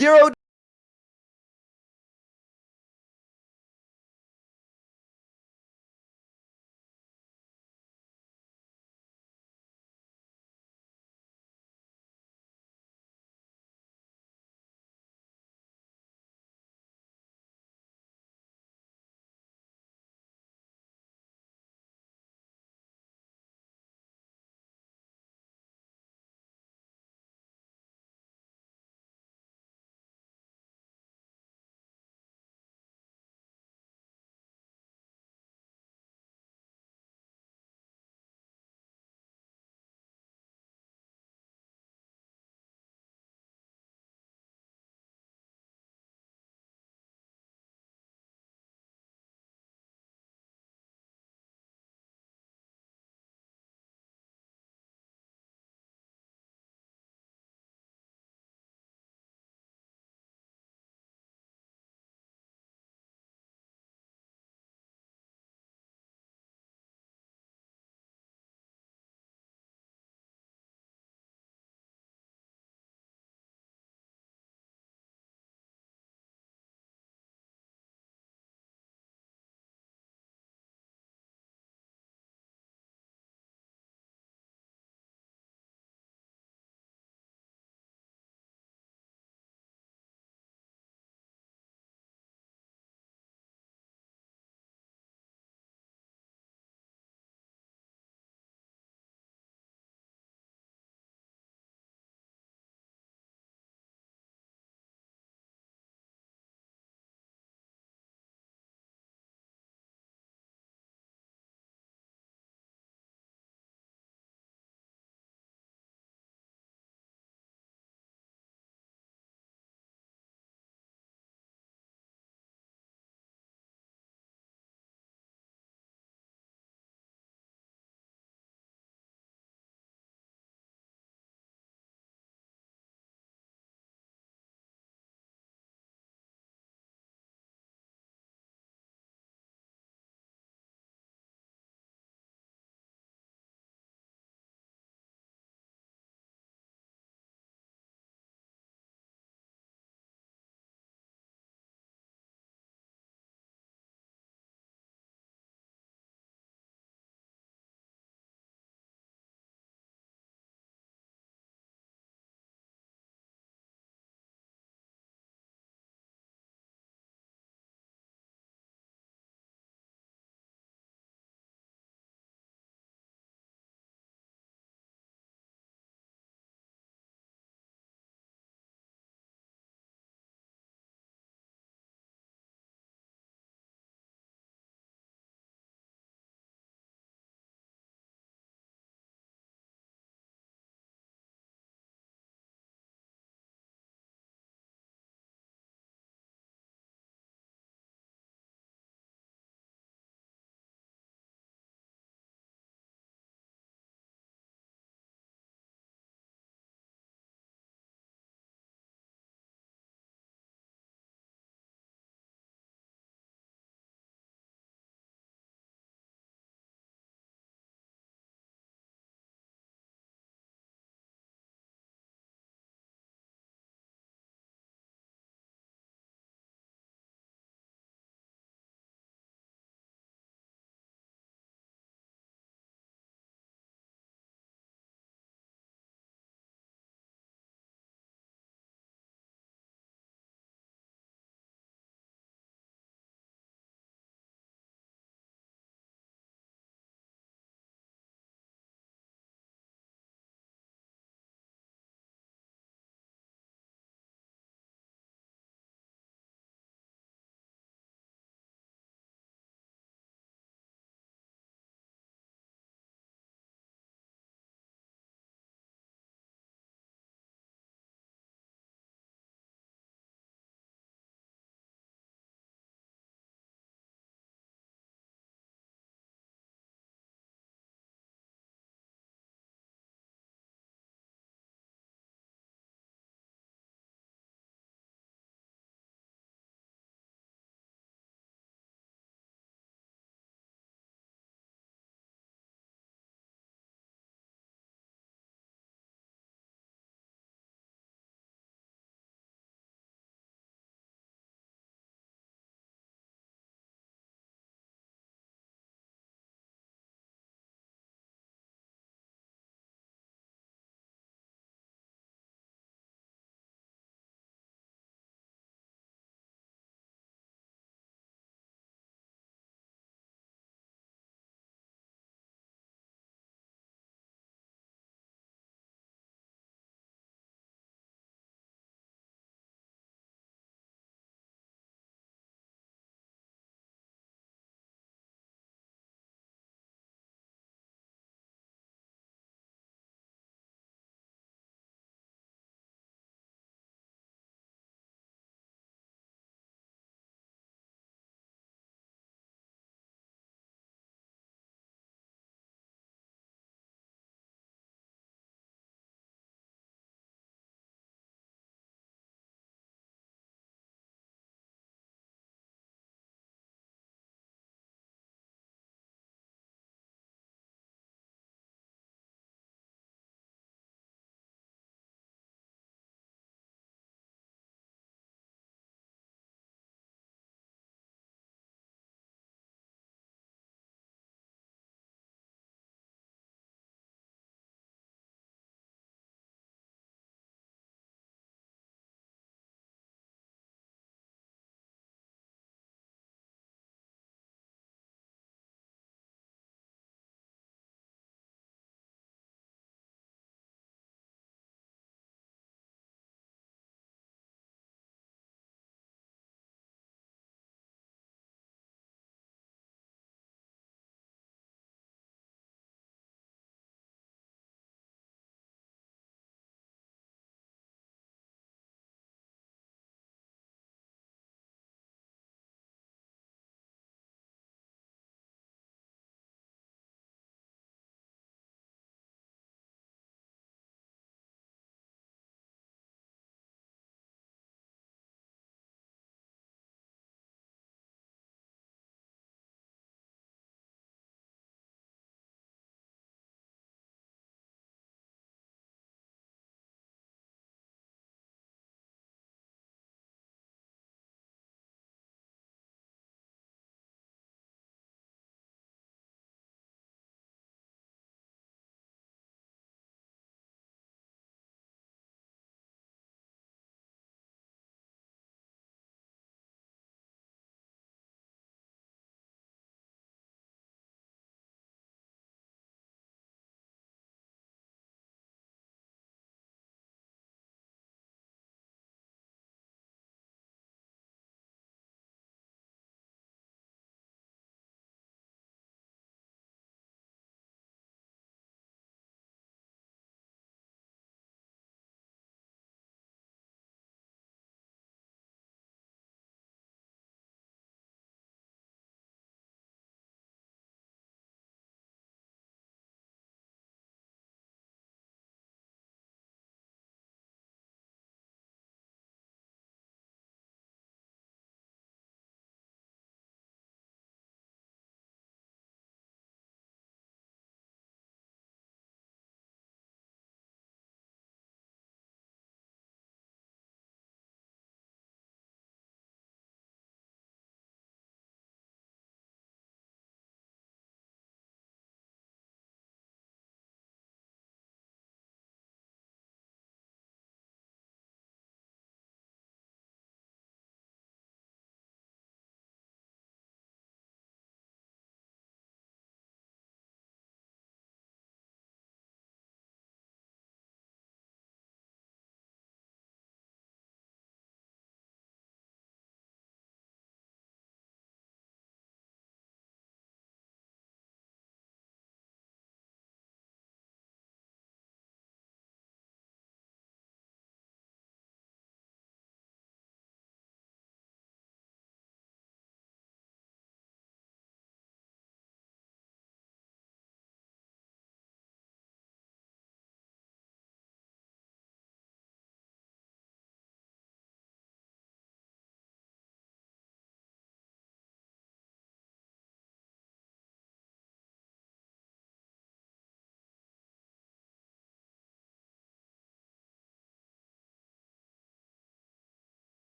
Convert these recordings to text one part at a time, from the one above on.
Zero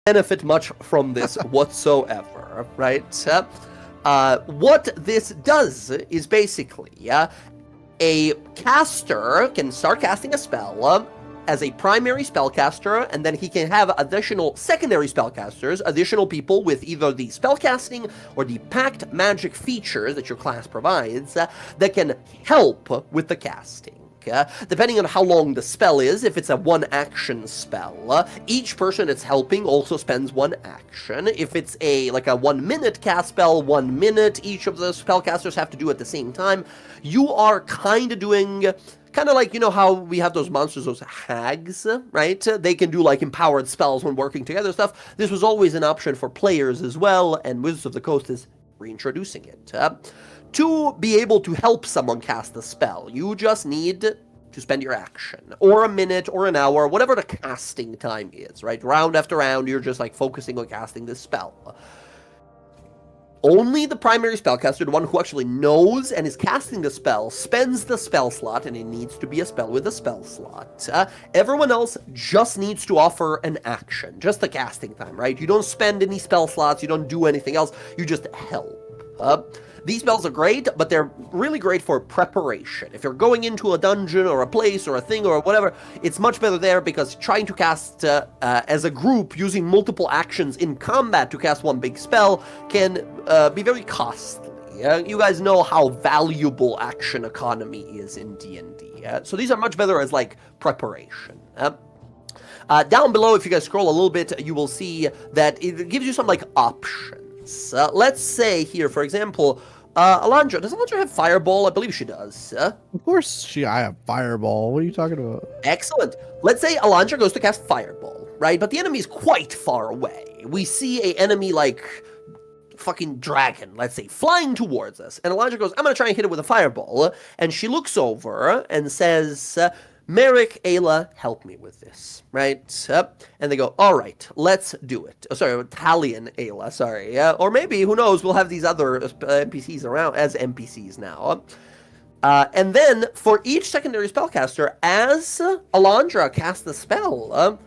benefit much from this whatsoever, right? What this does is basically a caster can start casting a spell as a primary spellcaster, and then he can have additional secondary spellcasters, additional people with either the spellcasting or the packed magic features that your class provides that can help with the casting. Depending on how long the spell is, if it's a one-action spell, each person it's helping also spends one action. If it's like a 1-minute cast spell, 1 minute each of the spellcasters have to do at the same time, you are kind of doing... kind of like, you know how we have those monsters, those hags, right? They can do like empowered spells when working together stuff. This was always an option for players as well, and Wizards of the Coast is reintroducing it. To be able to help someone cast a spell, you just need to spend your action, or a minute, or an hour, whatever the casting time is, right? Round after round, you're just like focusing on casting this spell. Only the primary spellcaster, the one who actually knows and is casting the spell, spends the spell slot, and it needs to be a spell with a spell slot. Everyone else just needs to offer an action, just the casting time, right? You don't spend any spell slots, you don't do anything else, you just help. These spells are great, but they're really great for preparation. If you're going into a dungeon or a place or a thing or whatever, it's much better there because trying to cast as a group using multiple actions in combat to cast one big spell can be very costly. You guys know how valuable action economy is in D&D. So these are much better as like preparation. Down below, if you guys scroll a little bit, you will see that it gives you some like options. Let's say here, for example, Alondra. Does Alondra have Fireball? I believe she does. Of course I have Fireball. What are you talking about? Excellent. Let's say Alondra goes to cast Fireball, right? But the enemy is quite far away. We see an enemy like fucking dragon, let's say, flying towards us. And Alondra goes, I'm going to try and hit it with a Fireball. And she looks over and says... Merrick, Ayla, help me with this, right? And they go, all right, let's do it. Oh, sorry, Talion, Ayla, sorry. Or maybe, who knows, we'll have these other NPCs around as NPCs now. And then, for each secondary spellcaster, as Alondra casts the spell,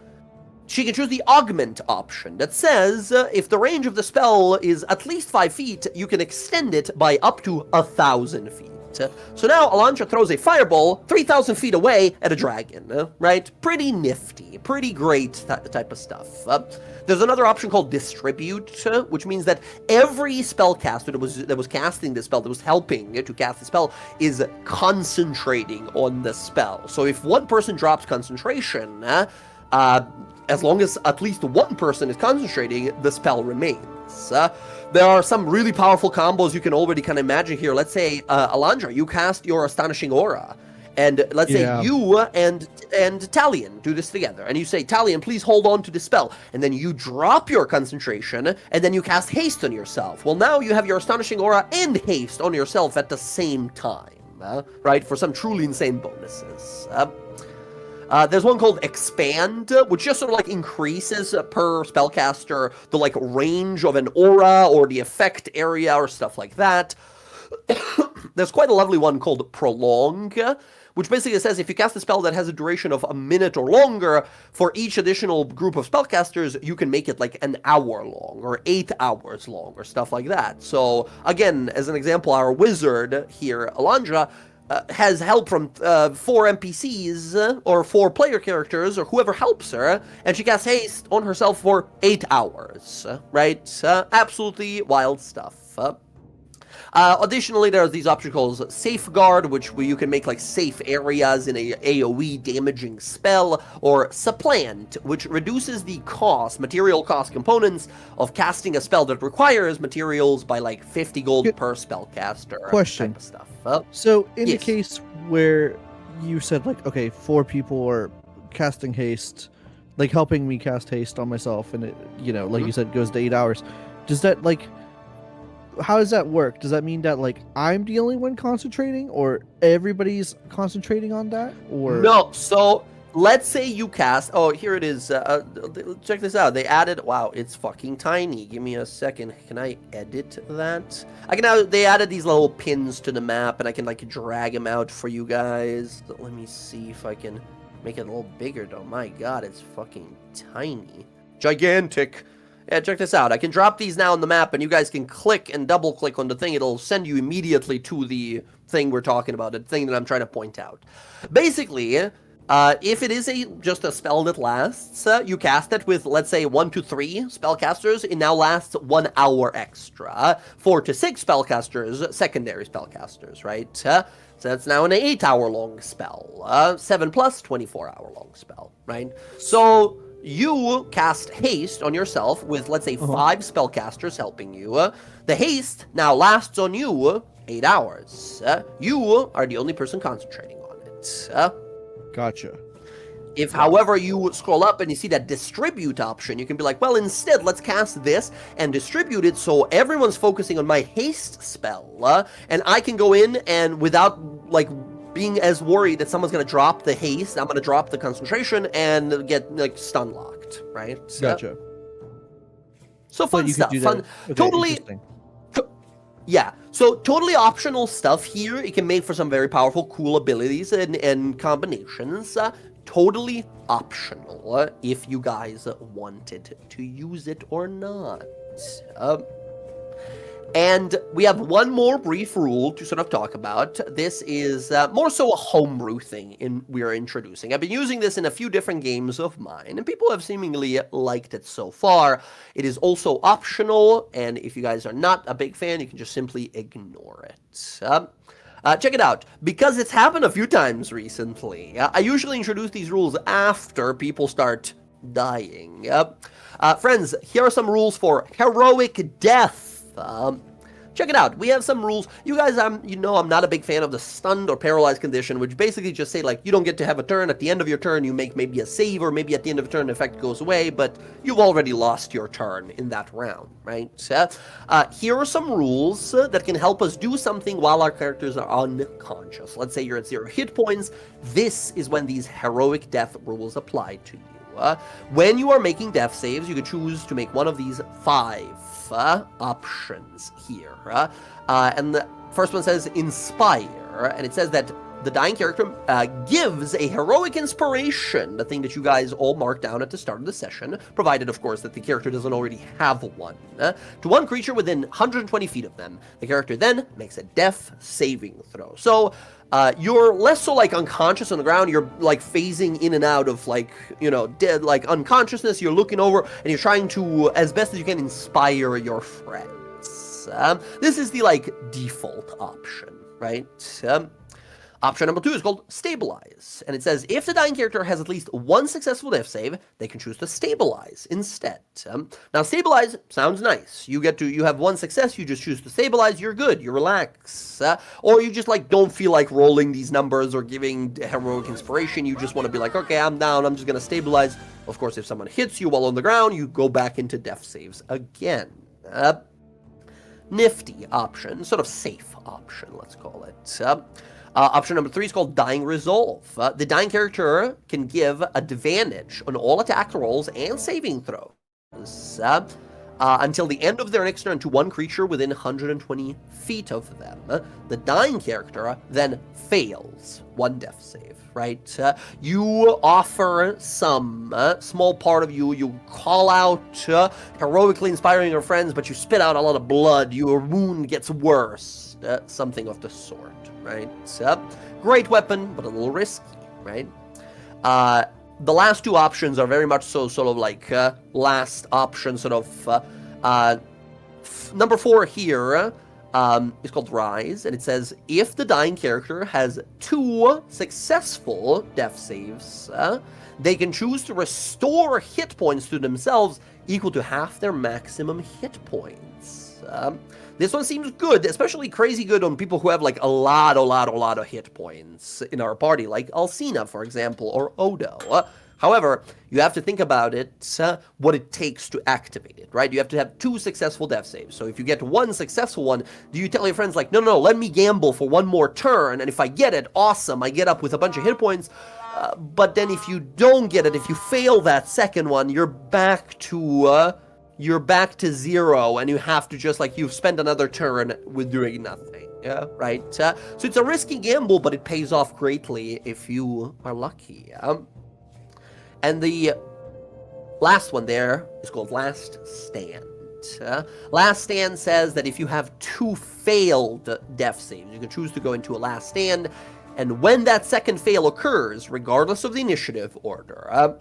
she can choose the augment option that says, if the range of the spell is at least 5 feet, you can extend it by up to 1,000 feet. So now Alondra throws a fireball 3,000 feet away at a dragon, right? Pretty nifty, pretty great type of stuff. There's another option called distribute, which means that every spellcaster that was casting this spell, that was helping to cast the spell, is concentrating on the spell. So if one person drops concentration, as long as at least one person is concentrating, the spell remains. There are some really powerful combos you can already kind of imagine here. Let's say, Alondra, you cast your Astonishing Aura. And let's say you and Talion do this together. And you say, Talion, please hold on to this spell. And then you drop your concentration, and then you cast Haste on yourself. Well, now you have your Astonishing Aura and Haste on yourself at the same time, right? For some truly insane bonuses. There's one called Expand, which just sort of like increases per spellcaster the like range of an aura or the effect area or stuff like that. There's quite a lovely one called Prolong, which basically says if you cast a spell that has a duration of a minute or longer, for each additional group of spellcasters, you can make it like an hour long or 8 hours long or stuff like that. So again, as an example, our wizard here, Alondra, has help from 4 NPCs or 4 player characters or whoever helps her, and she casts haste on herself for 8 hours, right? Absolutely wild stuff. Additionally, there's these options called Safeguard, which you can make like safe areas in a AoE damaging spell, or Supplant, which reduces the material cost components of casting a spell that requires materials by like 50 gold per spellcaster. Question. Type of stuff. So in the case where you said like, okay, 4 people are casting haste, like helping me cast haste on myself, and it, like you said, goes to 8 hours. Does that like... How does that work? Does that mean that like I'm the only one concentrating, or everybody's concentrating on that? Or no? So let's say you cast. Oh, here it is. Check this out. They added. Wow, it's fucking tiny. Give me a second. Can I edit that? I can now. They added these little pins to the map, and I can like drag them out for you guys. Let me see if I can make it a little bigger. Though, my God, it's fucking tiny. gigantic. Yeah, check this out. I can drop these now on the map, and you guys can click and double-click on the thing. It'll send you immediately to the thing we're talking about, the thing that I'm trying to point out. Basically, if it is just a spell that lasts, you cast it with, let's say, 1 to 3 spellcasters. It now lasts 1 hour extra. 4 to 6 spellcasters, secondary spellcasters, right? So that's now an 8-hour-long spell. 7 plus, 24-hour-long spell, right? So you cast haste on yourself with, let's say, 5 spellcasters helping you. The haste now lasts on you 8 hours. You are the only person concentrating on it. Gotcha. If, however, you scroll up and you see that distribute option, you can be like, well, instead, let's cast this and distribute it so everyone's focusing on my haste spell, and I can go in and without, like, being as worried that someone's going to drop the haste, I'm going to drop the concentration and get, like, stun locked, right? Gotcha. So fun you stuff. could do Fun. that. Okay, Totally. interesting. Yeah, so totally optional stuff here. It can make for some very powerful, cool abilities and combinations. Totally optional if you guys wanted to use it or not. And we have one more brief rule to sort of talk about. This is more so a homebrew thing we are introducing. I've been using this in a few different games of mine, and people have seemingly liked it so far. It is also optional, and if you guys are not a big fan, you can just simply ignore it. Check it out. Because it's happened a few times recently, I usually introduce these rules after people start dying. Friends, here are some rules for heroic death. Check it out. We have some rules. You guys, you know I'm not a big fan of the stunned or paralyzed condition, which basically just say, like, you don't get to have a turn. At the end of your turn, you make maybe a save, or maybe at the end of a turn, the effect goes away, but you've already lost your turn in that round, right? Here are some rules that can help us do something while our characters are unconscious. Let's say you're at 0 hit points. This is when these heroic death rules apply to you. When you are making death saves, you can choose to make one of these 5 options here. And the first one says Inspire, and it says that the dying character gives a heroic inspiration, the thing that you guys all marked down at the start of the session, provided, of course, that the character doesn't already have one, to one creature within 120 feet of them. The character then makes a death saving throw. So, you're less so, like, unconscious on the ground. You're, like, phasing in and out of, like, you know, dead, like, unconsciousness. You're looking over, and you're trying to, as best as you can, inspire your friends. This is the, like, default option, right? Option number 2 is called Stabilize, and it says if the dying character has at least 1 successful death save, they can choose to Stabilize instead. Now, Stabilize sounds nice. You have 1 success, you just choose to Stabilize, you're good, you relax. Or you just, like, don't feel like rolling these numbers or giving heroic inspiration. You just want to be like, okay, I'm down, I'm just going to Stabilize. Of course, if someone hits you while on the ground, you go back into death saves again. Nifty option, sort of safe option, let's call it. Option number 3 is called Dying Resolve. The dying character can give advantage on all attack rolls and saving throws until the end of their next turn to one creature within 120 feet of them. The dying character then fails 1 death save, right? You offer some small part of you. You call out heroically inspiring your friends, but you spit out a lot of blood. Your wound gets worse. Something of the sort. Right? Great weapon, but a little risky, right? The last 2 options are very much so sort of like last option sort of number 4 here is called Rise, and it says if the dying character has 2 successful death saves, they can choose to restore hit points to themselves equal to half their maximum hit points. This one seems good, especially crazy good on people who have, like, a lot of hit points in our party, like Alcina, for example, or Odo. However, you have to think about it, what it takes to activate it, right? You have to have 2 successful death saves. So if you get 1 successful one, do you tell your friends, like, no, let me gamble for 1 more turn, and if I get it, awesome, I get up with a bunch of hit points. But then if you don't get it, if you fail that second one, you're back to 0, and you have to just, like, you've spent another turn with doing nothing, yeah, right? So it's a risky gamble, but it pays off greatly if you are lucky. And the last one there is called Last Stand. Last Stand says that if you have 2 failed death saves, you can choose to go into a Last Stand, and when that second fail occurs, regardless of the initiative order,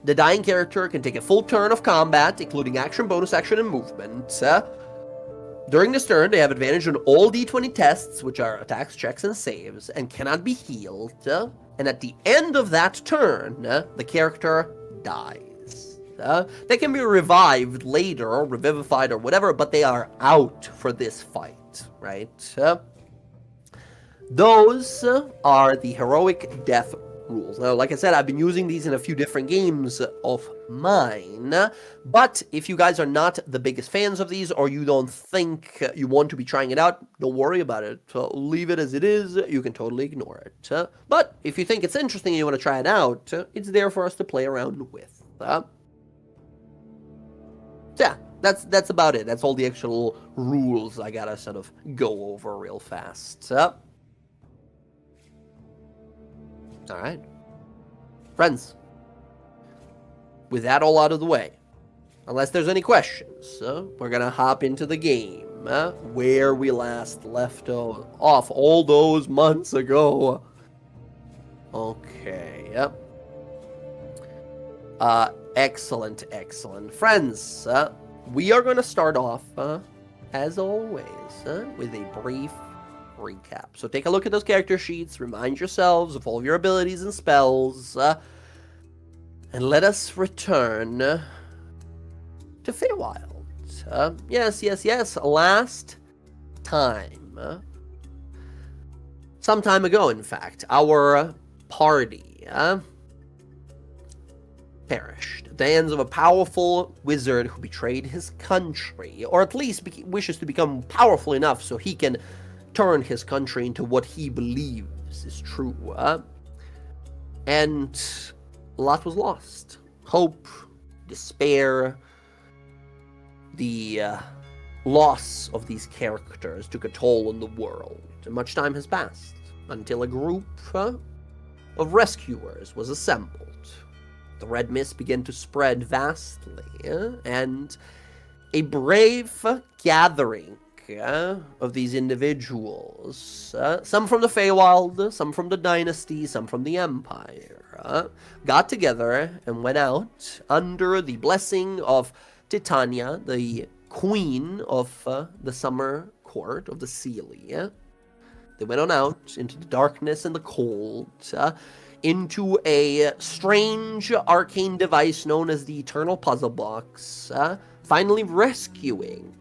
the dying character can take a full turn of combat, including action, bonus action, and movement. During this turn, they have advantage on all d20 tests, which are attacks, checks, and saves, and cannot be healed. And at the end of that turn, the character dies. They can be revived later, or revivified, or whatever, but they are out for this fight, right? Those are the heroic death rules. Now, like I said, I've been using these in a few different games of mine, but if you guys are not the biggest fans of these, or you don't think you want to be trying it out, don't worry about it. Leave it as it is. You can totally ignore it. But if you think it's interesting and you want to try it out, it's there for us to play around with. Yeah, that's about it. That's all the actual rules I gotta sort of go over real fast. All right. Friends, with that all out of the way, unless there's any questions, we're going to hop into the game where we last left off all those months ago. Okay, yep. Excellent. Friends, we are going to start off, as always, with a brief recap. So take a look at those character sheets, remind yourselves of all of your abilities and spells, and let us return to Feywild. Yes, last time. Some time ago, in fact, our party perished at the hands of a powerful wizard who betrayed his country, or at least wishes to become powerful enough so he can turn his country into what he believes is true. And a lot was lost. Hope, despair, the loss of these characters took a toll on the world. And much time has passed until a group of rescuers was assembled. The red mist began to spread vastly, and a brave gathering of these individuals, some from the Feywild, some from the Dynasty, some from the Empire, got together and went out under the blessing of Titania, the queen of the summer court of the Celia. They went on out into the darkness and the cold, into a strange arcane device known as the Eternal Puzzle Box, finally rescuing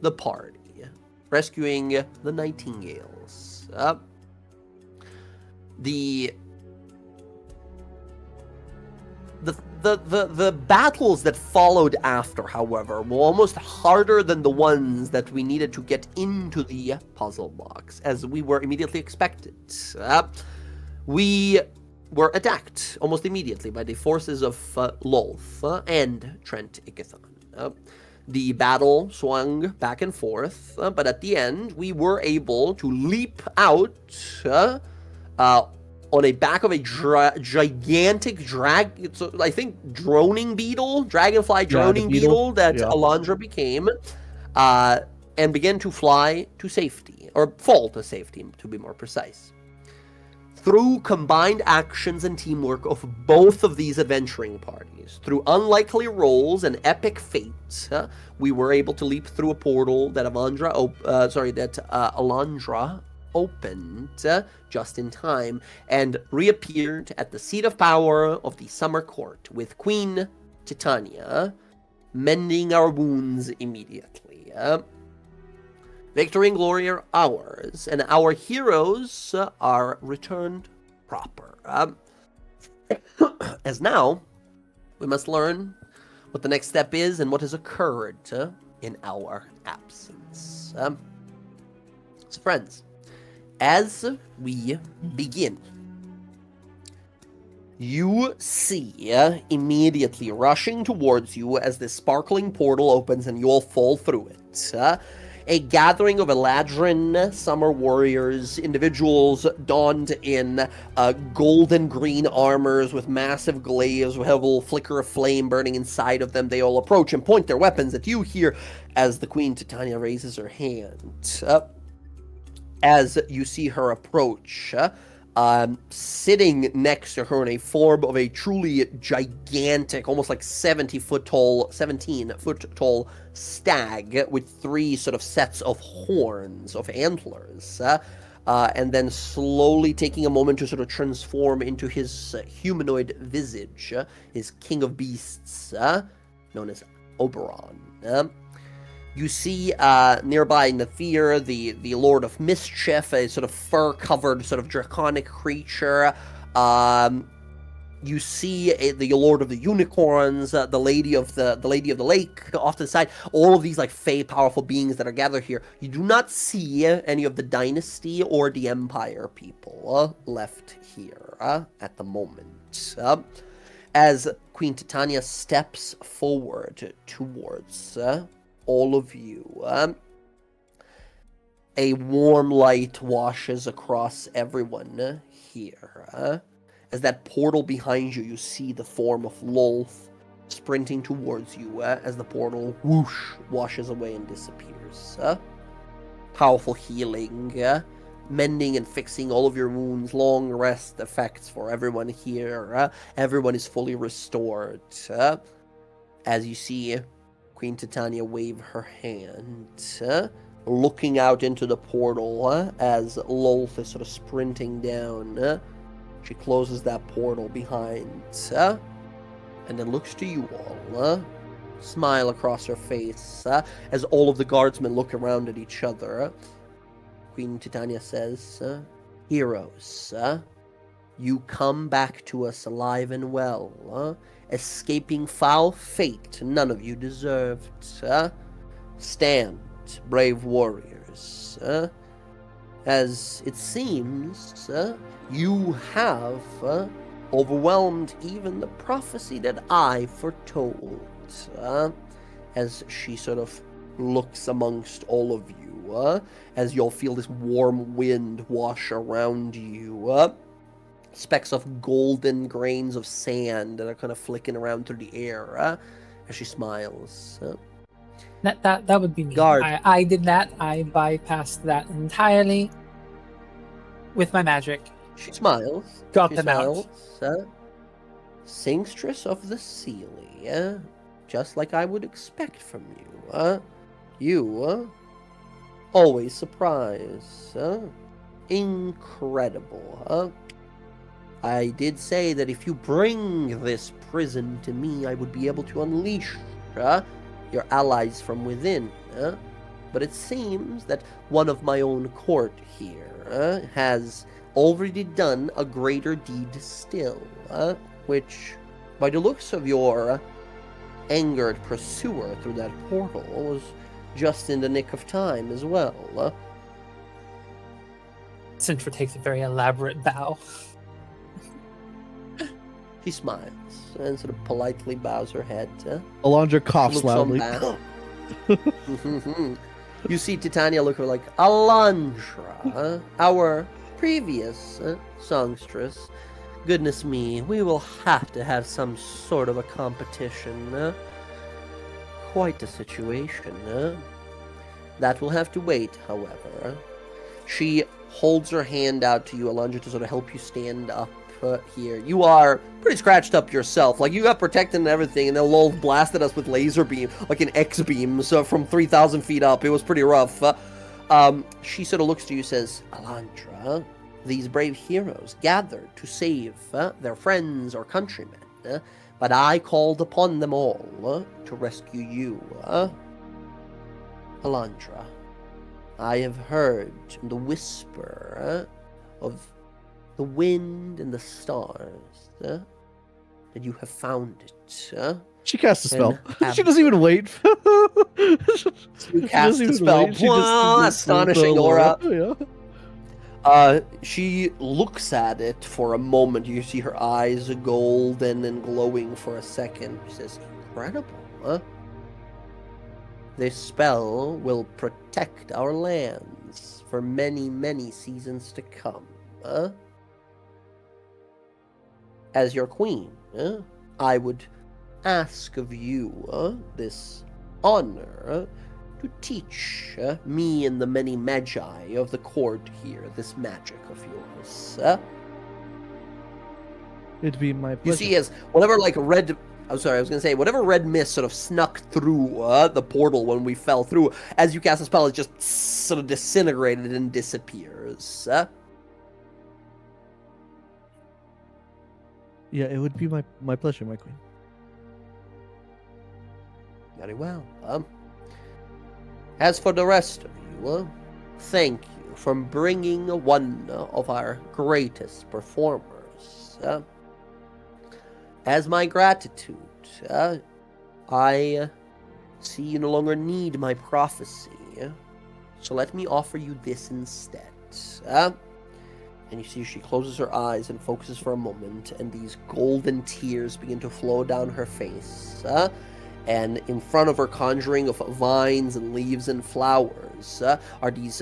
the party, rescuing the Nightingales. The battles that followed after, however, were almost harder than the ones that we needed to get into the puzzle box, as we were immediately expected. We were attacked almost immediately by the forces of Lolth and Trent Ickathon. The battle swung back and forth, but at the end, we were able to leap out on a back of a gigantic droning beetle, dragonfly droning beetle that Alondra became, and began to fly to safety, or fall to safety, to be more precise. Through combined actions and teamwork of both of these adventuring parties, through unlikely rolls and epic fate, we were able to leap through a portal that Alondra opened just in time, and reappeared at the seat of power of the Summer Court with Queen Titania, mending our wounds immediately. Victory and glory are ours, and our heroes are returned proper. As now, we must learn what the next step is and what has occurred in our absence. So friends, as we begin, you see immediately rushing towards you as this sparkling portal opens and you all fall through it. a gathering of Eladrin summer warriors, individuals donned in golden green armors with massive glaives, with a little flicker of flame burning inside of them. They all approach and point their weapons at you here as the Queen Titania raises her hand. As you see her approach, sitting next to her in a form of a truly gigantic, almost like 17 foot tall stag with 3 sort of sets of horns, of antlers, and then slowly taking a moment to sort of transform into his humanoid visage, his king of beasts, known as Oberon. You see nearby Nathir, the Lord of Mischief, a sort of fur-covered, sort of draconic creature. You see the Lord of the Unicorns, the Lady of the Lake off to the side. All of these like fey powerful beings that are gathered here. You do not see any of the Dynasty or the Empire people left here at the moment. As Queen Titania steps forward towards all of you, a warm light washes across everyone here. As that portal behind you, you see the form of Lolth sprinting towards you as the portal whoosh washes away and disappears. Powerful healing, mending and fixing all of your wounds, long rest effects for everyone here. Everyone is fully restored. As you see Queen Titania wave her hand, looking out into the portal as Lolth is sort of sprinting down. She closes that portal behind, and then looks to you all. Smile across her face as all of the guardsmen look around at each other. Queen Titania says, "Heroes, you come back to us alive and well, escaping foul fate none of you deserved. Stand, brave warriors, as it seems you have overwhelmed even the prophecy that I foretold." As she sort of looks amongst all of you, as you'll feel this warm wind wash around you, specks of golden grains of sand that are kind of flicking around through the air, as she smiles. That would be me. Guard. I did that. I bypassed that entirely with my magic. She smiles. Got She them out. smiles. Singstress of the Seelie, just like I would expect from you. You always surprise. Incredible. I did say that if you bring this prison to me, I would be able to unleash your allies from within. But it seems that one of my own court here has already done a greater deed still, which, by the looks of your angered pursuer through that portal, was just in the nick of time as well. Sintra takes a very elaborate bow. She smiles and sort of politely bows her head. Alondra coughs Looks on loudly. back. You see Titania look at her like, "Alondra, our previous songstress. Goodness me, we will have to have some sort of a competition. Quite a situation. That will have to wait, however." She holds her hand out to you, Alondra, to sort of help you stand up here. You are pretty scratched up yourself. Like, you got protected and everything, and then Lol blasted us with laser beam, like an X-beam, so from 3,000 feet up. It was pretty rough. She sort of looks to you and says, "Alondra, these brave heroes gathered to save their friends or countrymen, but I called upon them all to rescue you. Alondra, I have heard the whisper of the wind and the stars, that you have found it. She casts a spell. And She doesn't even wait. You cast a spell. Wow, astonishing aura. Yeah. She looks at it for a moment. You see her eyes golden and glowing for a second. She says, "Incredible, huh? This spell will protect our lands for many, many seasons to come. As your queen, I would ask of you this honor to teach me and the many magi of the court here this magic of yours. It'd be my You pleasure. see, as whatever red... I'm sorry, I was going to say, whatever red mist sort of snuck through the portal when we fell through, as you cast a spell, it just sort of disintegrated and disappears. Yeah, it would be my pleasure, my queen. Very well. As for the rest of you, thank you for bringing one of our greatest performers. As my gratitude, I see you no longer need my prophecy, so let me offer you this instead. And you see she closes her eyes and focuses for a moment, and these golden tears begin to flow down her face. And in front of her, conjuring of vines and leaves and flowers, are these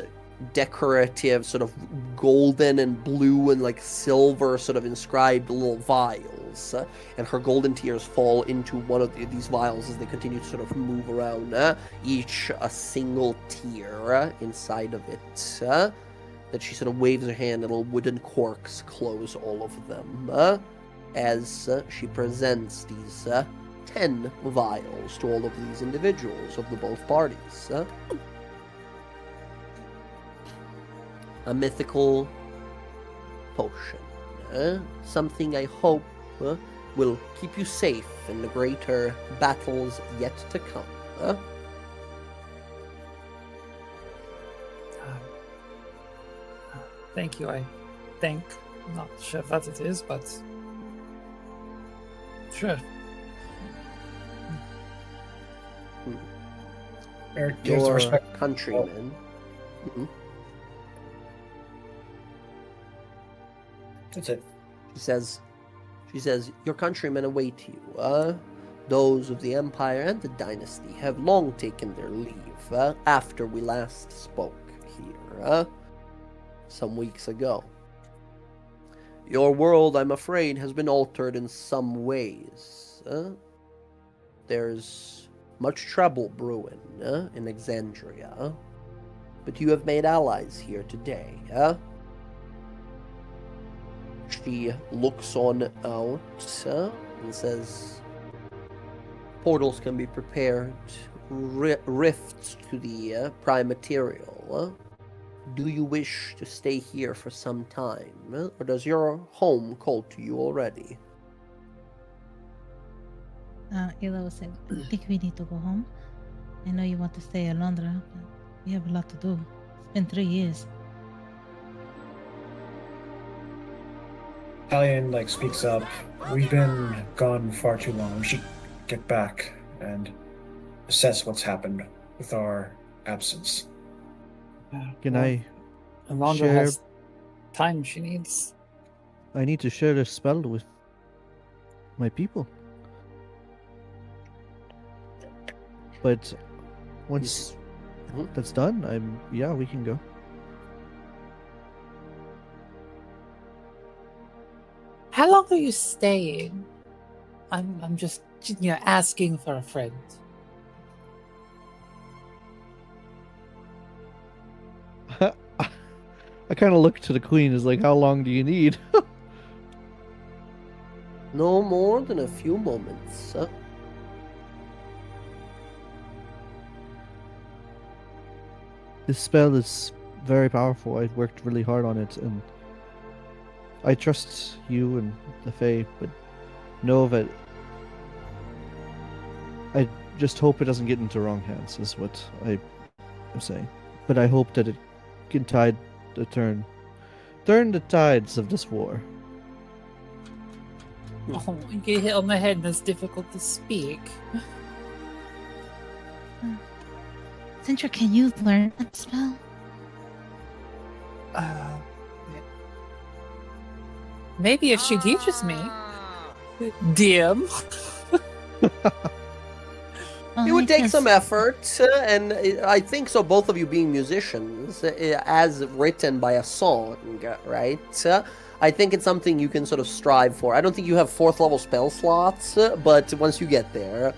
decorative sort of golden and blue and like silver sort of inscribed little vials. And her golden tears fall into one of these vials as they continue to sort of move around, each a single tear inside of it. That she sort of waves her hand and little wooden corks close all of them as she presents these 10 vials to all of these individuals of the both parties. A mythical potion. Something I hope will keep you safe in the greater battles yet to come. Thank you. I think. Not sure what it is, but sure. Eric gives Your respect. countrymen. That's it. She says, your countrymen await you. Those of the Empire and the Dynasty have long taken their leave after we last spoke here, some weeks ago. Your world, I'm afraid, has been altered in some ways. There's much trouble brewing in Exandria, but you have made allies here today. She looks on out and says, portals can be prepared, rifts to the prime material. Do you wish to stay here for some time, or does your home call to you already? Elo said, I think we need to go home. I know you want to stay in Londra, but we have a lot to do. It's been 3 years. Italian speaks up. We've been gone far too long. We should get back and assess what's happened with our absence. Can I Alondra share- has time she needs. I need to share a spell with my people. But once that's done, we can go. How long are you staying? I'm just asking for a friend. I kind of look to the queen as like, how long do you need? No more than a few moments. This spell is very powerful. I worked really hard on it, and I trust you and the Fae, but know that I just hope it doesn't get into wrong hands, is what I am saying. But I hope that it can turn the tides of this war. Oh, you get hit on the head and it's difficult to speak. Sindra, can you learn that spell? Maybe if she teaches me. DM. It would take some effort, and I think so. Both of you being musicians, as written by a song, right? I think it's something you can sort of strive for. I don't think you have 4th level spell slots, but once you get there,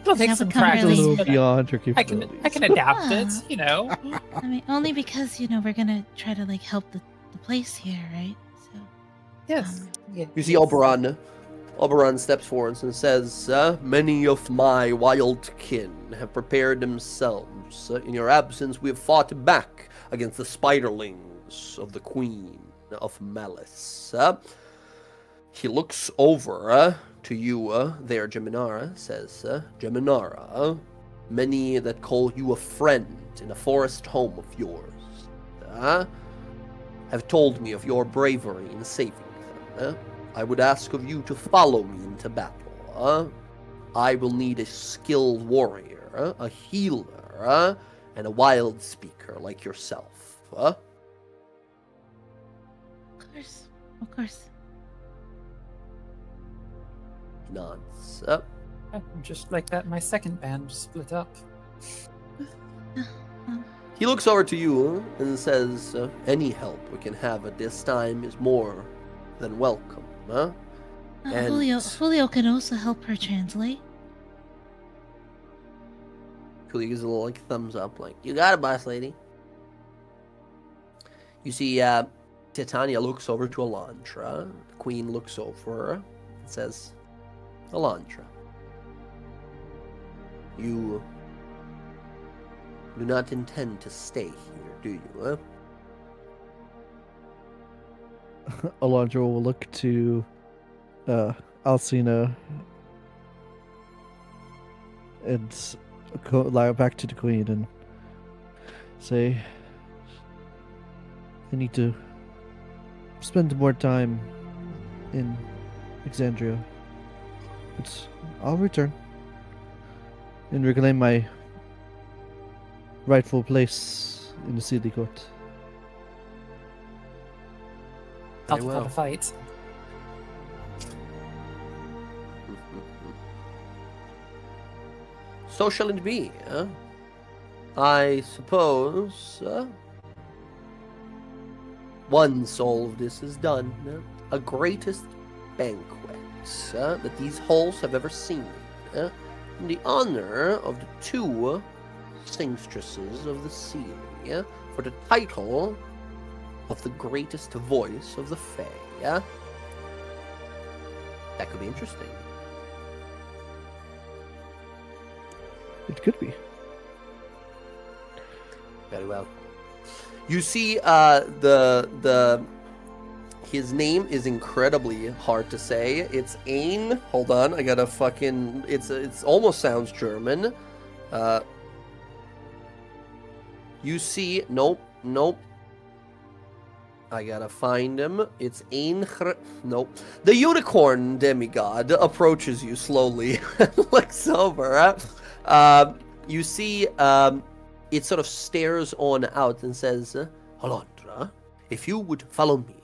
It'll take have some it come A practice. really- little but beyond your I capabilities. can adapt it, Ah. you know. I mean, only because we're gonna try to like help the place here, right? So Yes. you see Oberon. Oberon steps forward and says, "Many of my wild kin have prepared themselves. In your absence, we have fought back against the spiderlings of the Queen of Malice." He looks over to you there, Geminara, says, "Geminara, many that call you a friend in a forest home of yours have told me of your bravery in saving them. I would ask of you to follow me into battle. I will need a skilled warrior, a healer, and a wild speaker like yourself." of course. He nods. Just like that, my second band split up. He looks over to you and says, "Any help we can have at this time is more than welcome." And- Julio can also help her translate. Julio gives a little like thumbs up, like, "You got it, boss lady." You see, Titania looks over to Alondra. The queen looks over and says, "Alondra, you do not intend to stay here, do you?" Alondra will look to Alcina and go back to the queen and say, "I need to spend more time in Exandria, but I'll return and reclaim my rightful place in the city court." Not Very without well. a fight. So shall it be. I suppose once all of this is done, a greatest banquet that these halls have ever seen, in the honor of the 2 singstresses of the sea, for the title of the greatest voice of the Fae. That could be interesting. It could be. Very well. You see, his name is incredibly hard to say. It's Ain. Hold on, I gotta fucking. It's almost sounds German. You see, nope. I gotta find him. It's Ain. Nope. The unicorn demigod approaches you slowly, looks over. You see, it sort of stares on out and says, "Alondra, if you would follow me,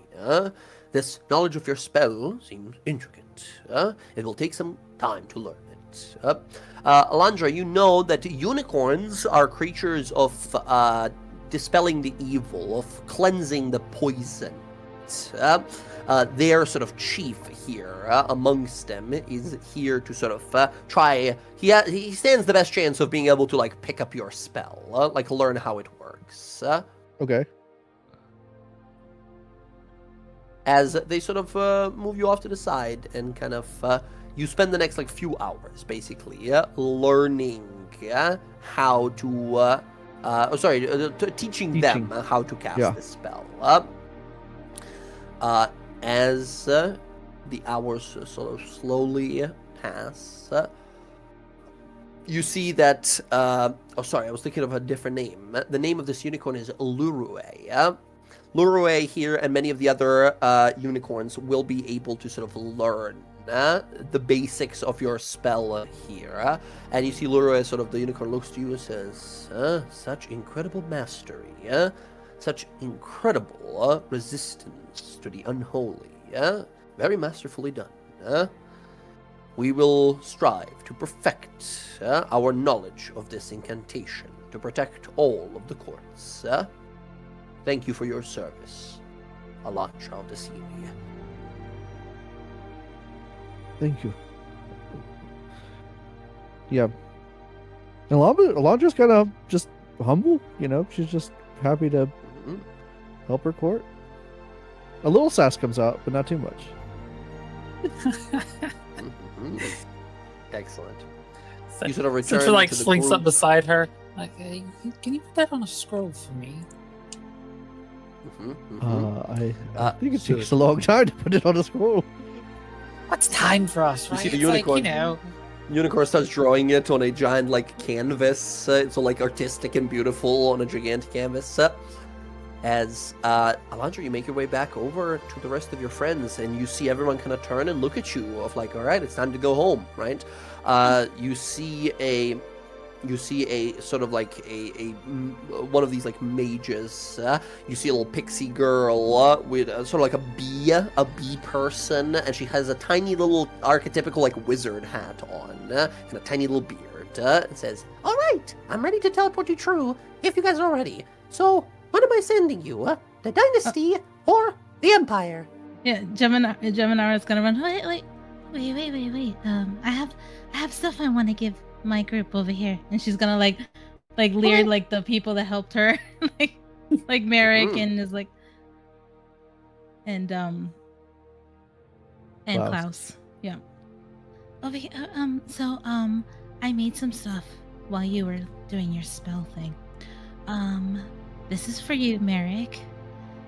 this knowledge of your spell seems intricate. It will take some time to learn it. Alondra, you know that unicorns are creatures of dispelling the evil, of cleansing the poison. Their sort of chief here amongst them is here to sort of try. He stands the best chance of being able to like pick up your spell, like learn how it works." Okay. As they sort of move you off to the side and kind of you spend the next like few hours basically learning how to teaching them how to cast this spell. As the hours sort of slowly pass, you see that I was thinking of a different name. The name of this unicorn is Lurue. Lurue here and many of the other unicorns will be able to sort of learn the basics of your spell here. And you see Lurue, sort of the unicorn looks to you and says, "Such incredible mastery, such incredible resistance to the unholy. Very masterfully done. we will strive to perfect our knowledge of this incantation to protect all of the courts. Thank you for your service, Elantra of the Sea. Thank you. Yeah. And Elandra's kind of just humble, you know? She's just happy to help her court. A little sass comes out, but not too much. Excellent. So, You sort of return Sintra like to the slinks group. up beside her. Like, hey, can you put that on a scroll for me? I think it takes a long time to put it on a scroll. What's time for us, You right? see the It's like, unicorn. you know, Unicorn starts drawing it on a giant, like, canvas. It's all, like, artistic and beautiful on a gigantic canvas. As, Elantra, you make your way back over to the rest of your friends, and you see everyone kind of turn and look at you of like, all right, it's time to go home, right? You see a sort of like a one of these like mages. You see a little pixie girl with sort of like a bee person, and she has a tiny little archetypical like wizard hat on and a tiny little beard. And says, "All right, I'm ready to teleport you through if you guys are ready. So, what am I sending you? The Dynasty or the Empire?" Yeah, Gemini is gonna run. Wait. I have stuff I want to give my group over here, and she's gonna like leer Okay. like the people that helped her, like Merrick Mhm. and is like, and Klaus. Yeah. Over here. So I made some stuff while you were doing your spell thing. This is for you, Merrick.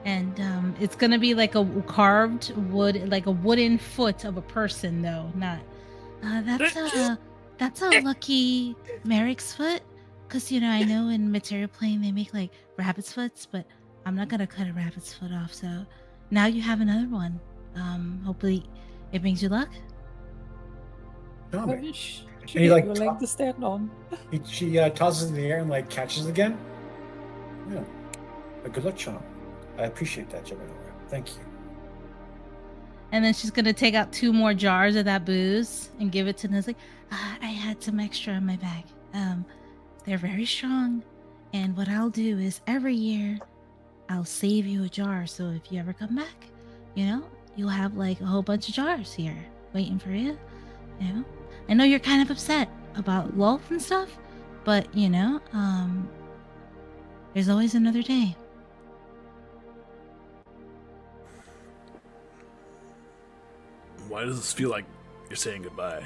And it's gonna be like a carved wood, like a wooden foot of a person, though. Not. That's a lucky Merrick's foot, cause I know in Material Plane they make like rabbit's foots, but I'm not gonna cut a rabbit's foot off. So now you have another one. Hopefully it brings you luck. Charming. she And he, gave like, you a leg to stand on. She tosses it in the air and like catches it again. Yeah. A good luck charm. I appreciate that, Gemini. Thank you. And then she's gonna take out 2 more jars of that booze and give it to Nestle. I had some extra in my bag. They're very strong, and what I'll do is every year I'll save you a jar. So if you ever come back, you'll have like a whole bunch of jars here waiting for you. I know you're kind of upset about Lolth and stuff, but there's always another day. Why does this feel like you're saying goodbye?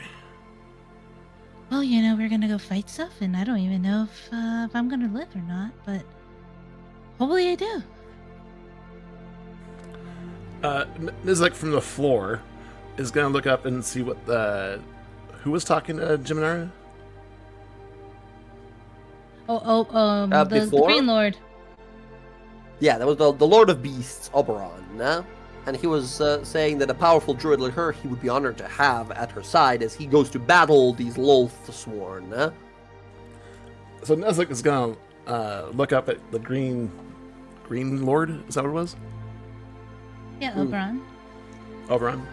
Well, we're gonna go fight stuff, and I don't even know if I'm gonna live or not, but hopefully I do. Nizlek from the floor is gonna look up and see what who was talking to Jiminara? The Before? Green Lord. Yeah, that was the Lord of Beasts, Oberon. And he was saying that a powerful druid like her he would be honored to have at her side as he goes to battle these Lolth-sworn. So Nizlek is gonna look up at the Green Lord. Is that what it was? Yeah, Oberon. Oberon.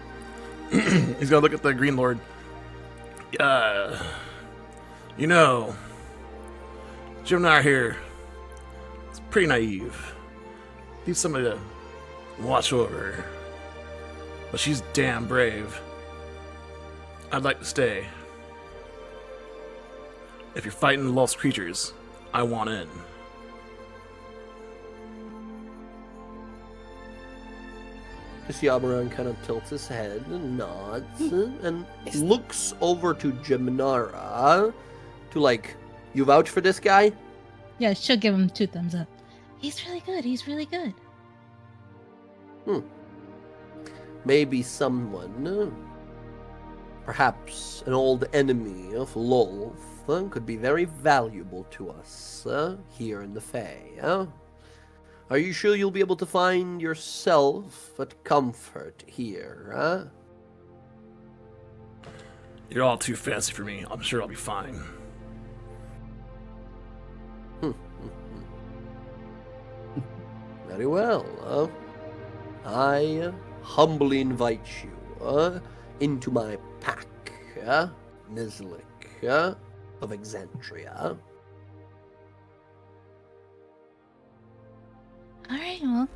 He's gonna look at the Green Lord. Gemini here. It's pretty naive. Needs somebody to watch over her. But she's damn brave. I'd like to stay. If you're fighting lost creatures, I want in. You see Oberon kind of tilts his head and nods and looks over to Jiminara to like, you vouch for this guy? Yeah, she'll give him 2 thumbs up. He's really good. He's really good. Maybe someone, perhaps an old enemy of Lolth, could be very valuable to us here in the Fae. Are you sure you'll be able to find yourself at comfort here? You're all too fancy for me. I'm sure I'll be fine. Very well. I humbly invite you into my pack. Nizlik of Exandria. All right, well,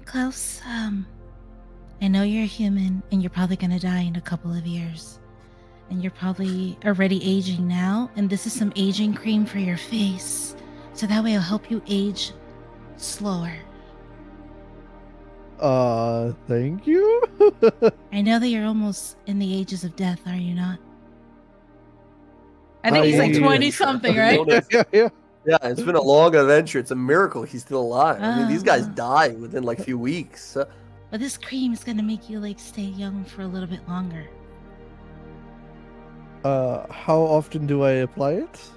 Klaus, I know you're human and you're probably gonna die in a couple of years. And you're probably already aging now, and this is some aging cream for your face. So that way it'll help you age slower. Thank you. I know that you're almost in the ages of death, are you not? I think he's like I- 20 something, right? Yeah. Yeah, it's been a long adventure. It's a miracle he's still alive. I mean, these guys Ah. die within like a few weeks. But this cream is gonna make you like stay young for a little bit longer. How often do I apply it?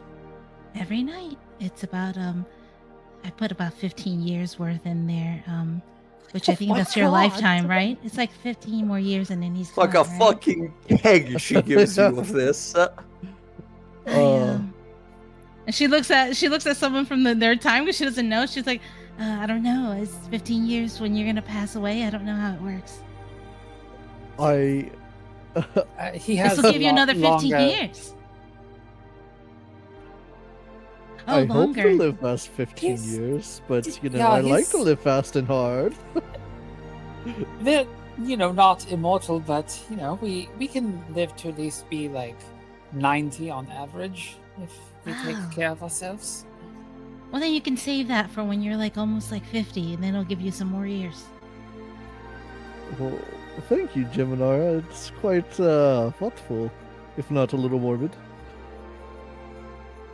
Every night. It's about I put about 15 years worth in there. Which I think my that's your God. lifetime, right? It's like 15 more years and then he's Like gone, a right? fucking keg she gives you of this. And she looks at someone from their time because she doesn't know. She's like, I don't know. It's 15 years when you're gonna pass away. I don't know how it works. He has This will give you a another 15 longer- years. Oh, I hope longer. to live past 15 He's- years, but you know, yeah, I like to he's- live fast and hard. They're, not immortal, but we can live to at least be like 90 on average if we Wow. take care of ourselves. Well, then you can save that for when you're like almost like 50, and then it'll give you some more years. Well, thank you, Geminara. It's quite thoughtful, if not a little morbid.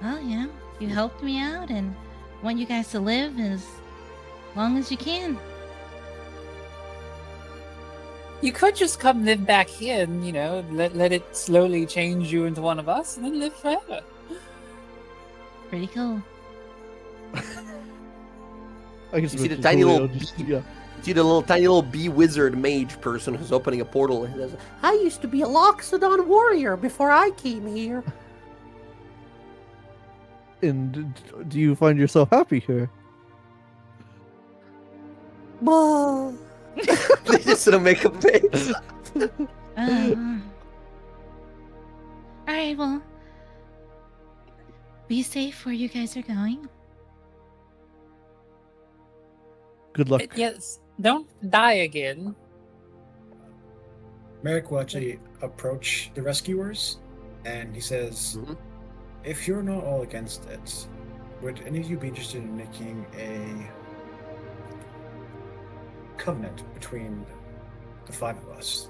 Well, you helped me out, and want you guys to live as long as you can. You could just come live back here and, let it slowly change you into one of us and then live forever. Pretty cool. I guess You see the it's tiny totally little just- bee- yeah. See the tiny little bee wizard mage person who's opening a portal and says, I used to be a Loxodon warrior before I came here. And do you find yourself happy here? They just sort of make a face. All right, well, be safe where you guys are going. Good luck. Yes, don't die again. Merrick will actually approach the rescuers, and he says, Mhm. if you're not all against it, would any of you be interested in making a covenant between the five of us?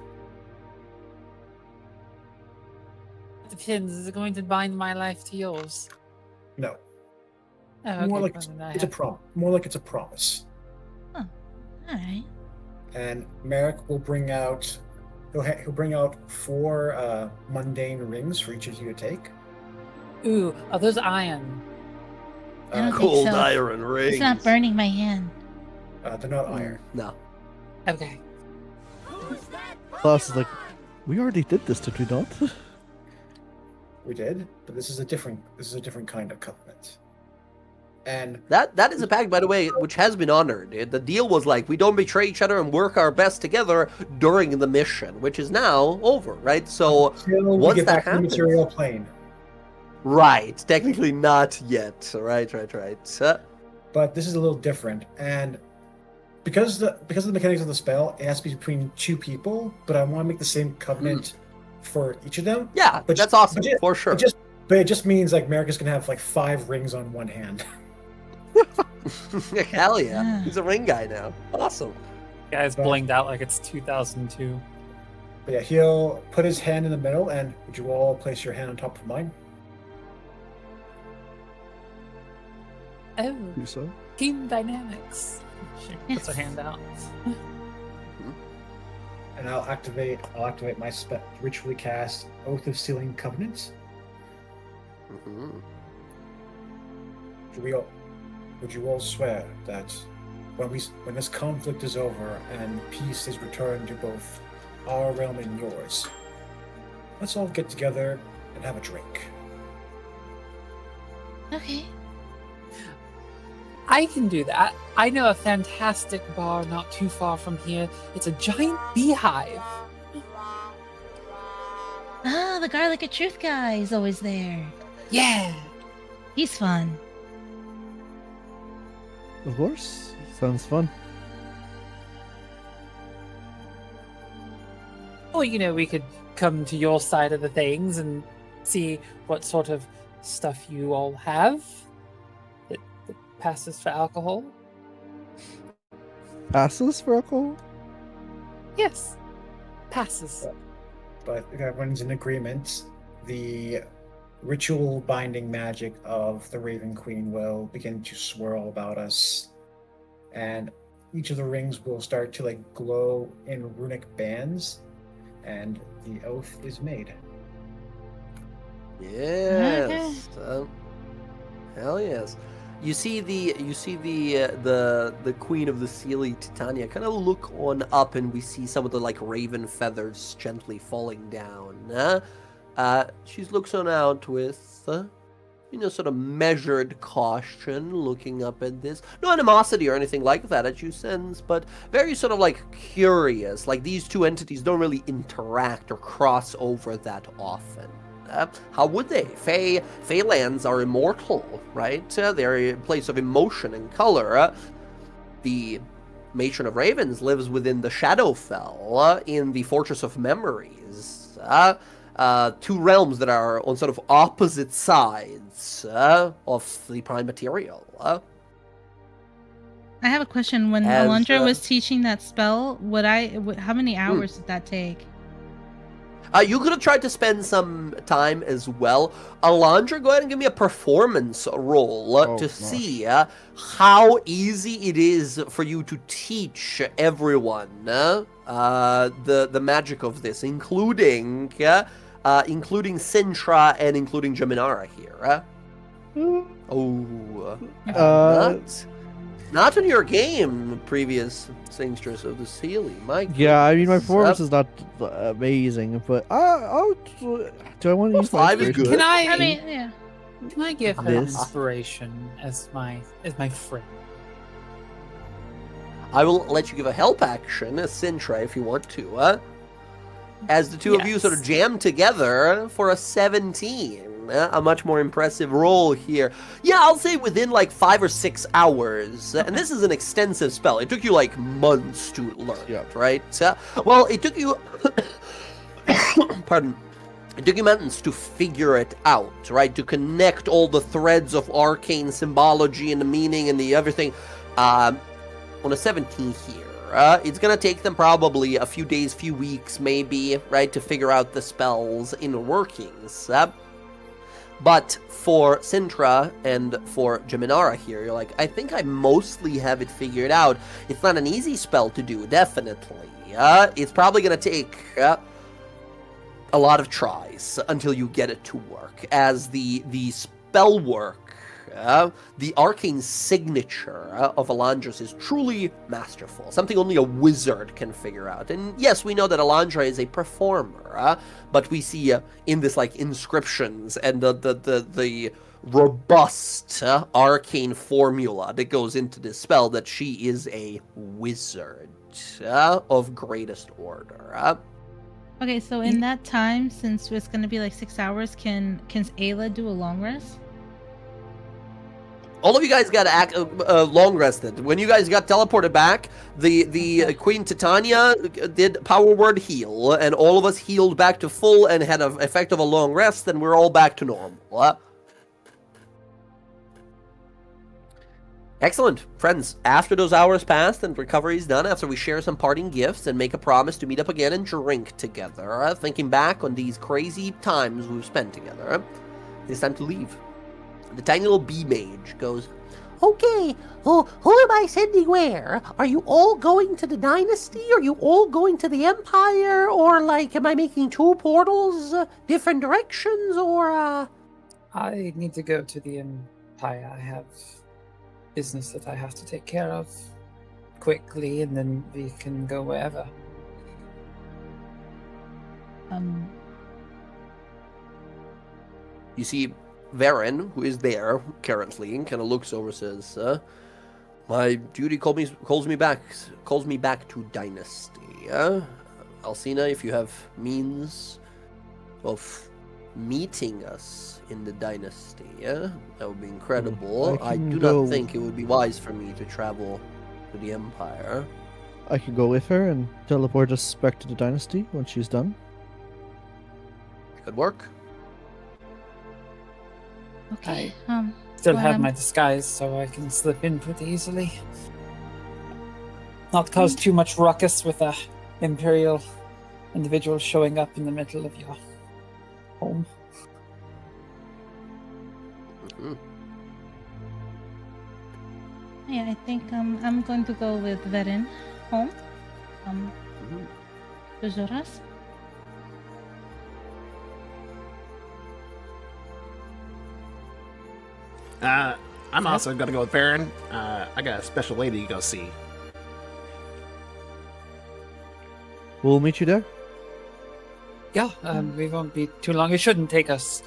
Depends. Is it going to bind my life to yours? No. Oh, More okay, like well, then I it's a have- more like it's a promise. All right. And Merrick will bring out he'll bring out 4 mundane rings for each of you to take. Ooh, are those iron? I don't think Cold so. iron rings. It's not burning my hand. They're not iron. No. Okay. Klaus is like, we already did this, did we not? We did, but this is a different kind of covenant. And That is a pact, by the way, which has been honored. The deal was like, we don't betray each other and work our best together during the mission, which is now over, right? So, until we once get that back to the happens- material plane. right, technically not yet. Right. But this is a little different, and because of the mechanics of the spell, it has to be between 2 people. But I want to make the same covenant for each of them. Yeah, But that's just- awesome, but ju- for sure. It just means like America's gonna have like 5 rings on one hand. Hell yeah. He's a ring guy now. Awesome. Guys But- blinged out like it's 2002. But yeah, he'll put his hand in the middle, and would you all place your hand on top of mine? Oh, Do so. team dynamics. She puts her hand out. And I'll activate my ritually cast Oath of Sealing Covenant. Mhm. Would you all swear that when this conflict is over and peace is returned to both our realm and yours, let's all get together and have a drink? Okay. I can do that. I know a fantastic bar not too far from here. It's a giant beehive. Ah, the Garlic of Truth guy is always there. Yeah. He's fun. Of course. Sounds fun. Or, we could come to your side of the things and see what sort of stuff you all have that passes for alcohol. Passes for alcohol? Yes. Passes. But if everyone's in agreement, the ritual binding magic of the Raven Queen will begin to swirl about us, and each of the rings will start to glow in runic bands, and the oath is made. Yes. Hell yes. You see the Queen of the Sealy, Titania, kind of look on up, and we see some of the raven feathers gently falling down. She looks on out with sort of measured caution, looking up at this. No animosity or anything like that that you sense, but very sort of curious. These two entities don't really interact or cross over that often. How would they? Fey lands are immortal, right? They're a place of emotion and color. The Matron of Ravens lives within the Shadowfell, in the Fortress of Memories. Two realms that are on sort of opposite sides of the prime material. I have a question. When As, Alondra was teaching that spell, how many hours did that take? You could have tried to spend some time as well. Alondra, go ahead and give me a performance roll to see how easy it is for you to teach everyone the magic of this, including Sintra and including Geminara here. Not in your game, previous Singstress of the Sealy. Yeah, I mean, my performance is not amazing, but do I want to use my 5 is inspiration? good. Can I give her This? inspiration as my friend? I will let you give a help action, a Sintra, if you want to. As the two of you sort of jam together for a 17. A much more impressive roll here. Yeah, I'll say within 5 or 6 hours. And this is an extensive spell. It took you months to learn, right? Well, it took you... Pardon. It took you months to figure it out, right? To connect all the threads of arcane symbology and the meaning and the everything. On a 17 here. It's going to take them probably a few days, few weeks maybe, right? To figure out the spell's inner workings. But for Sintra and for Geminara here, you're I think I mostly have it figured out. It's not an easy spell to do, definitely. It's probably going to take a lot of tries until you get it to work, as the spell work, the arcane signature of Alondra's is truly masterful, something only a wizard can figure out. And yes, we know that Alondra is a performer, but we see in this inscriptions and the robust arcane formula that goes into this spell that she is a wizard of greatest order. Okay, so in that time, since it's going to be 6 hours, can Ayla do a long rest? All of you guys got long rested. When you guys got teleported back, the Queen Titania did power word heal, and all of us healed back to full and had an effect of a long rest, and we're all back to normal. Excellent. Friends, after those hours passed and recovery is done, after we share some parting gifts and make a promise to meet up again and drink together, thinking back on these crazy times we've spent together, it's time to leave. The tiny little bee mage goes, Okay, who am I sending where? Are you all going to the Dynasty? Are you all going to the Empire? Or, am I making 2 portals, different directions, or, I need to go to the Empire. I have business that I have to take care of quickly, and then we can go wherever. You see Varen, who is there currently, and kind of looks over, says, "My duty calls me back to Dynasty. Alcina, if you have means, of meeting us in the dynasty. Yeah, that would be incredible. I can do go- not think it would be wise for me to travel to the Empire. I can go with her and teleport us back to the dynasty when she's done. Could work. Okay. Still Well, have my disguise, so I can slip in pretty easily. Not cause too much ruckus with a Imperial individual showing up in the middle of your home. Mhm. Yeah, I think I'm going to go with Verin home. Mhm. To Zoras. I'm also gonna go with Baron. I got a special lady to go see. We'll meet you there. Yeah, we won't be too long. It shouldn't take us,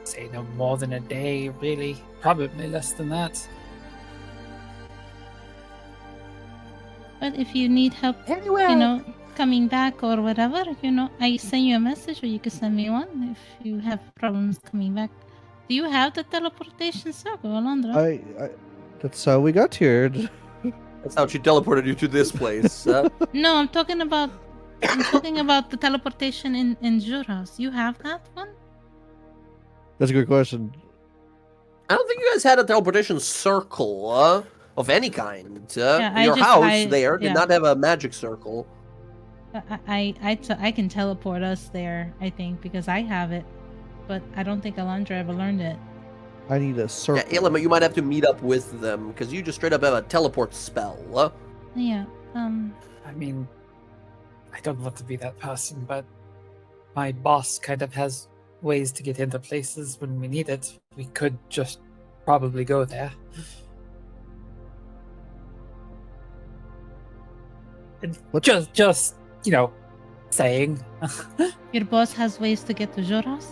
say, no more than a day, really. Probably less than that. But if you need help, Anyway, coming back or whatever, I send you a message or you can send me one if you have problems coming back. Do you have the teleportation circle, Alondra? I that's how we got here. That's how she teleported you to this place. No, I'm talking about the teleportation in Juras. You have that one? That's a good question. I don't think you guys had a teleportation circle of any kind. I Your just- house I- there did yeah. not have a magic circle. I can teleport us there, I think, because I have it. But I don't think Alondra ever learned it. I need a circle. Yeah, Ilima, you might have to meet up with them because you just straight up have a teleport spell. Yeah. I mean, I don't want to be that person, but my boss kind of has ways to get into places when we need it. We could just probably go there. And What? just saying. Your boss has ways to get to Joras?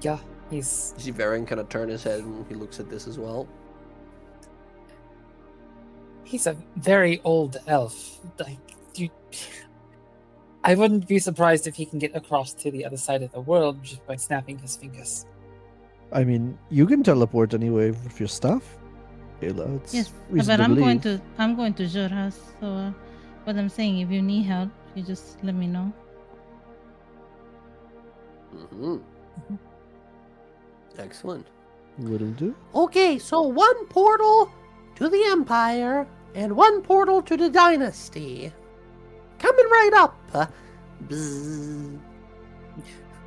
Yeah, he's You see Varen kind of turn his head and he looks at this as well. he's a very old elf. I wouldn't be surprised if he can get across to the other side of the world just by snapping his fingers. I mean, you can teleport anyway with your stuff. Ayla, it's Yes, reason but to I'm believe. going to Joras. So what I'm saying, if you need help, you just let me know. Mm-hmm. Excellent. Will do. okay, so one portal to the Empire and one portal to the Dynasty. Coming right up. Bzzz.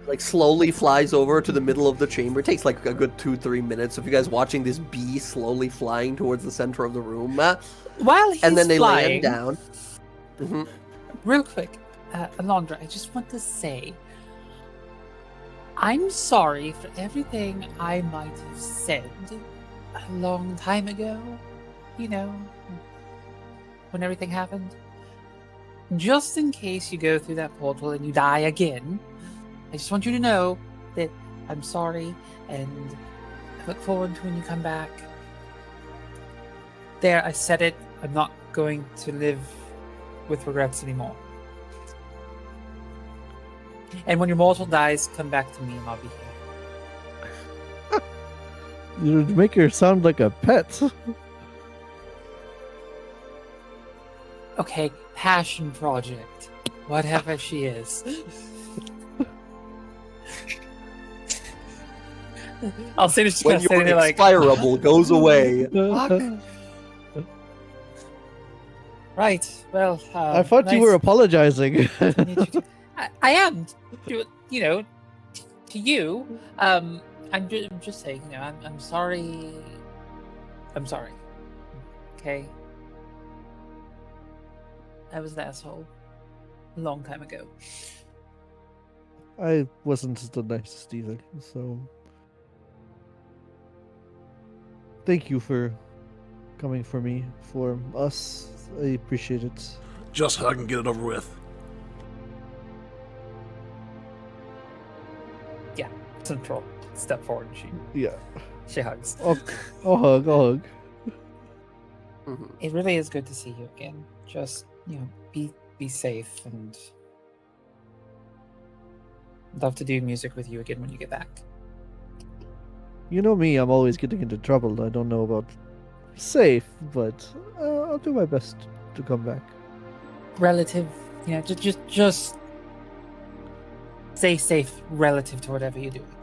Like slowly flies over to the middle of the chamber. It takes like a good 2-3 minutes of you guys watching this bee slowly flying towards the center of the room. While he's And then they flying, land down. Mhm. real quick, Alondra, I just want to say, I'm sorry for everything I might have said a long time ago. When everything happened. Just in case you go through that portal and you die again, I just want you to know that I'm sorry and I look forward to when you come back. There, I said it. I'm not going to live with regrets anymore. And when your mortal dies, come back to me and I'll be here. You make her sound like a pet. Okay, passion project. Whatever she is. I'll say this just When gonna your sit there like, expirable goes away. right, well, I thought you were apologizing. I am, to you. I'm just saying, I'm sorry. I'm sorry. Okay. I was an asshole a long time ago. I wasn't the nicest either, so thank you for coming for me, for us. I appreciate it. Just hug and get it over with. Central. Step forward. Yeah. She hugs. I'll hug. Mhm. It really is good to see you again. Just be be safe, and I'd love to do music with you again when you get back. You know me, I'm always getting into trouble. I don't know about safe, but I'll do my best to come back. Relative, just stay safe relative to whatever you're doing.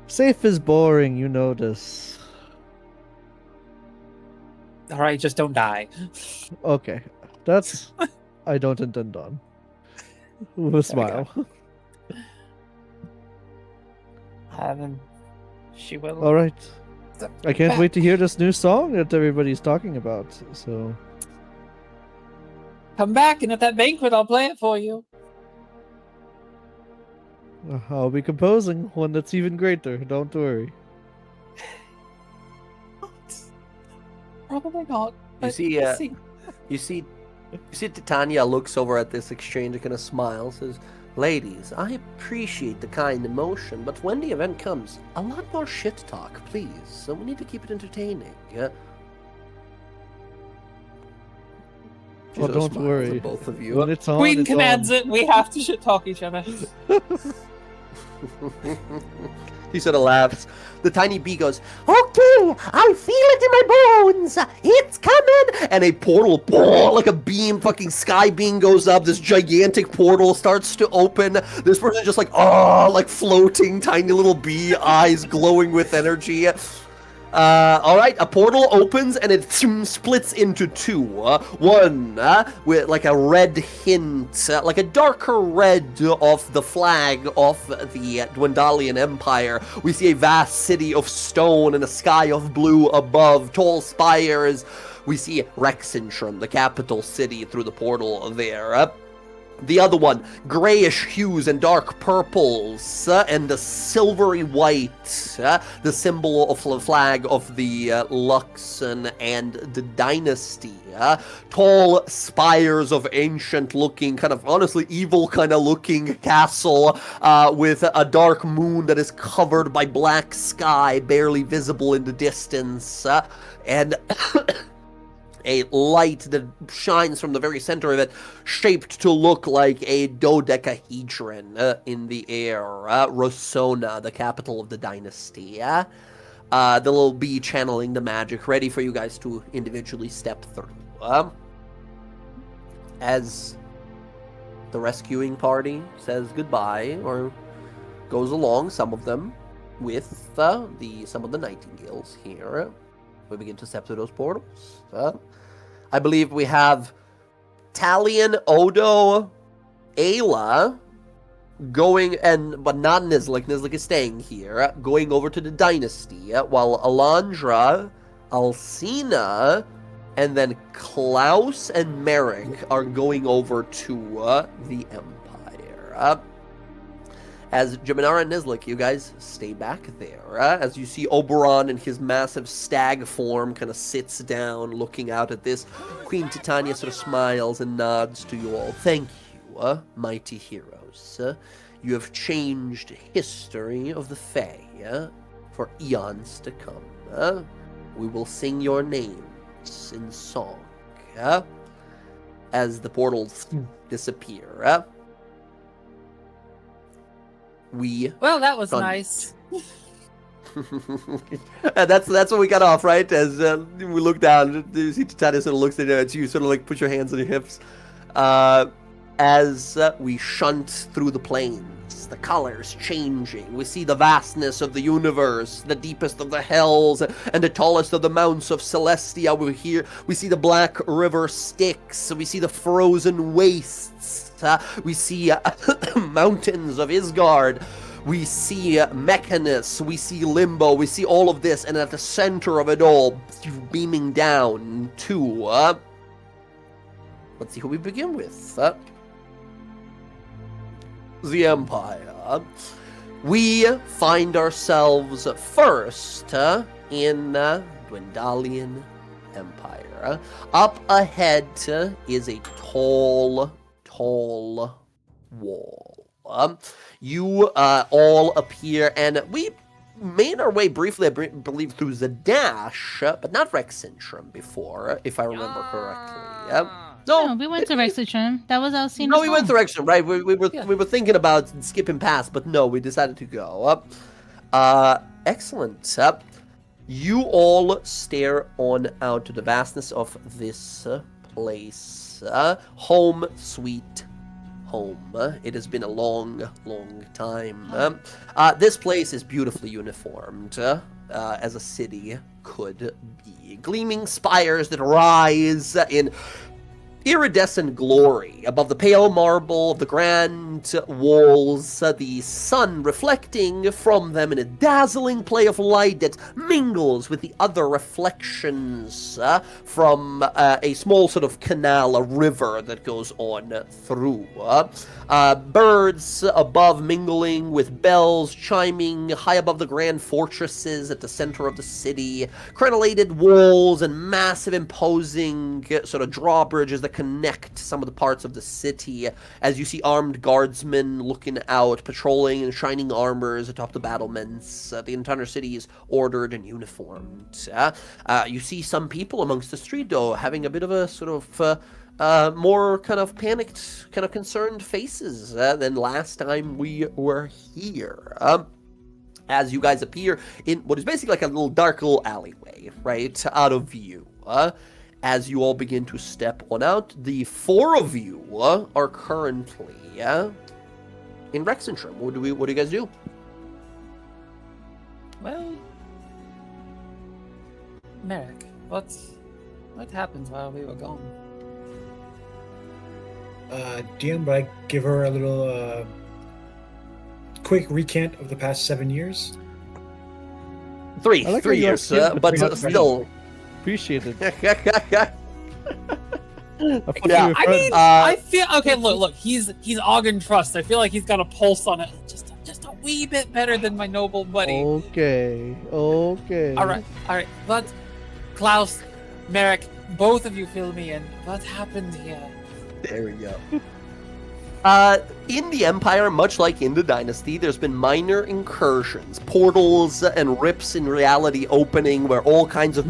Safe is boring, you know this. All right, just don't die. Okay, that's I don't intend on. With a smile. Then she will. All right. I can't back. wait to hear this new song that everybody's talking about. So Come back, and at that banquet, I'll play it for you. I'll be composing one that's even greater. Don't worry. Probably not. You but see, we'll see. You see Titania looks over at this exchange and kind of smiles, says, "Ladies, I appreciate the kind emotion, but when the event comes, a lot more shit talk, please. So we need to keep it entertaining." She Oh, sort of don't smiles worry. at both of you. When it's on, Queen it's commands on. it. We have to shit talk each other. He sort of laughs. The tiny bee goes, Okay, I feel it in my bones. It's coming. and a portal, like a beam, fucking sky beam goes up. This gigantic portal starts to open. This person just like floating, tiny little bee, eyes glowing with energy. All right, a portal opens and it splits into two. One with like a red hint, like a darker red of the flag of the Dwendalian Empire. We see a vast city of stone and a sky of blue above, tall spires. We see Rexentrum, the capital city, through the portal there. The other one, grayish hues and dark purples, and a silvery white, the symbol of the flag of the Luxon and the dynasty. Tall spires of ancient looking, kind of honestly evil kind of looking castle, with a dark moon that is covered by black sky, barely visible in the distance, and a light that shines from the very center of it, shaped to look like a dodecahedron in the air. Rosona, the capital of the dynasty. The little bee channeling the magic, ready for you guys to individually step through. As the rescuing party says goodbye, or goes along, some of them, with some of the Nightingales here, we begin to step through those portals. I believe we have Talion, Odo, Ayla going, but not Nizlik. Nizlik is staying here, going over to the Dynasty, while Alondra, Alcina, and then Klaus and Merrick are going over to the Empire. As Jaminar and Nizlik, you guys stay back there. As you see Oberon in his massive stag form kind of sits down looking out at this. Queen Titania sort of smiles and nods to you all. Thank you, mighty heroes. You have changed history of the Fae for eons to come. We will sing your names in song as the portals disappear. Well, that was nice. That's what we got off, right? As we look down, you see Titania sort of looks at you, sort of like put your hands on your hips. As we shunt through the plains, the colors changing. We see the vastness of the universe, the deepest of the hells, and the tallest of the mounts of Celestia. We see the black river Styx. We see the frozen wastes. We see mountains of Isgard. We see Mechanus. We see Limbo. We see all of this, and at the center of it all, beaming down to... let's see who we begin with. The Empire. We find ourselves first in Dwendalian Empire. Up ahead is a tall wall. You all appear, and we made our way briefly, I believe, through Zadash, but not Rexentrum before, if I remember correctly. No, we went to Rexitrum. That was our scene. No, we went to Rexitrum, right? We Yeah. were thinking about skipping past, but no, we decided to go up. Excellent. You all stare on out to the vastness of this place. Home, sweet home. It has been a long, long time. This place is beautifully uniformed, as a city could be. Gleaming spires that rise in iridescent glory above the pale marble of the grand walls, the sun reflecting from them in a dazzling play of light that mingles with the other reflections from a small sort of canal, a river that goes on through. Birds above mingling with bells chiming high above the grand fortresses at the center of the city, crenellated walls and massive imposing sort of drawbridges that connect some of the parts of the city, as you see armed guardsmen looking out, patrolling in shining armors atop the battlements. The entire city is ordered and uniformed. You see some people amongst the street, though, having a bit of a sort of more kind of panicked, kind of concerned faces than last time we were here. As you guys appear in what is basically like a little dark little alleyway, right, out of view. As you all begin to step on out, the four of you are currently in Rexentrum. What do you guys do? Well, Merrick, what happened while we were gone? DM, would I give her a little quick recant of the past 7 years? Three I like how years, you have kids but between still. Appreciate it. I thought Yeah, we were I friends. mean, I feel okay. Look, he's Ogden Trust. I feel like he's got a pulse on it, just a wee bit better than my noble buddy. Okay. All right. But Klaus, Merrick, both of you fill me in. What happened here? There we go. In the Empire, much like in the Dynasty, there's been minor incursions, portals and rips in reality opening where all kinds of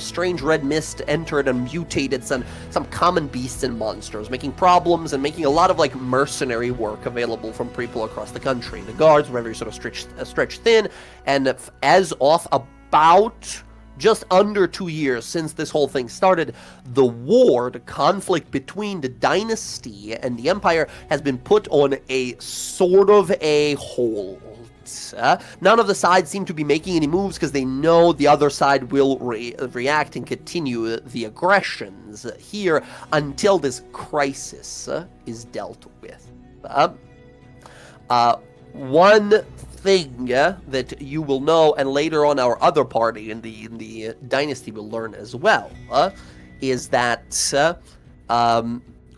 strange red mist entered and mutated some common beasts and monsters, making problems and making a lot of like mercenary work available from people across the country. The guards were very sort of stretched thin, and as of about just under 2 years since this whole thing started, the conflict between the Dynasty and the Empire has been put on a sort of a hold. None of the sides seem to be making any moves because they know the other side will react and continue the aggressions here until this crisis is dealt with. One thing that you will know, and later on our other party in the Dynasty will learn as well, is that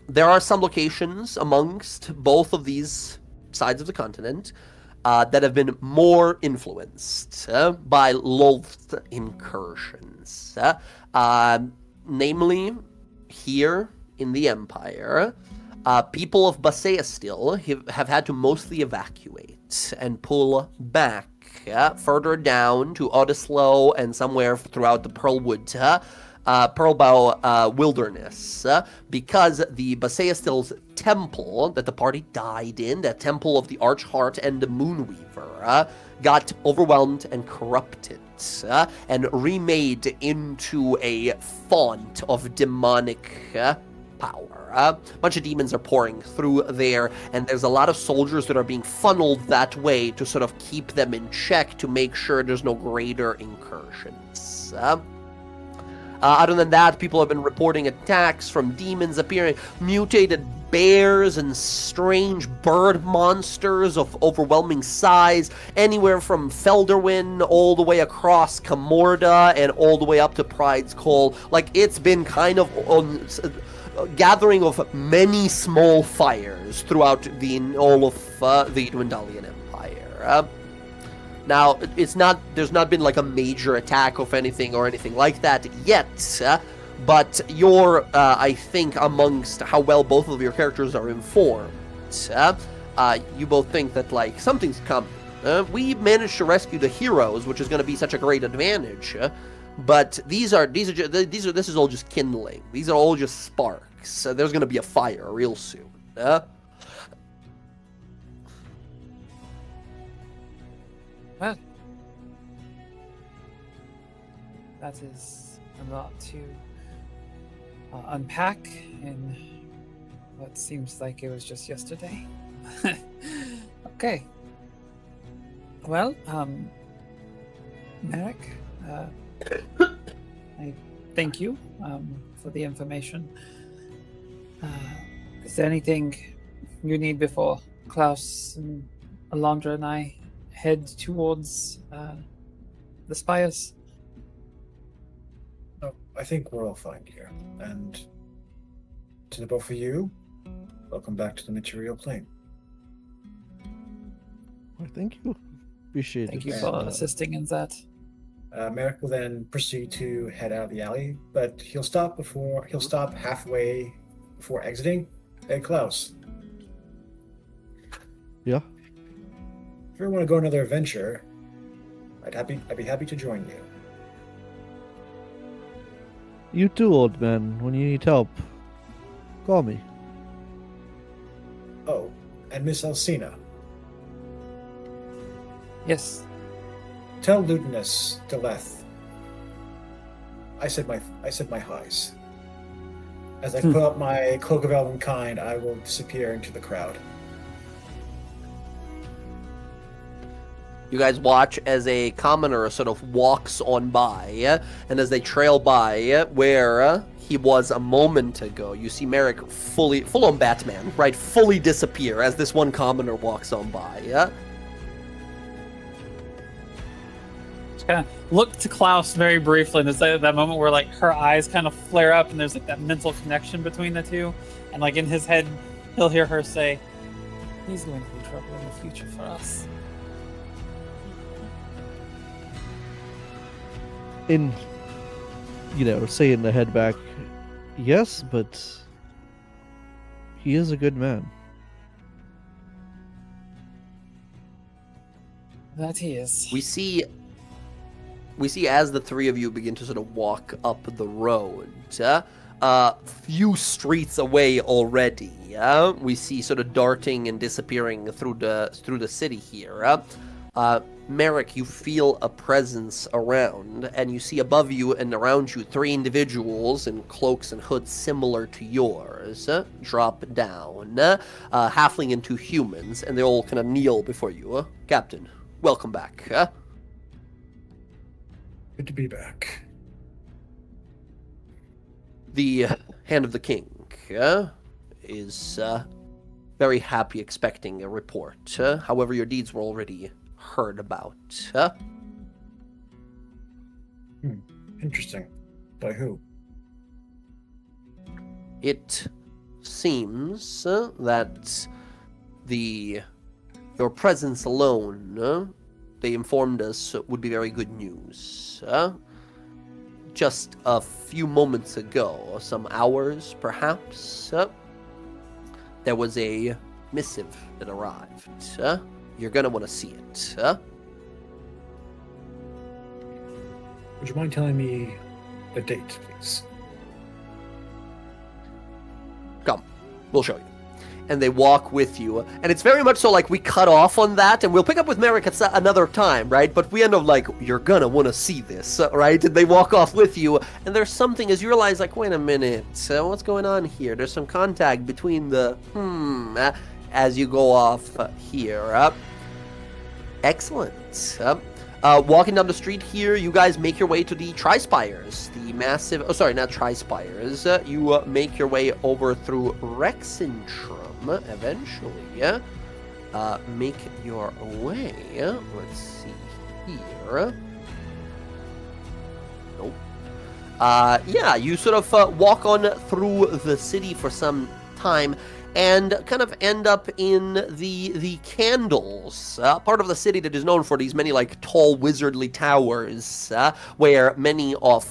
there are some locations amongst both of these sides of the continent that have been more influenced by Lolth incursions. Namely, here in the Empire, people of Basea still have had to mostly evacuate and pull back further down to Odislow and somewhere throughout the Pearlbow wilderness, because the Baseastil's temple that the party died in, the temple of the Archheart and the Moonweaver, got overwhelmed and corrupted and remade into a font of demonic power. A bunch of demons are pouring through there, and there's a lot of soldiers that are being funneled that way to sort of keep them in check, to make sure there's no greater incursions. Other than that, people have been reporting attacks from demons appearing, mutated bears and strange bird monsters of overwhelming size, anywhere from Felderwin all the way across Camorda and all the way up to Pride's Call. Like, it's been kind of on gathering of many small fires throughout all of the Dwendalian Empire. Now, there's not been like a major attack of anything or anything like that yet, but you're, I think, amongst how well both of your characters are informed, you both think that like something's coming. We managed to rescue the heroes, which is going to be such a great advantage. But this is all just kindling. These are all just sparks. weeks. There's going to be a fire real soon. Well, that is a lot to unpack in what seems like it was just yesterday. Okay. Well, Merrick, I thank you for the information. Is there anything you need before Klaus and Alondra and I head towards the spires? No, I think we're all fine here. And to the both of you, welcome back to the material plane. Well, thank you. Appreciate Thank it. you for assisting in that. Merrick will then proceed to head out of the alley, but he'll stop halfway before exiting. Hey, Klaus. Yeah. If you ever want to go on another adventure, I'd be happy to join you. You too, old man. When you need help, call me. Oh, and Miss Alcina. Yes. Tell Lutinous Deleth. I said my highs. As I put up my cloak of elvenkind, I will disappear into the crowd. You guys watch as a commoner sort of walks on by, and as they trail by where he was a moment ago, you see Merrick full on Batman, right? Fully disappear as this one commoner walks on by. Just kind of look to Klaus very briefly, and there's that moment where like her eyes kind of flare up, and there's like that mental connection between the two, and like in his head, he'll hear her say, "He's going to be trouble in the future for us." In, saying the head back, yes, but he is a good man. That he is. We see as the three of you begin to sort of walk up the road, a few streets away already, we see sort of darting and disappearing through the city here. Merrick, you feel a presence around, and you see above you and around you 3 individuals in cloaks and hoods similar to yours drop down, halfling and 2 humans, and they all kind of kneel before you. Captain, welcome back. Good to be back. The Hand of the King is very happy expecting a report. However, your deeds were already heard about. Interesting. By who? It seems that your presence alone, they informed us, would be very good news. Just a few moments ago, some hours perhaps, there was a missive that arrived. You're gonna want to see it. Would you mind telling me the date, please? Come, we'll show you. And they walk with you, and it's very much so like we cut off on that, and we'll pick up with Merrick at another time, right? But we end up like, you're gonna want to see this, right? And they walk off with you, and there's something as you realize, like, wait a minute, what's going on here? There's some contact between the as you go off here. Excellent. Walking down the street here, you guys make your way to the Tri-Spires, the massive... Oh, sorry, not Tri-Spires. You make your way over through Rexentrum, eventually. Make your way... Let's see here... Nope. Yeah, you sort of walk on through the city for some time, and kind of end up in the Candles, part of the city that is known for these many, like, tall wizardly towers, where many of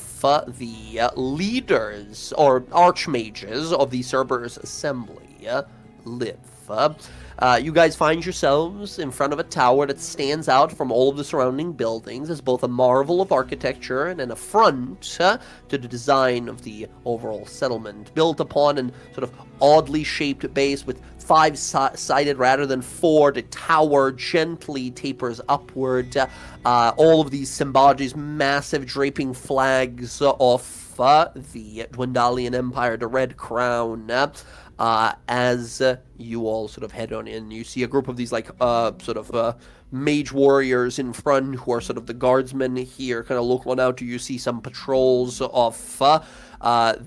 the leaders, or archmages of the Cerberus Assembly live. You guys find yourselves in front of a tower that stands out from all of the surrounding buildings as both a marvel of architecture and an affront to the design of the overall settlement, built upon an sort of oddly shaped base with 5-sided rather than 4. The tower gently tapers upward. All of these symbolize massive draping flags of the Dwendalian Empire, the Red Crown. As you all sort of head on in, you see a group of these mage warriors in front who are sort of the guardsmen here, kind of looking out. You see some patrols of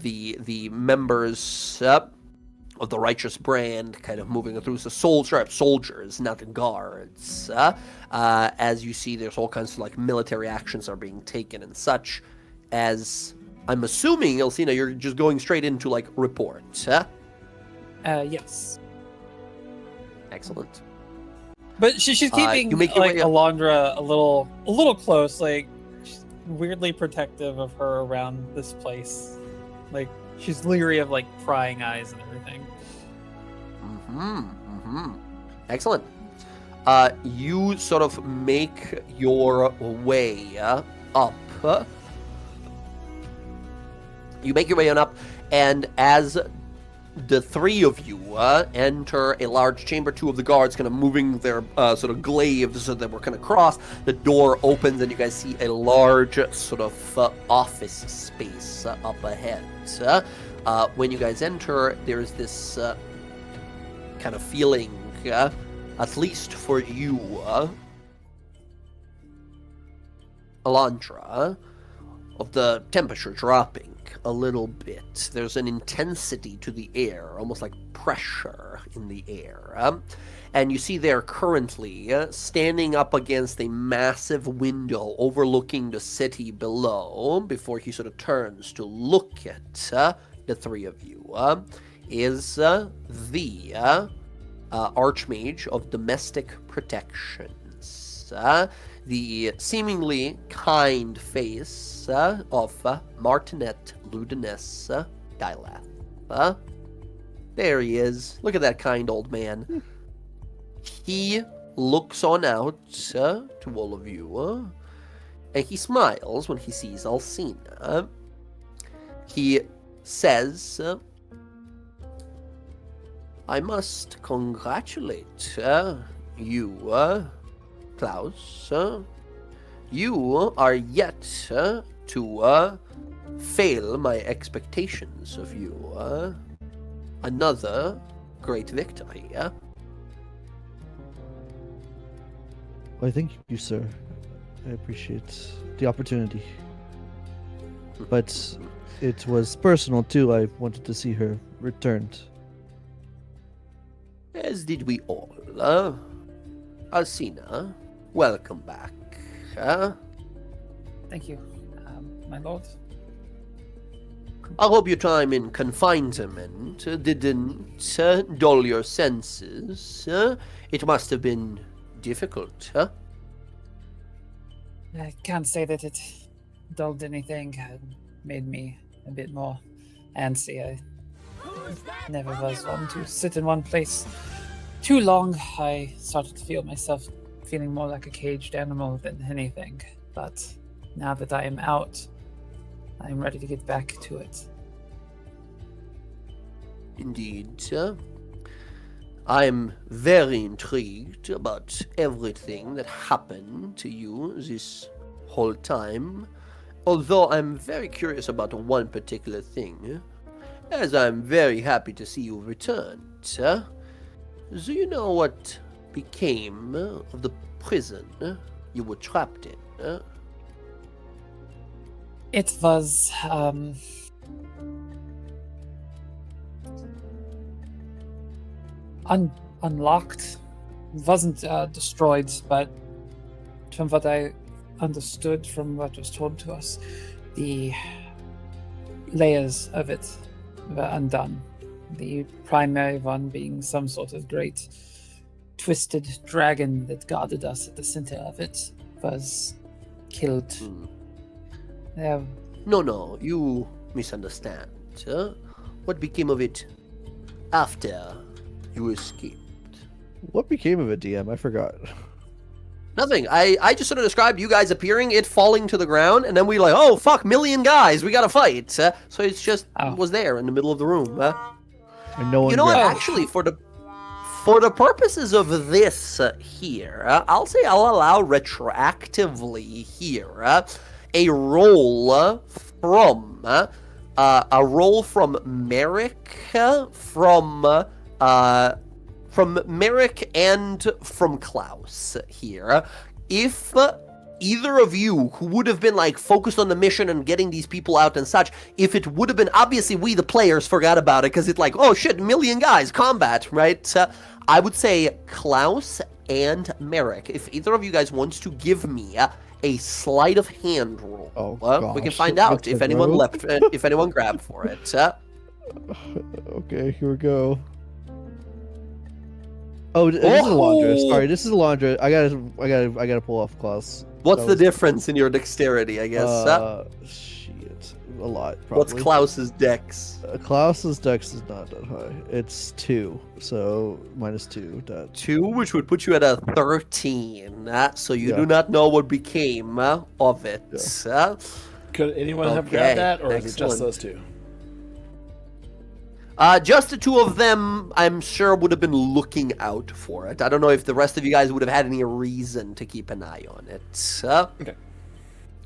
the members of the righteous brand kind of moving through. So soldiers, not guards. As you see, there's all kinds of like military actions are being taken and such. As I'm assuming, Elsina, you're just going straight into like reports, huh? Yes. Excellent. But she's keeping you make your like way up. Alondra a little close, like she's weirdly protective of her around this place. Like she's leery of like prying eyes and everything. Excellent. You sort of make your way up. You make your way on up, and as the 3 of you enter a large chamber, 2 of the guards kind of moving their sort of glaives so that we're kind of cross. The door opens, and you guys see a large sort of office space up ahead. When you guys enter, there's this kind of feeling, at least for you, Alondra, of the temperature dropping a little bit. There's an intensity to the air, almost like pressure in the air. And you see there currently, standing up against a massive window overlooking the city below, before he sort of turns to look at the 3 of you, is the Archmage of Domestic Protections. The seemingly kind face of Martinet Ludinus Dilath. There he is. Look at that kind old man. He looks on out to all of you, and he smiles when he sees Alcina. He says, I must congratulate you, Klaus. You are yet to fail my expectations of you. Another great victory. Well, thank you, sir. I appreciate the opportunity. But it was personal, too. I wanted to see her returned. As did we all. Alcina, welcome back. Thank you, my lord. I hope your time in confinement didn't dull your senses. It must have been difficult, huh? I can't say that it dulled anything. It made me a bit more antsy. I never was one to sit in one place too long. I started to feel myself feeling more like a caged animal than anything. But now that I am out, I am ready to get back to it. Indeed, sir. I am very intrigued about everything that happened to you this whole time, although I'm very curious about one particular thing, as I'm very happy to see you returned, sir. Do you know what became of the prison you were trapped in? It was, unlocked. It wasn't destroyed, but from what I understood, from what was told to us, the layers of it were undone. The primary one being some sort of great twisted dragon that guarded us at the center of it was killed. No, you misunderstand, sir. What became of it after you escaped? What became of it, DM? I forgot. Nothing. I just sort of described you guys appearing, it falling to the ground, and then we like, oh fuck, million guys, we gotta fight. So it's just was there in the middle of the room. And no one You know what? grabbed it. Actually, for the purposes of this here, I'll say I'll allow retroactively here a roll from Merrick, from Merrick and from Klaus here. If either of you who would have been like focused on the mission and getting these people out and such, if it would have been, obviously we the players forgot about it because it's like, oh shit, million guys, combat, right? I would say Klaus and Merrick, if either of you guys wants to give me a sleight of hand roll, we can gosh, find out what's if the anyone roll? left, if anyone grabbed for it. Okay, here we go. Oh, this is Alondra. Sorry, this is Alondra. I gotta pull off Klaus. What's That the was- difference in your dexterity, I guess? Shit, a lot. Probably. What's Klaus's dex? Klaus's dex is not that high. It's 2, so -2. That 2, which would put you at a 13. So you Yeah. do not know what became of it. Could anyone have Okay, grabbed that, or is it just excellent. those two? Just the two of them, I'm sure, would have been looking out for it. I don't know if the rest of you guys would have had any reason to keep an eye on it. Okay.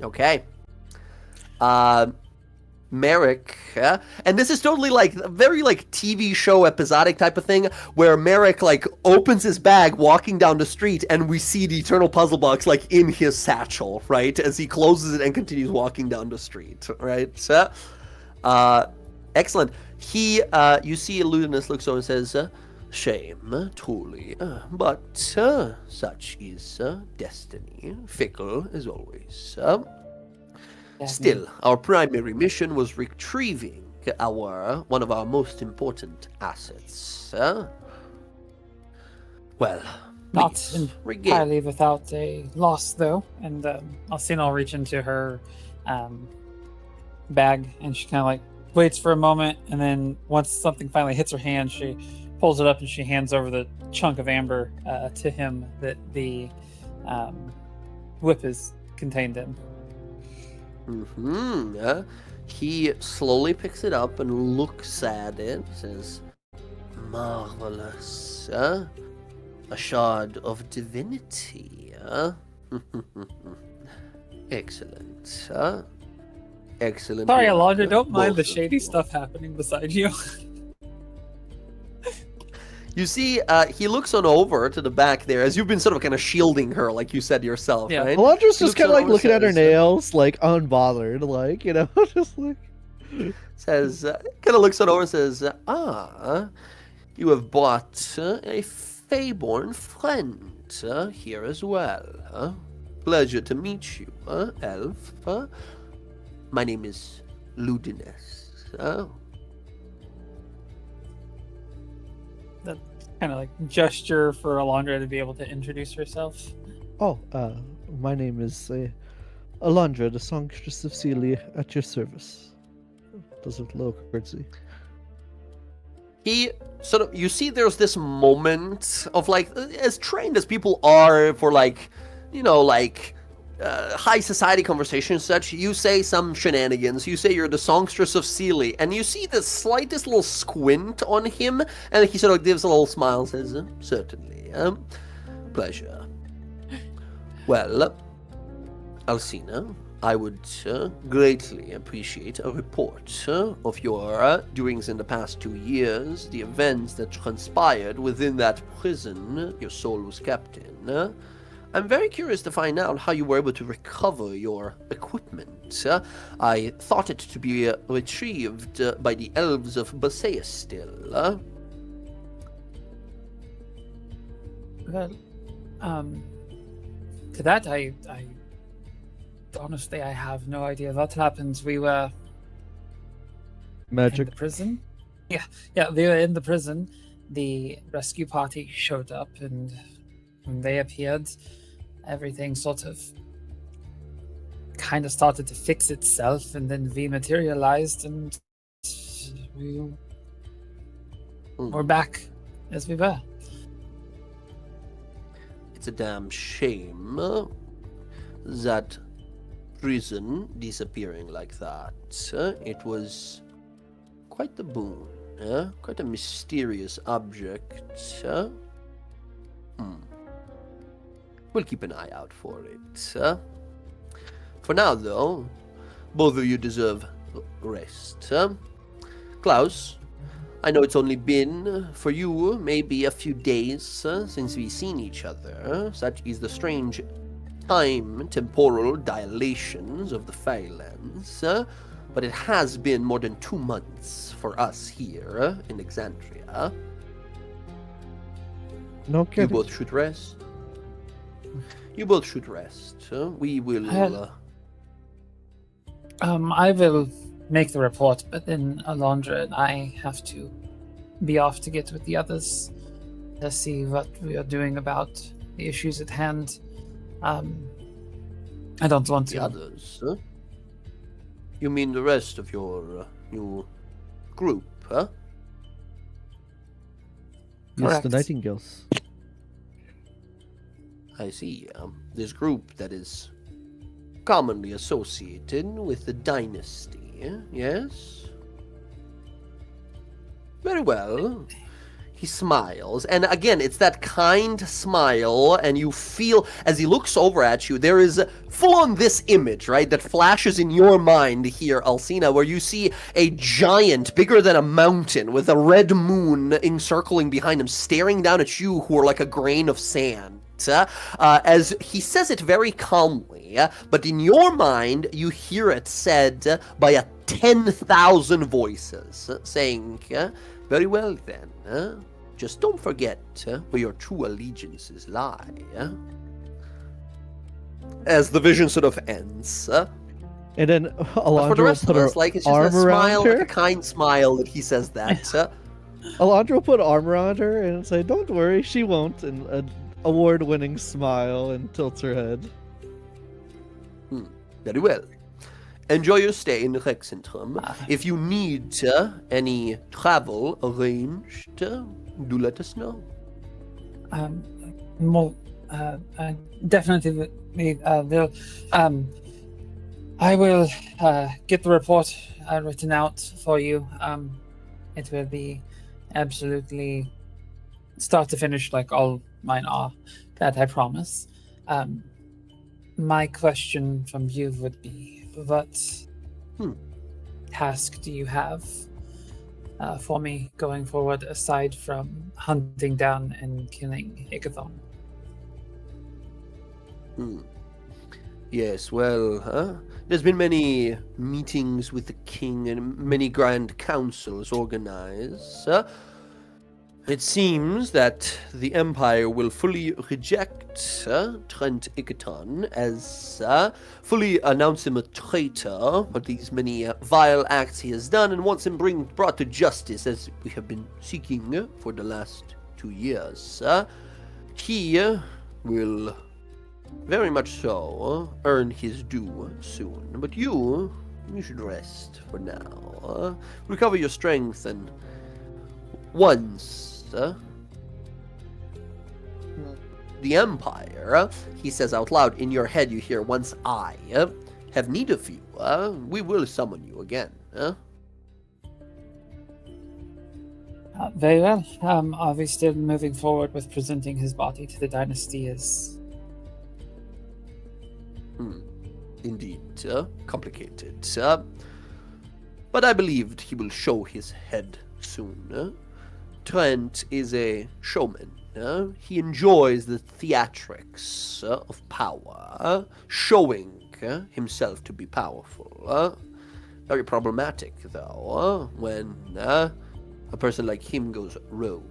Okay. Merrick, and this is totally like very like TV show episodic type of thing where Merrick like opens his bag walking down the street and we see the Eternal Puzzle Box like in his satchel, right, as he closes it and continues walking down the street, right? Excellent. He, you see Ludinus looks over and says, shame, truly, but such is destiny, fickle as always. Still, our primary mission was retrieving one of our most important assets. Well, Not please, regain. entirely without a loss, though. And Alcina will reach into her bag, and she kind of like waits for a moment, and then once something finally hits her hand, she pulls it up and she hands over the chunk of amber to him that the whip is contained in. He slowly picks it up and looks at it. Says, "Marvelous, a shard of divinity. Excellent, excellent. Sorry, work, Alondra, don't mind the both of shady you." stuff happening beside you. You see, he looks on over to the back there, as you've been sort of kind of shielding her, like you said yourself, Yeah. right? Alondra's He just looks kind of on like over, looking at her says, nails, like unbothered, like just like. Says, kind of looks on over and says, you have brought a Feyborn friend here as well. Pleasure to meet you, elf. My name is Ludinus. That kind of like gesture for Alondra to be able to introduce herself. Oh, my name is Alondra, the songstress of Celia, at your service. Does a low curtsy. He sort of, you see there's this moment of like, as trained as people are for like, high society conversations such, you say some shenanigans, you say you're the songstress of Sealy, and you see the slightest little squint on him, and he sort of gives a little smile and says, certainly, pleasure. Well, Alcina, I would greatly appreciate a report of your doings in the past 2 years, the events that transpired within that prison your soul was kept in. I'm very curious to find out how you were able to recover your equipment. I thought it to be retrieved by the elves of Baseastil. Well, to that, I honestly, I have no idea what happened. We were in Magic. the prison. Yeah, we were in the prison. The rescue party showed up, and when they appeared, everything sort of kind of started to fix itself, and then we materialized, and we're back as we were. It's a damn shame that prison disappearing like that. It was quite the boon, quite a mysterious object. We'll keep an eye out for it. For now, though, both of you deserve rest. Klaus, I know it's only been, for you, maybe a few days since we've seen each other. Such is the strange time-temporal dilations of the Firelands. But it has been more than 2 months for us here in Exandria. No You kidding. both should rest. You both should rest. We will... I will make the report, but then Alondra and I have to be off to get with the others to see what we are doing about the issues at hand. I don't want The to. others, You mean the rest of your new group, huh? Yes, the Correct. Nightingales. I see. This group that is commonly associated with the dynasty, yes? Very well. He smiles, and again, it's that kind smile, and you feel, as he looks over at you, there is full-on this image, right, that flashes in your mind here, Alcina, where you see a giant, bigger than a mountain, with a red moon encircling behind him, staring down at you, who are like a grain of sand. As he says it very calmly, but in your mind, you hear it said by a 10,000 voices, saying, very well then, just don't forget where your true allegiances lie. As the vision sort of ends. And then But for the Alondra will rest of put her us, like, it's just arm a around smile, her. like a kind smile that he says that. Alondra will put arm around her and say, "Don't worry, she won't." And an award-winning smile and tilts her head. Very well. Enjoy your stay in Rexentrum. If you need any travel arranged, do let us know. Definitely will. I will get the report written out for you. It will be absolutely start to finish, like all mine are. That I promise. My question from you would be, what task do you have for me going forward, aside from hunting down and killing Ikathon? Yes, well, there's been many meetings with the king and many grand councils organized. It seems that the Empire will fully reject Trent Ikaton as fully announce him a traitor for these many vile acts he has done and wants him brought to justice as we have been seeking for the last 2 years. He will very much so earn his due soon, but you should rest for now. Recover your strength and once the Empire, he says out loud, in your head you hear, once I have need of you, we will summon you again. Very well. Are we still moving forward with presenting his body to the dynasty as... Indeed, complicated. But I believed he will show his head soon. Trent is a showman. He enjoys the theatrics of power, showing himself to be powerful. Very problematic, though, when a person like him goes rogue.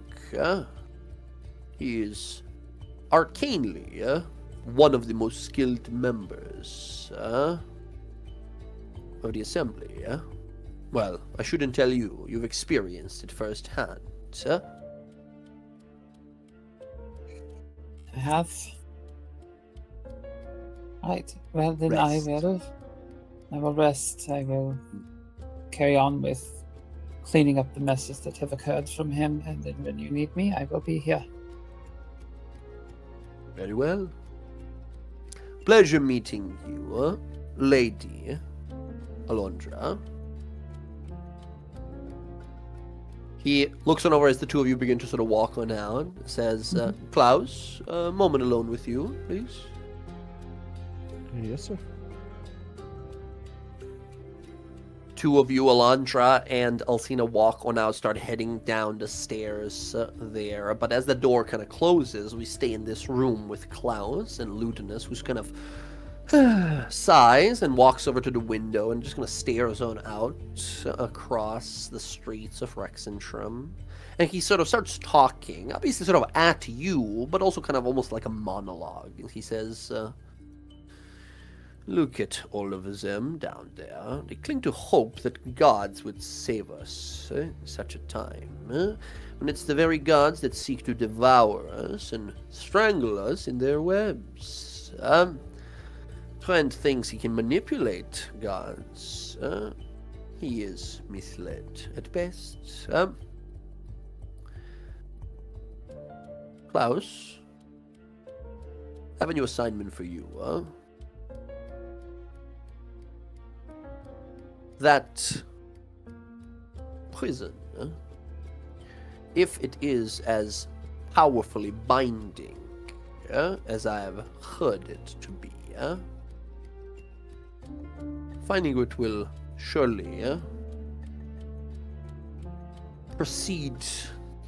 He is arcanely one of the most skilled members of the Assembly. Well, I shouldn't tell you. You've experienced it firsthand. I have. Right. Well, then Rest. I will rest. I will carry on with cleaning up the messes that have occurred from him, and then when you need me, I will be here. Very well. Pleasure meeting you, Lady Alondra. He looks on over as the two of you begin to sort of walk on out. Says, Klaus, a moment alone with you, please. Yes, sir. Two of you, Alondra and Alcina, walk on out, start heading down the stairs there. But as the door kind of closes, we stay in this room with Klaus and Ludinus, who's kind of sighs and walks over to the window and just kind of stares on out across the streets of Rexentrum. And he sort of starts talking, obviously sort of at you, but also kind of almost like a monologue. And he says, look at all of them down there. They cling to hope that gods would save us in such a time. When it's the very gods that seek to devour us and strangle us in their webs. Trent thinks he can manipulate gods. He is misled at best. Klaus, I have a new assignment for you. That prison, if it is as powerfully binding as I have heard it to be, finding it will surely precede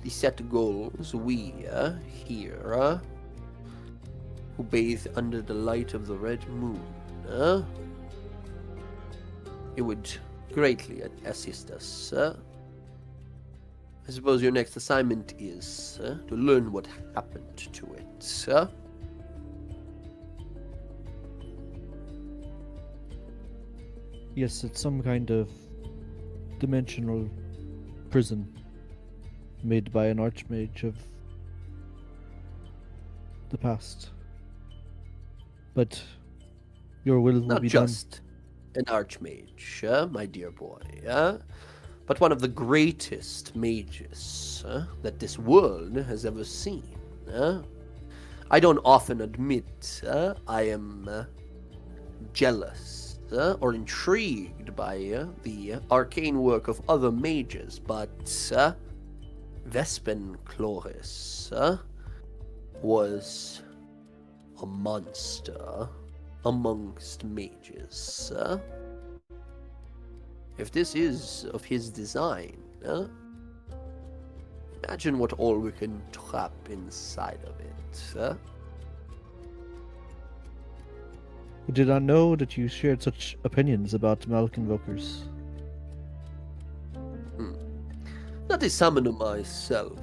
the set goals we here, who bathe under the light of the red moon, it would greatly assist us. I suppose your next assignment is to learn what happened to it. Yes, it's some kind of dimensional prison made by an archmage of the past. But your will will Not be just an archmage, my dear boy, but one of the greatest mages that this world has ever seen. I don't often admit I am jealous or intrigued by the arcane work of other mages, but Vespen Chloris was a monster amongst mages. If this is of his design, imagine what all we can trap inside of it. Did I know that you shared such opinions about Malk Invokers? Not a summoner myself,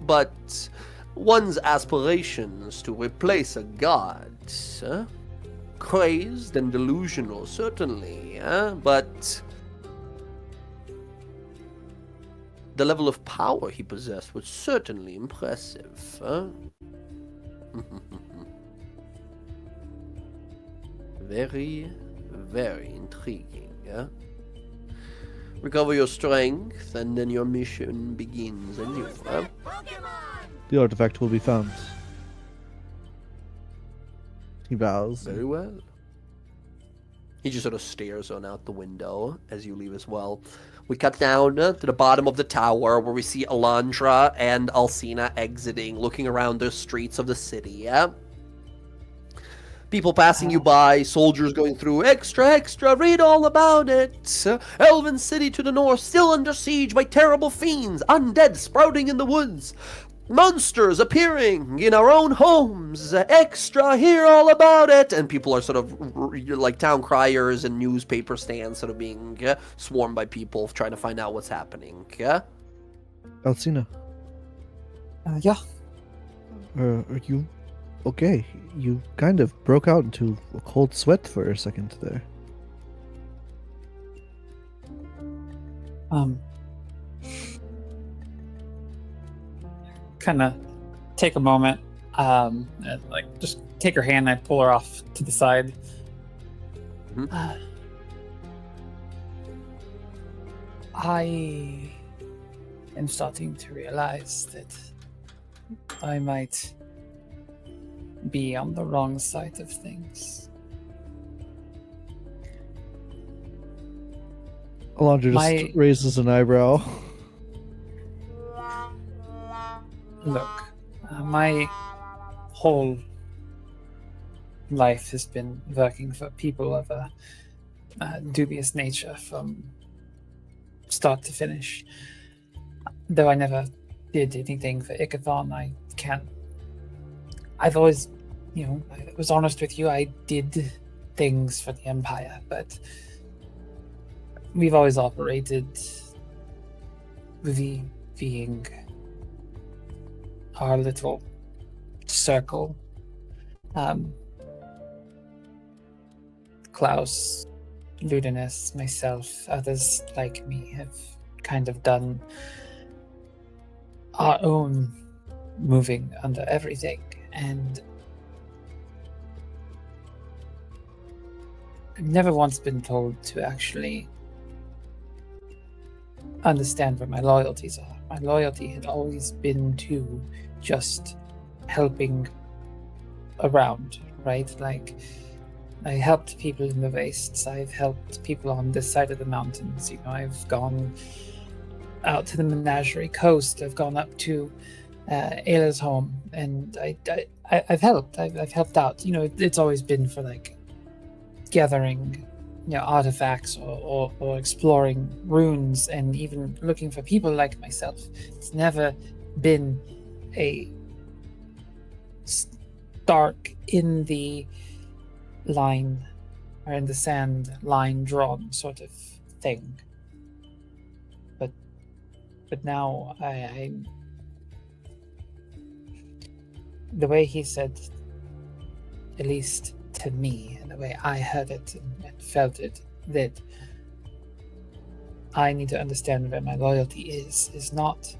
but one's aspirations to replace a god, crazed and delusional, certainly, but the level of power he possessed was certainly impressive. Very, very intriguing. Recover your strength, and then your mission begins anew. The artifact will be found. He bows. Very well. He just sort of stares on out the window as you leave as well. We cut down to the bottom of the tower where we see Alondra and Alcina exiting, looking around the streets of the city, People passing you by, soldiers going through, extra, read all about it. Elven city to the north, still under siege by terrible fiends, undead sprouting in the woods. Monsters appearing in our own homes. Extra, hear all about it. And people are sort of like town criers and newspaper stands sort of being swarmed by people trying to find out what's happening. Alcina, Yeah. are you okay? You kind of broke out into a cold sweat for a second there. Kind of take a moment, and like just take her hand and I'd pull her off to the side. I am starting to realize that I might be on the wrong side of things. Alondra My- just raises an eyebrow. Look, my whole life has been working for people of a dubious nature from start to finish. Though I never did anything for Ickathon, I've always, I was honest with you, I did things for the Empire, but we've always operated being our little circle. Klaus, Ludinus, myself, others like me have kind of done our own moving under everything, and I've never once been told to actually understand where my loyalties are. My loyalty had always been to just helping around, right? Like, I helped people in the wastes, I've helped people on this side of the mountains, I've gone out to the Menagerie Coast, I've gone up to Ayla's home, and I've helped. I've helped out. It's always been for like gathering, artifacts or exploring runes, and even looking for people like myself. It's never been a stark in the line or in the sand line drawn sort of thing. But now I'm the way he said, at least to me, and the way I heard it and felt it, that I need to understand where my loyalty is not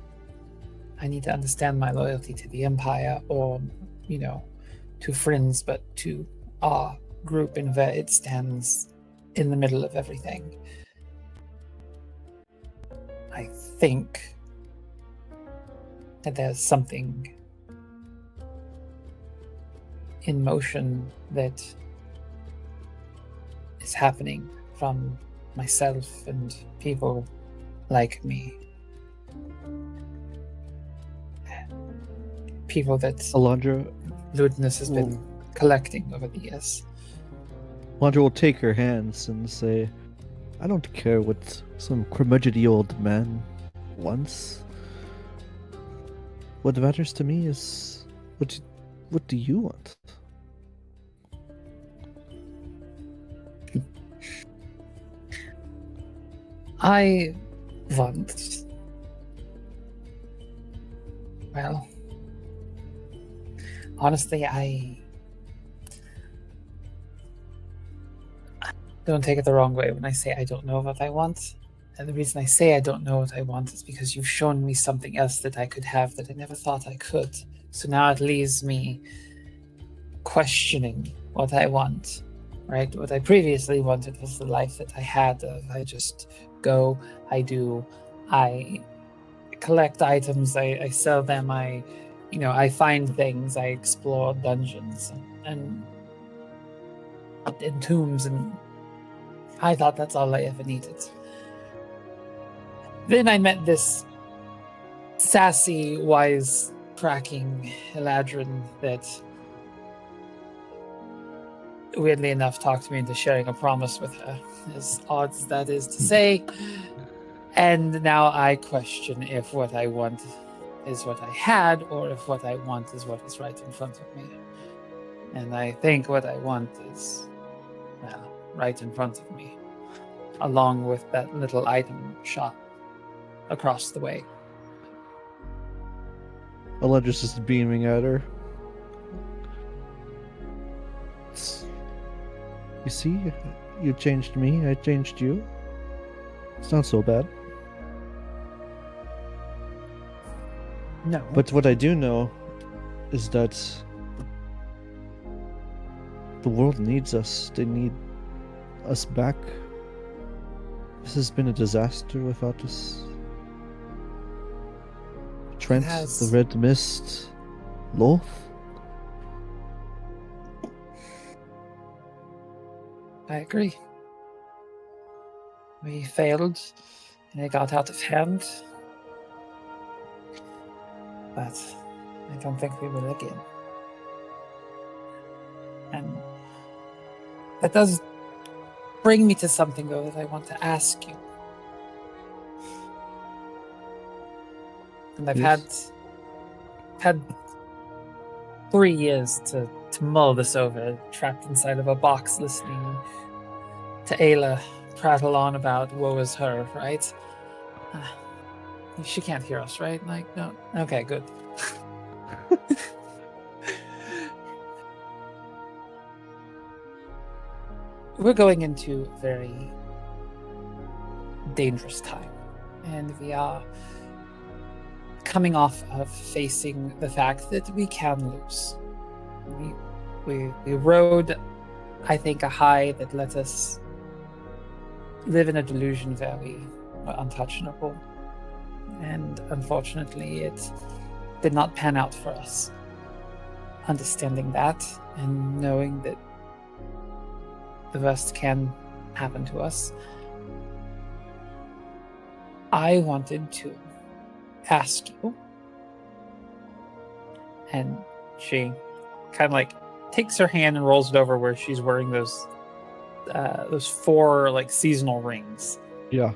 I need to understand my loyalty to the Empire or, to friends, but to our group and where it stands in the middle of everything. I think that there's something in motion that is happening from myself and people like me. People that Alondra Ludinus has been collecting over the years. Alondra will take her hands and say, I don't care what some curmudgeony old man wants. What matters to me is what do you want? I want, well, honestly, I don't take it the wrong way when I say I don't know what I want. And the reason I say I don't know what I want is because you've shown me something else that I could have that I never thought I could. So now it leaves me questioning what I want, right? What I previously wanted was the life that I had. I just go, I do, I collect items, I sell them, I find things, I explore dungeons and in tombs, and I thought that's all I ever needed. Then I met this sassy, wise-cracking Eladrin that, weirdly enough, talked me into sharing a promise with her, as odd as that is to say. And now I question if what I want is what I had, or if what I want is what is right in front of me. And I think what I want is, well, right in front of me, along with that little item shop across the way. Alondra's just beaming at her. You see, you changed me, I changed you. It's not so bad. No. But what I do know is that the world needs us. They need us back. This has been a disaster without us. Trent, has. the Red Mist, Loth. I agree. We failed, and it got out of hand. But I don't think we will again. And that does bring me to something, though, that I want to ask you. And I've Yes. had 3 years to mull this over, trapped inside of a box, listening to Ayla prattle on about woe is her, right? She can't hear us, right? Like, no. Okay, good. We're going into a very dangerous time, and we are coming off of facing the fact that we can lose. We rode, I think, a high that let us live in a delusion where we were untouchable, and unfortunately it did not pan out for us. Understanding that and knowing that the worst can happen to us, I wanted to ask you, and she kind of like takes her hand and rolls it over where she's wearing those 4 like seasonal rings. Yeah.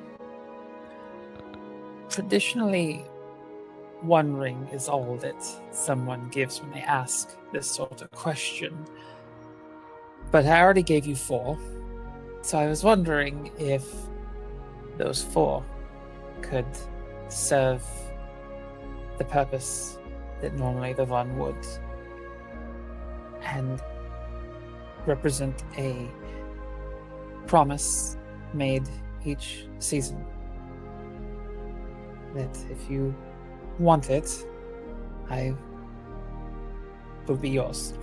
Traditionally, 1 ring is all that someone gives when they ask this sort of question. But I already gave you 4, so I was wondering if those 4 could serve the purpose that normally the 1 would, and represent a promise made each season. That if you want it, I will be yours.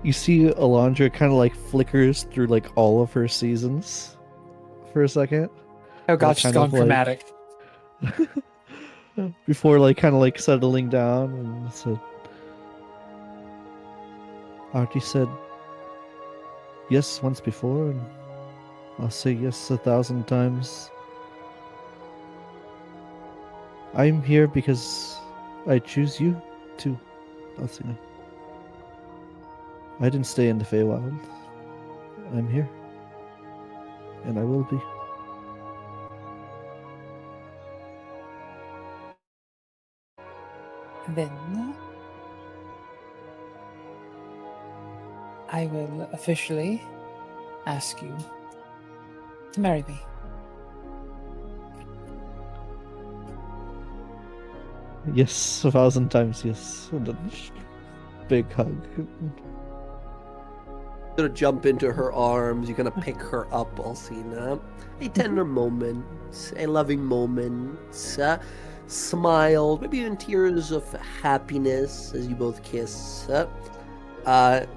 You see Alondra kind of like flickers through like all of her seasons for a second. Oh god, she's kind gone of like- dramatic. Before like kind of like settling down and said, Artie said yes once before, and I'll say yes 1,000 times. I'm here because I choose you too, Alcina. I didn't stay in the Feywild. I'm here. And I will be. Then I will officially ask you to marry me. Yes, 1,000 times yes. And a big hug. Sort of jump into her arms. You kind of pick her up, Alcina. A tender moment, a loving moment. Smiles, maybe even tears of happiness as you both kiss. Just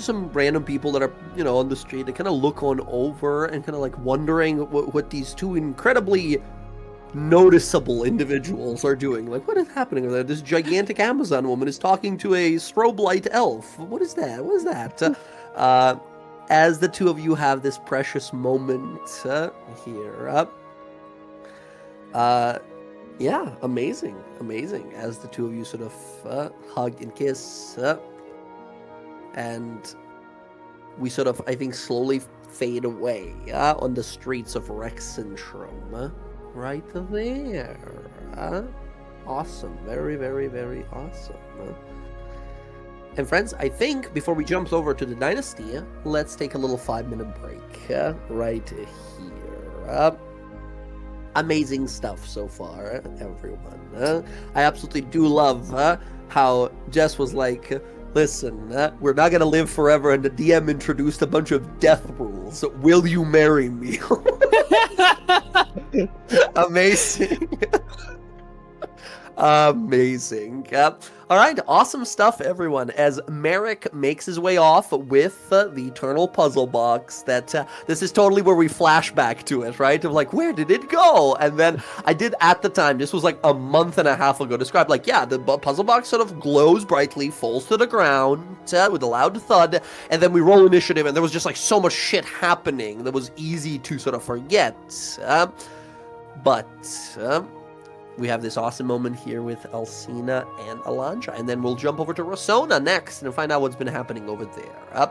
some random people that are, on the street. They kind of look on over and kind of like wondering what these 2 incredibly noticeable individuals are doing. Like, what is happening over there? This gigantic Amazon woman is talking to a strobe light elf. What is that? What is that? As the 2 of you have this precious moment here. Yeah, amazing. As the 2 of you sort of hug and kiss. And we sort of, I think, slowly fade away on the streets of Rexentrum. Right there. Awesome. Very, very, very awesome. And friends, I think before we jump over to the Dynasty, let's take a little 5-minute break right here. Amazing stuff so far, everyone. I absolutely do love how Jess was like, listen, we're not going to live forever, and the DM introduced a bunch of death rules. Will you marry me? Amazing. Amazing. All right, awesome stuff, everyone. As Merrick makes his way off with the eternal puzzle box, this is totally where we flash back to it, right? Of like, where did it go? And then I did at the time, this was like a month and a half ago, describe like, yeah, the puzzle box sort of glows brightly, falls to the ground with a loud thud, and then we roll initiative, and there was just like so much shit happening that was easy to sort of forget. But we have this awesome moment here with Alcina and Alondra, and then we'll jump over to Rosona next and find out what's been happening over there.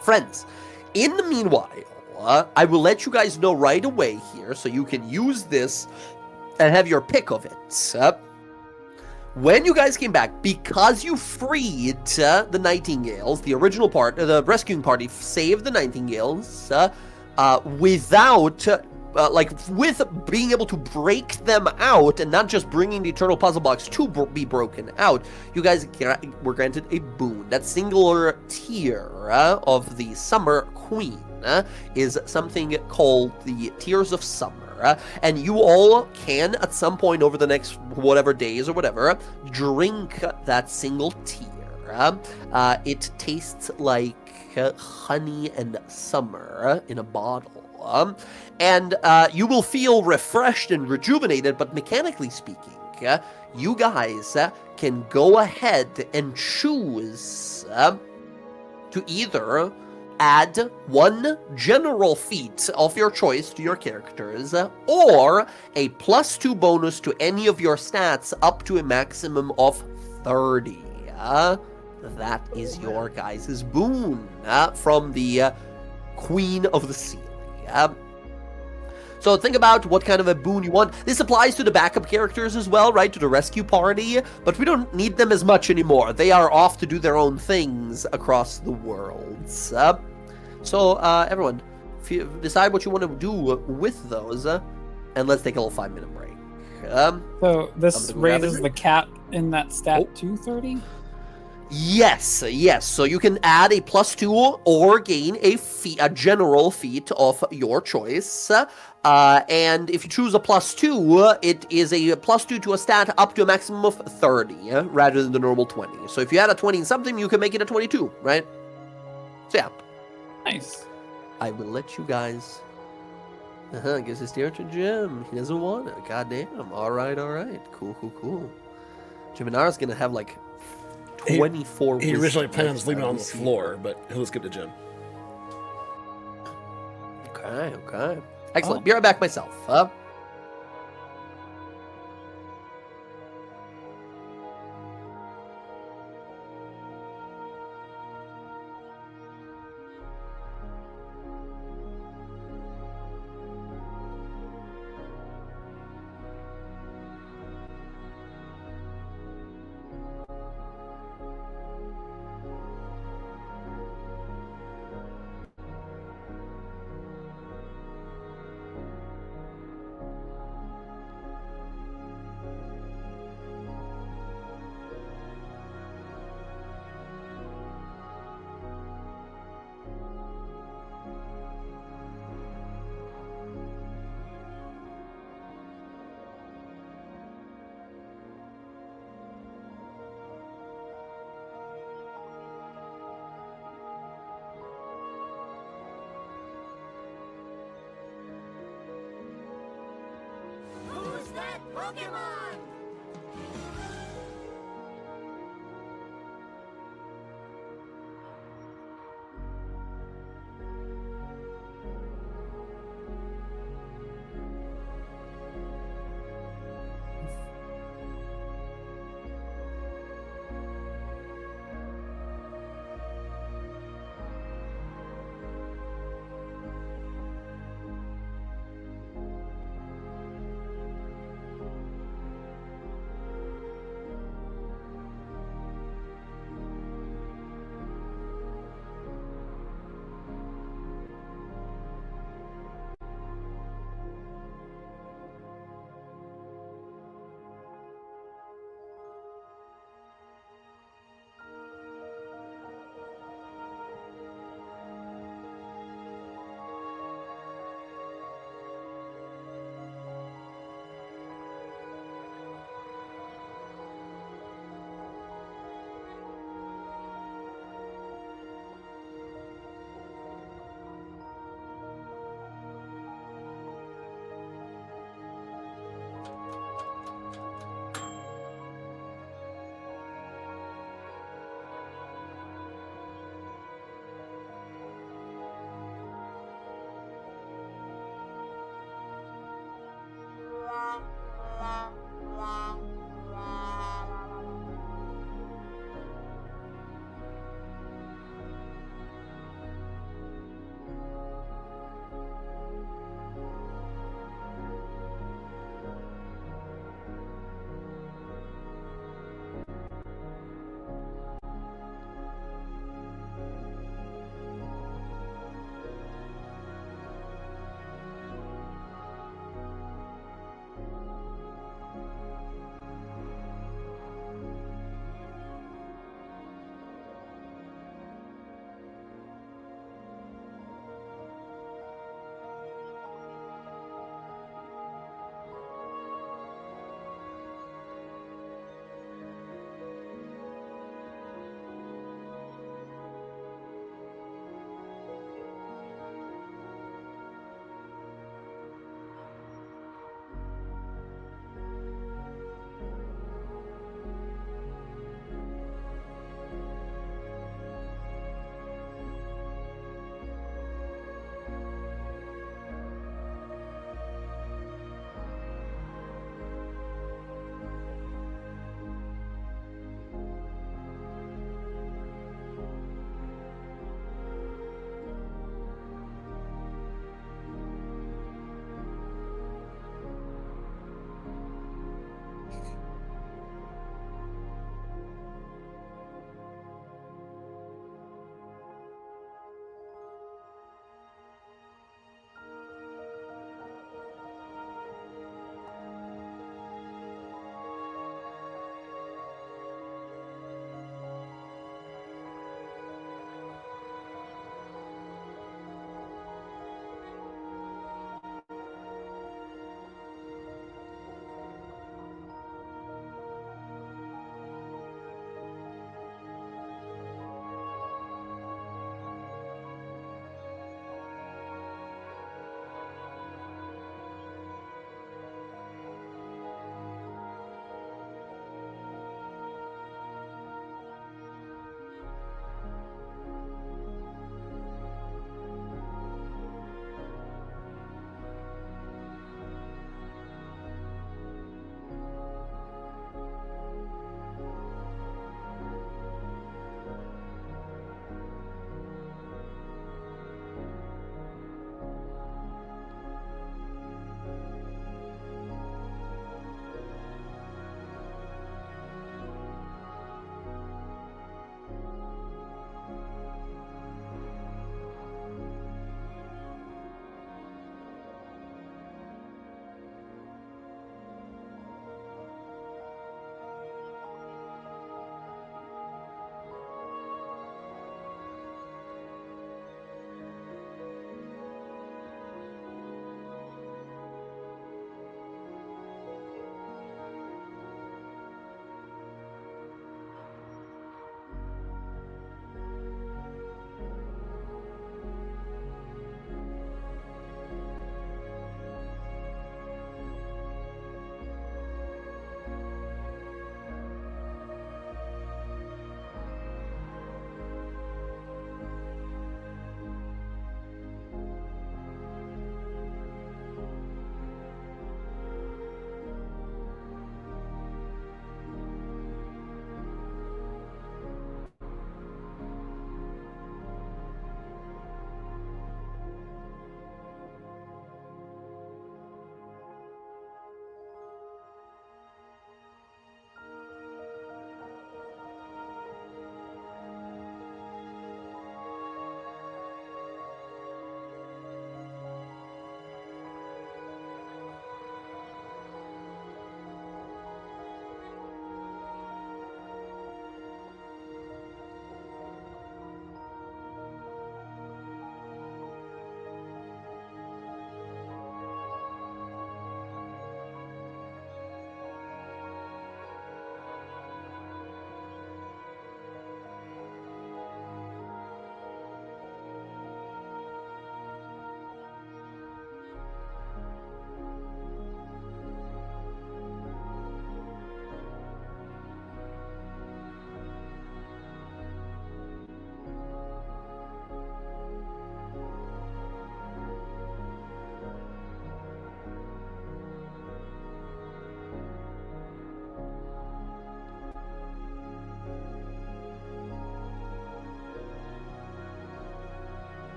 Friends, in the meanwhile, I will let you guys know right away here so you can use this and have your pick of it. When you guys came back, because you freed the Nightingales, the original part, the rescuing party saved the Nightingales without... with being able to break them out and not just bringing the eternal puzzle box to be broken out, you guys were granted a boon. That singular tier of the Summer Queen is something called the Tears of Summer. And you all can, at some point over the next whatever days or whatever, drink that single tier. It tastes like honey and summer in a bottle. And you will feel refreshed and rejuvenated, but mechanically speaking, you guys can go ahead and choose to either add one general feat of your choice to your characters, or a +2 bonus to any of your stats up to a maximum of 30. That is your guys' boon from the Queen of the Sea. So think about what kind of a boon you want. This applies to the backup characters as well, right? To the rescue party, but we don't need them as much anymore. They are off to do their own things across the worlds. So everyone, decide what you want to do with those, and let's take a little 5-minute break. So this raises the cap in that stat to 30? Yes. So you can add a +2 or gain a general feat of your choice. And if you choose a +2, it is a +2 to a stat up to a maximum of 30, rather than the normal 20. So if you add a 20 in something, you can make it a 22, right? So yeah. Nice. I will let you guys... gives his steer to Jim. He doesn't want it. Goddamn. Alright. Cool. Jiminara's gonna have like 24 He originally planned on wisdom leaving it on the points. floor, but he'll skip to Jim. Okay. Excellent. Be right back myself.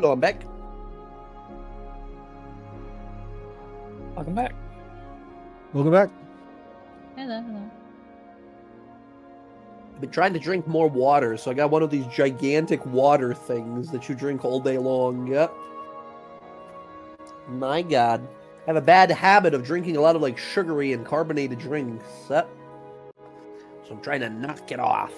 No, I'm back. Welcome back. Welcome back. Hello. I've been trying to drink more water, so I got one of these gigantic water things that you drink all day long. Yep. My God. I have a bad habit of drinking a lot of like sugary and carbonated drinks. Yep. So I'm trying to knock it off.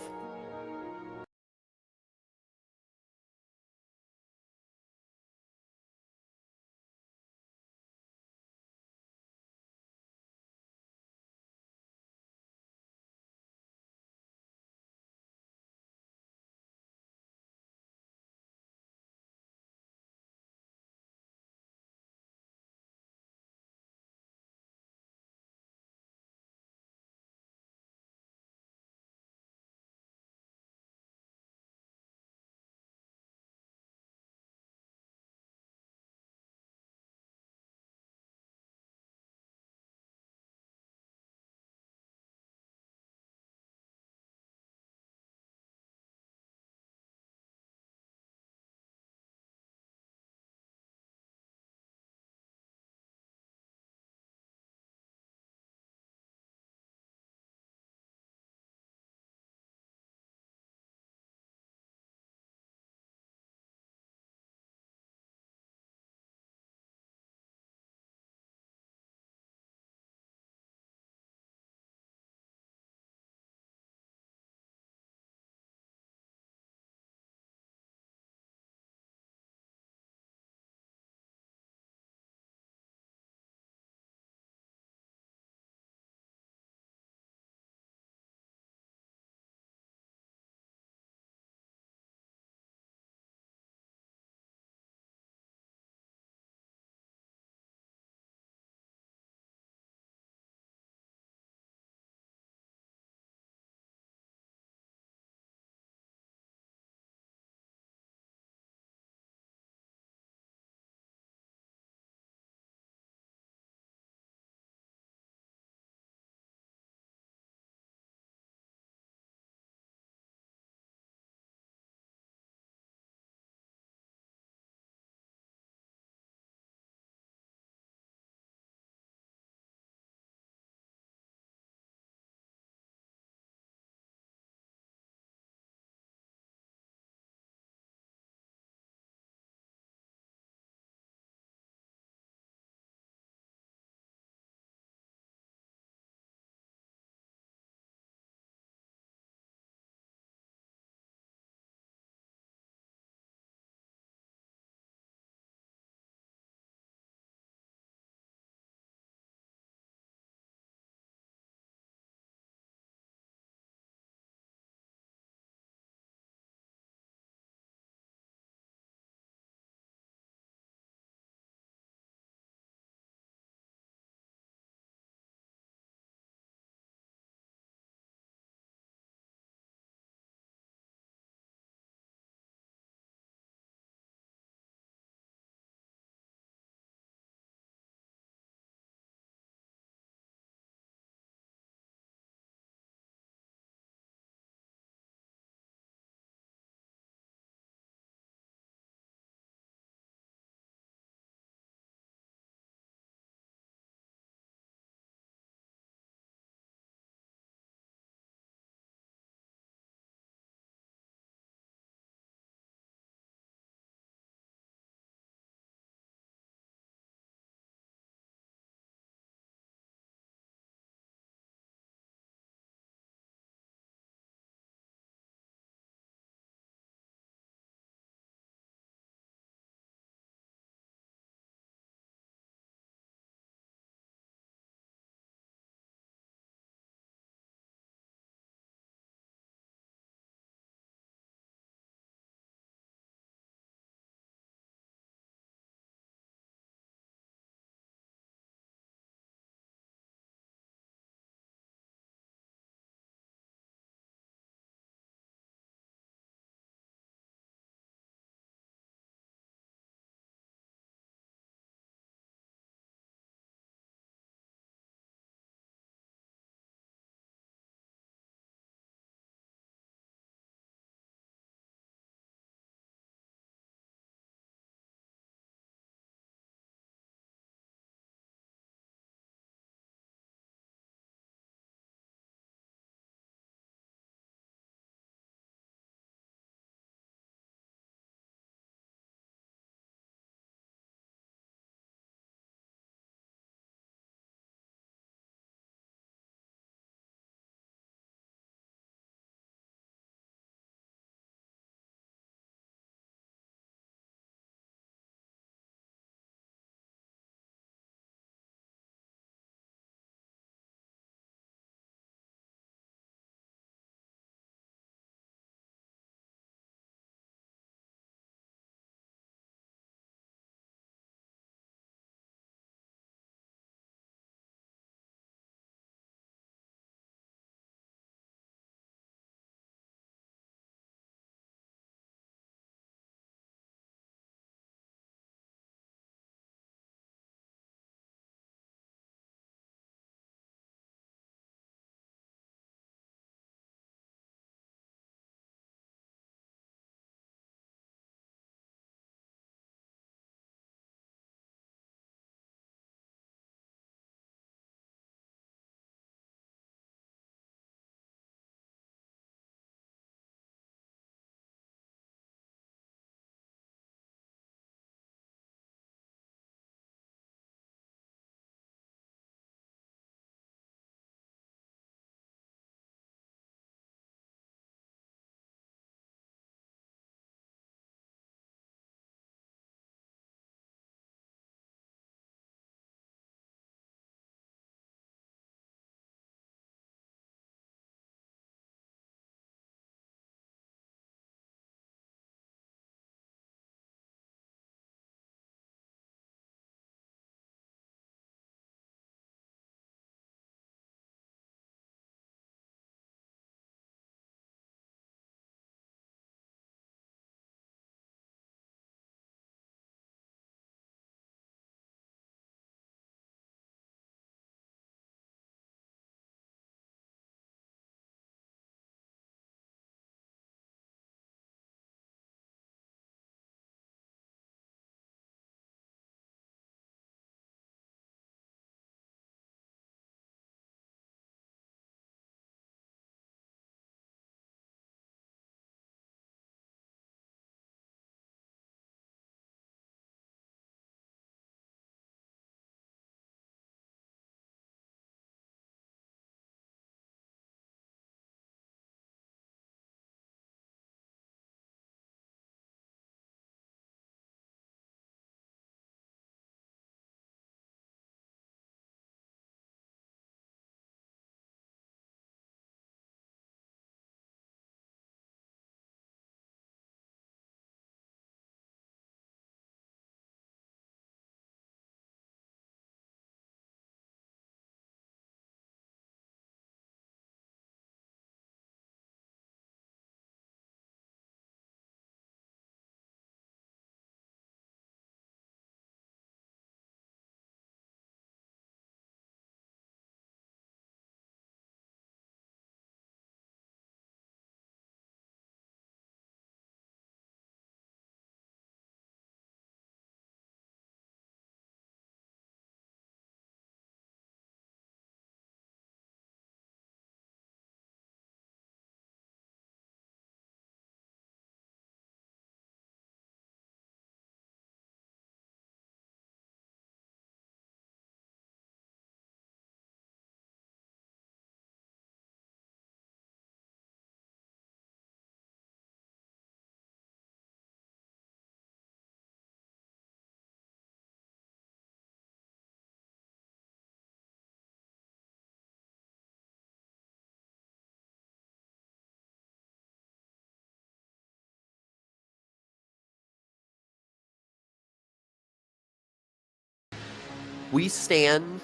we stand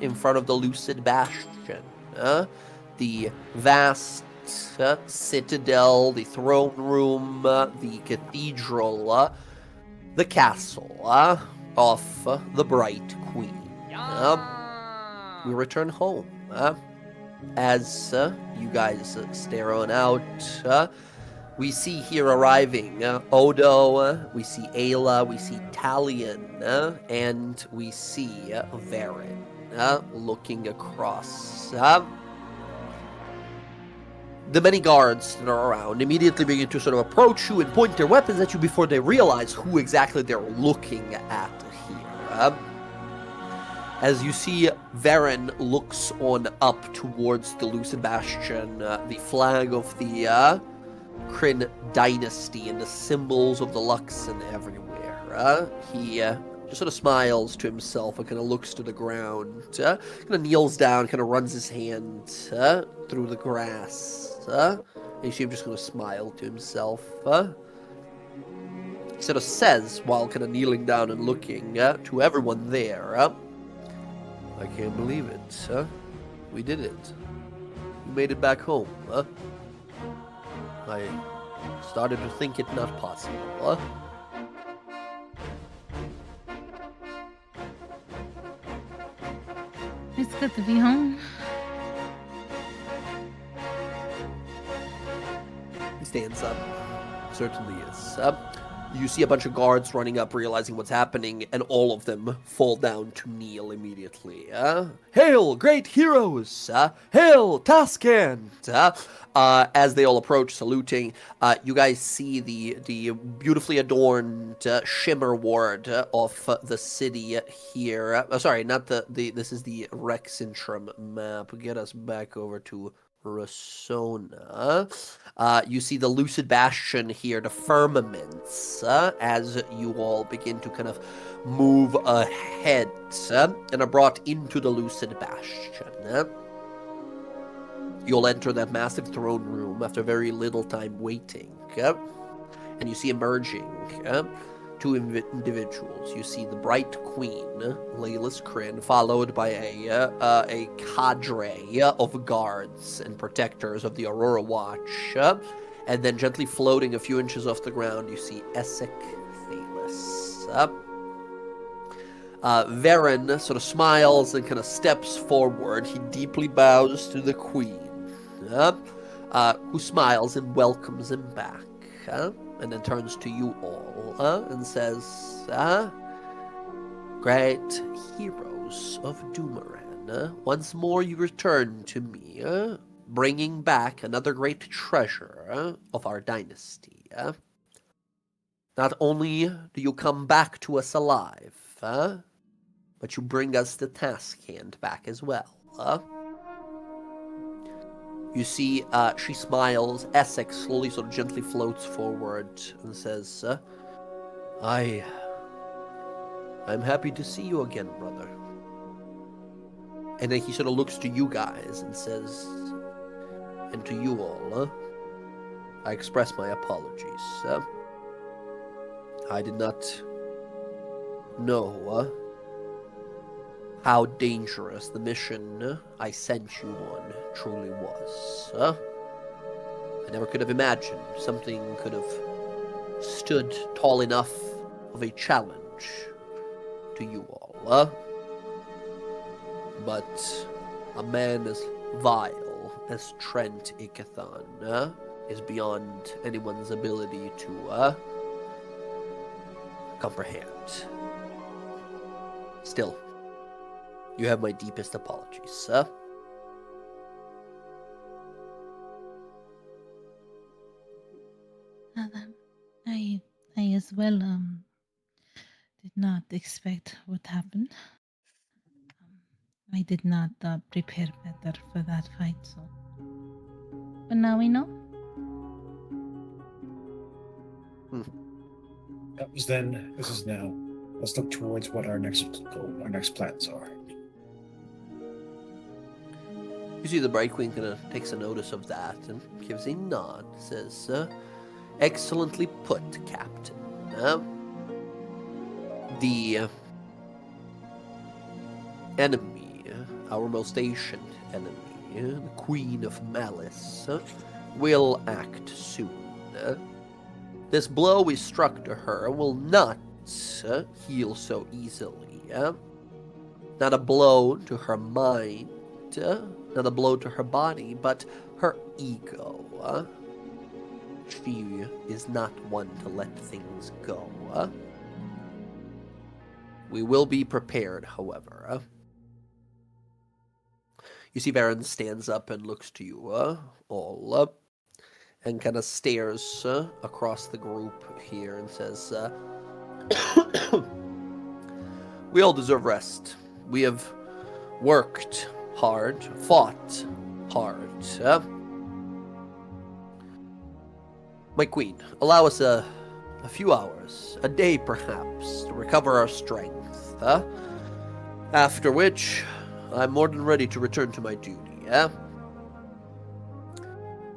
in front of the Lucid Bastion, the vast citadel, the throne room, the cathedral, the castle of the Bright Queen. We return home. As you guys stare on out, we see here arriving Odo, we see Ayla, we see Talion, and we see Varen looking across. The many guards that are around immediately begin to sort of approach you and point their weapons at you before they realize who exactly they're looking at here. As you see, Varen looks on up towards the Lucid Bastion, the flag of the Kryn dynasty and the symbols of the Luxon everywhere. He just sort of smiles to himself and kind of looks to the ground, kind of kneels down, kind of runs his hand through the grass. And you see him just kind of smile to himself. He sort of says, while kind of kneeling down and looking to everyone there, I can't believe it. We did it. We made it back home. I started to think it not possible. It's good to be home. He stands up. Certainly is. You see a bunch of guards running up, realizing what's happening, and all of them fall down to kneel immediately. Hail, great heroes! Hail, Taskant! As they all approach, saluting, you guys see the beautifully adorned Shimmer Ward of the city here. Sorry, not this is the Rexentrum map. Get us back over to Rasona. You see the Lucid Bastion here, the firmaments, as you all begin to kind of move ahead and are brought into the Lucid Bastion. You'll enter that massive throne room after very little time waiting, and you see emerging two individuals. You see the Bright Queen, Laylis Kryn, followed by a cadre of guards and protectors of the Aurora Watch, and then gently floating a few inches off the ground, you see Essek Thalis. Varen sort of smiles and kind of steps forward. He deeply bows to the Queen, who smiles and welcomes him back, and then turns to you all and says, Great heroes of Doomeran, once more you return to me, bringing back another great treasure of our dynasty. Not only do you come back to us alive, but you bring us the task hand back as well. You see, she smiles. Essex slowly, sort of gently floats forward and says, I'm happy to see you again, brother. And then he sort of looks to you guys and says, and to you all, I express my apologies. I did not know how dangerous the mission I sent you on truly was. I never could have imagined something could have stood tall enough of a challenge to you all. But a man as vile as Trent Ikathon is beyond anyone's ability to comprehend. Still, you have my deepest apologies, sir. I as well did not expect what happened. I did not prepare better for that fight, so. But now we know. That was then. This is now. Let's look towards what our next goal, our next plans are. You see the Bright Queen kind of takes a notice of that and gives a nod, says, excellently put, Captain. The enemy, our most ancient enemy, the Queen of Malice, will act soon. This blow we struck to her will not heal so easily. Not a blow to her mind, not a blow to her body, but her ego. She is not one to let things go. We will be prepared, however. You see Varen stands up and looks to you all, and kind of stares across the group here and says, we all deserve rest. We have worked hard, fought hard. My queen, allow us a few hours, a day perhaps, to recover our strength. After which, I'm more than ready to return to my duty.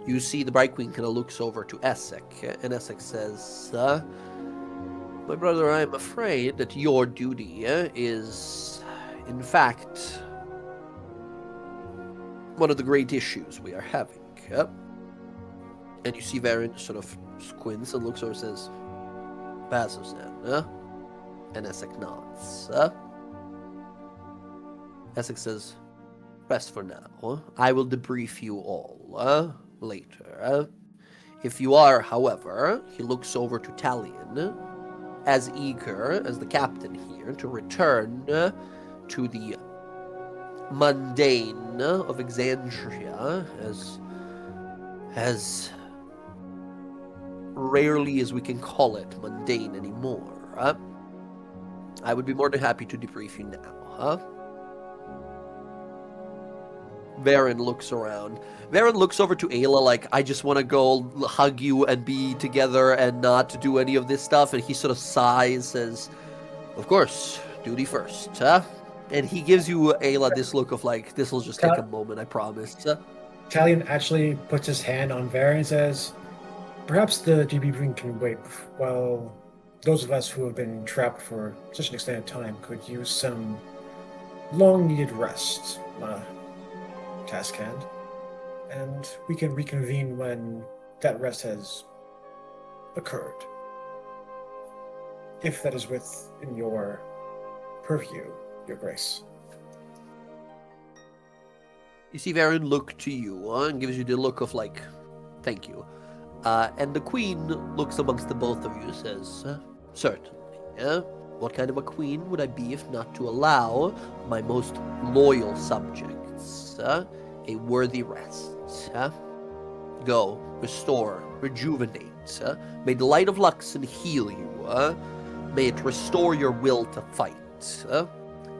You see the Bright Queen kind of looks over to Essek, and Essek says, my brother, I am afraid that your duty is, in fact, one of the great issues we are having. And you see Varen sort of squints and looks over and says, Bazozan, and Essek nods. Essek says, rest for now. I will debrief you all later. If you are, however, he looks over to Talion, as eager as the captain here to return to the mundane of Exandria as rarely as we can call it mundane anymore. I would be more than happy to debrief you now. Varen looks around. Varen looks over to Ayla like, I just want to go hug you and be together and not do any of this stuff. And he sort of sighs, says, of course, duty first. And he gives you, Ayla, this look of like, this will just take a moment, I promise. Talion actually puts his hand on Varen and says, perhaps the debriefing can wait while those of us who have been trapped for such an extended time could use some long-needed rest. Task hand, and we can reconvene when that rest has occurred. If that is within your purview, Your Grace. You see Varen look to you and gives you the look of like, thank you. And the queen looks amongst the both of you and says, certainly. What kind of a queen would I be if not to allow my most loyal subjects a worthy rest? Go, restore, rejuvenate. May the light of Luxon heal you. May it restore your will to fight.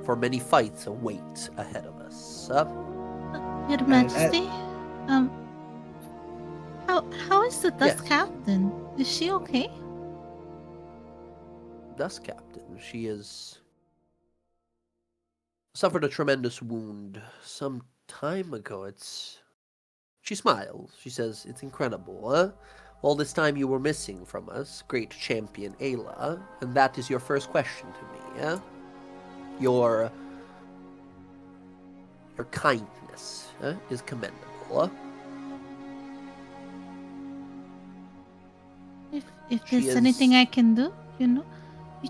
For many fights await ahead of us. Your Majesty, how is the Dust Captain? Is she okay? Dust Captain, she has suffered a tremendous wound some time ago. She smiles. She says, it's incredible. All this time you were missing from us, great champion Ayla, and that is your first question to me. Your kindness is commendable. If there's anything I can do, you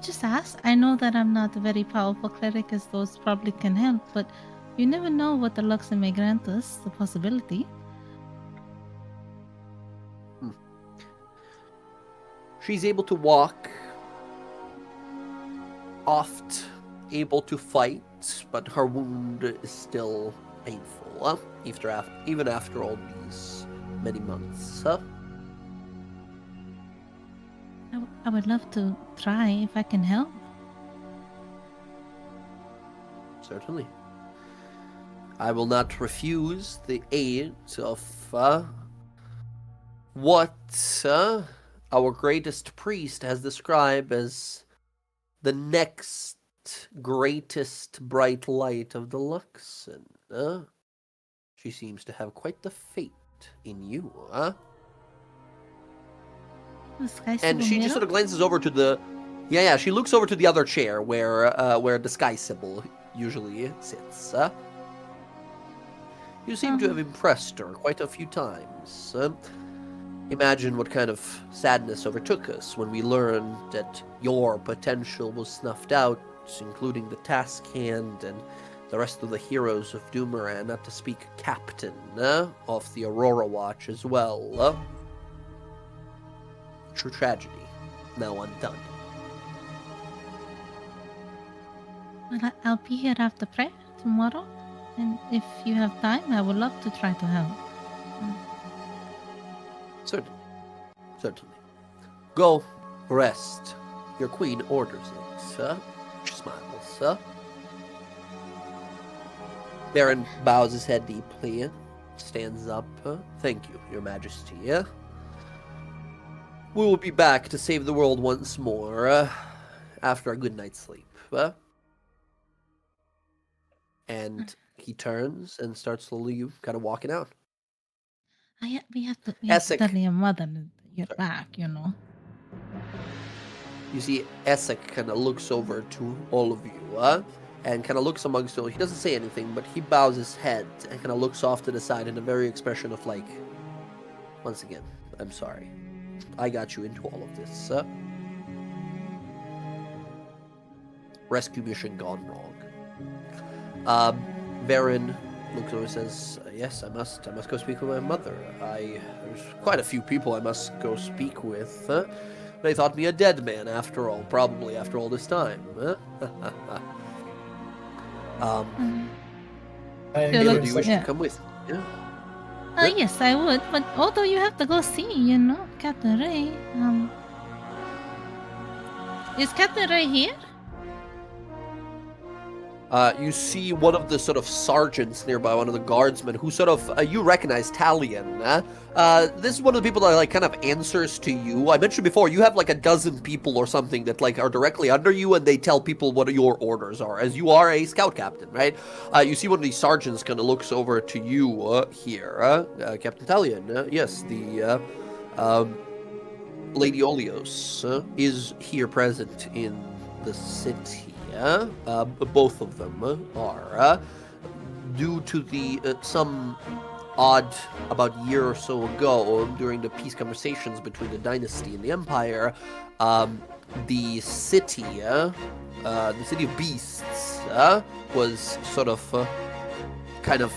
just ask. I know that I'm not a very powerful cleric, as those probably can help, but you never know what the Luxon may grant us, the possibility. She's able to walk, oft able to fight, but her wound is still painful, even after all these many months. I would love to try if I can help. Certainly. I will not refuse the aid of what our greatest priest has described as the next greatest bright light of the Luxon. She seems to have quite the fate in you, And she just sort of glances over to the... Yeah, she looks over to the other chair where the Sky Sybil usually sits. You seem to have impressed her quite a few times. Imagine what kind of sadness overtook us when we learned that your potential was snuffed out, including the task hand and the rest of the heroes of Doomeran, not to speak captain of the Aurora Watch as well. True tragedy, now undone. Well, I'll be here after prayer tomorrow, and if you have time, I would love to try to help. Certainly. Go, rest. Your queen orders it. She smiles. Baron bows his head deeply, stands up. Thank you, Your Majesty. We will be back to save the world once more after a good night's sleep. And he turns and starts slowly kind of walking out. We have to Essek. tell your mother that you're back, you know. You see Essek kind of looks over to all of you and kind of looks amongst you. He doesn't say anything, but he bows his head and kind of looks off to the side in a very expression of like, once again, I'm sorry. I got you into all of this. Rescue mission gone wrong. Varen looks over and says, yes, I must go speak with my mother. There's quite a few people I must go speak with. They thought me a dead man after all, probably after all this time. Felix, Do you wish yeah. to come with me? Yes, I would, but although you have to go see, you know, Captain Ray. Is Captain Ray here? You see one of the sort of sergeants nearby, one of the guardsmen, who sort of, you recognize Talion. This is one of the people that like kind of answers to you. I mentioned before, you have like a dozen people or something that like are directly under you, and they tell people what your orders are, as you are a scout captain, right? You see one of these sergeants kind of looks over to you here, Captain Talion. Yes, the Lady Olios is here present in the city. Both of them are. Due to the some odd, about a year or so ago, during the peace conversations between the dynasty and the empire, the city of beasts was sort of kind of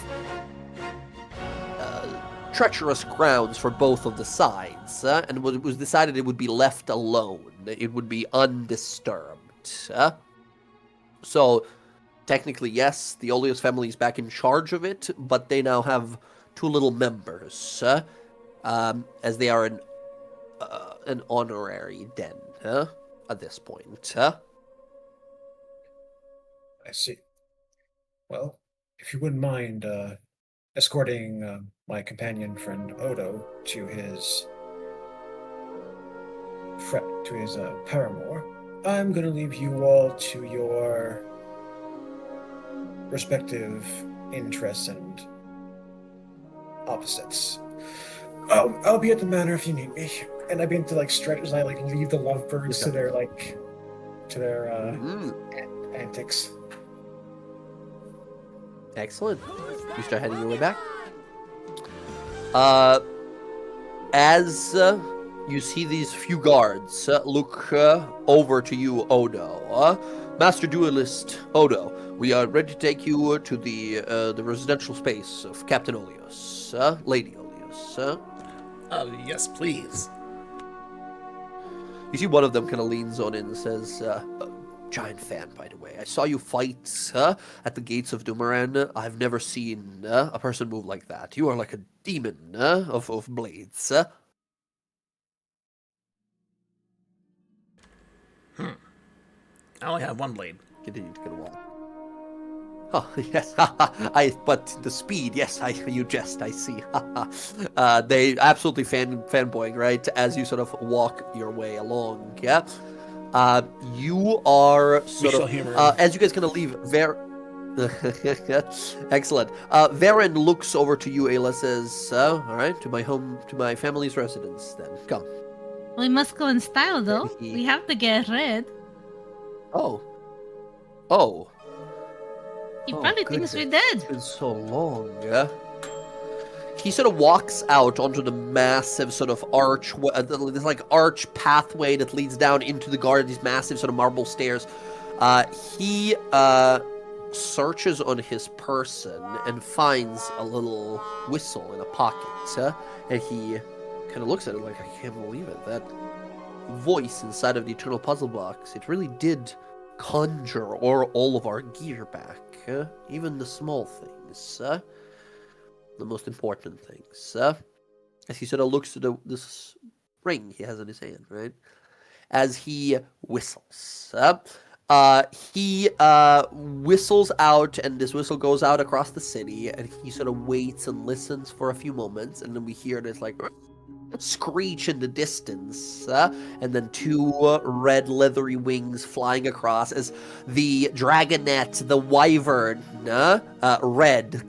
treacherous grounds for both of the sides, and it was decided it would be left alone. It would be undisturbed. So, technically, yes, the Olios family is back in charge of it, but they now have two little members, as they are an honorary den at this point. I see. Well, if you wouldn't mind escorting my companion friend Odo to his paramour, I'm going to leave you all to your respective interests and opposites. I'll be at the manor if you need me. And I begin to like stretch as I like leave the lovebirds to their antics. Excellent. You start heading your way back. As you see these few guards look over to you, Odo. Master Duelist Odo, we are ready to take you to the residential space of Captain Olios, Lady Olios. Yes, please. You see one of them kind of leans on in and says, giant fan, by the way. I saw you fight at the gates of Doomeran. I've never seen a person move like that. You are like a demon of blades. I only have one blade. Continue to get a wall. Oh, yes. But the speed, yes, you jest, I see. They absolutely fanboying, right? As you sort of walk your way along, yeah? You are sort of, as you guys gonna leave, excellent. Varen looks over to you, Ayla, says, all right, to my family's residence, then. Come. We must go in style, though. We have to get red. Oh. He Oh, probably thinks we're goodness. dead. It's been so long. He sort of walks out onto the massive sort of this like arch pathway that leads down into the garden, these massive sort of marble stairs. He searches on his person and finds a little whistle in a pocket. And he kind of looks at it like, I can't believe it. That voice inside of the Eternal Puzzle Box, it really did conjure all of our gear back. Even the small things. The most important things. As he sort of looks at this ring he has in his hand, right? As he whistles. He whistles out, and this whistle goes out across the city, and he sort of waits and listens for a few moments, and then we hear this like screech in the distance, and then two red leathery wings flying across as the dragonette, the wyvern, red,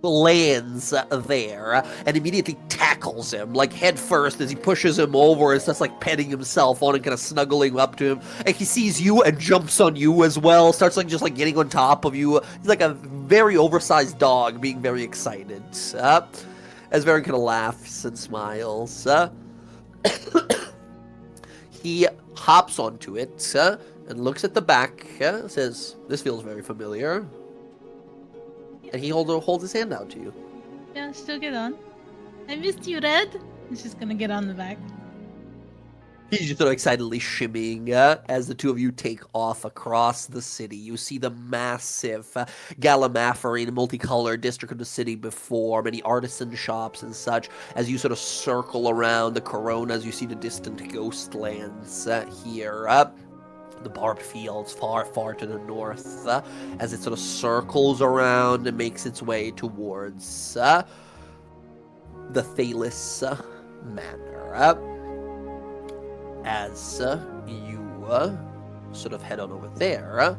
lands there and immediately tackles him like head first as he pushes him over and starts like petting himself on and kind of snuggling up to him, and he sees you and jumps on you as well, starts like just like getting on top of you. He's like a very oversized dog being very excited. As Varen kind of laughs and smiles, he hops onto it and looks at the back, says, "This feels very familiar." And he holds his hand out to you. Yeah, still get on. I missed you, Red. He's just gonna get on the back. He's just sort of excitedly shimmying as the two of you take off across the city. You see the massive Gallimaphorine multicolored district of the city before, many artisan shops and such. As you sort of circle around the Coronas, you see the distant ghostlands here. The barbed fields far, far to the north, as it sort of circles around and makes its way towards the Thalis Manor. As you sort of head on over there,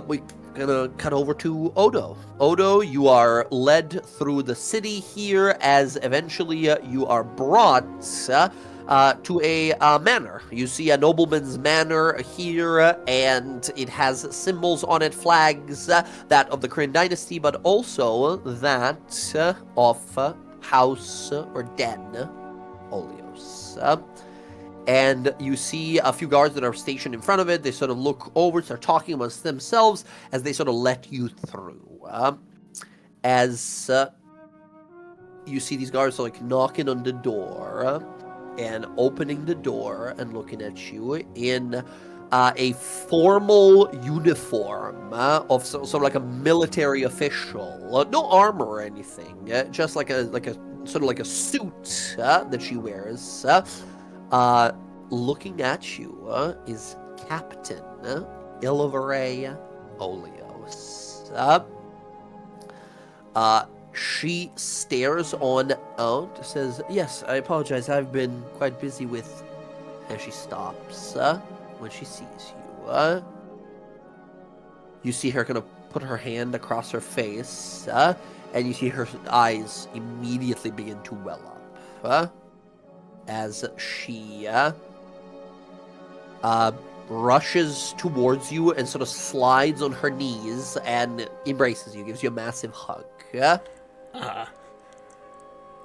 we're gonna cut over to Odo. Odo, you are led through the city here as eventually you are brought to a manor. You see a nobleman's manor here, and it has symbols on it, flags, that of the Kryn dynasty, but also that of House or Den Olios. And you see a few guards that are stationed in front of it. They sort of look over, start talking amongst themselves as they sort of let you through. As you see these guards like knocking on the door and opening the door and looking at you in a formal uniform of sort of like a military official. No armor or anything, just like a sort of like a suit that she wears. Looking at you is Captain Ilivare Olios. She stares on out, says, "Yes, I apologize, I've been quite busy with..." And she stops when she sees you. You see her kind of put her hand across her face, and you see her eyes immediately begin to well up. As she rushes towards you and sort of slides on her knees and embraces you, gives you a massive hug.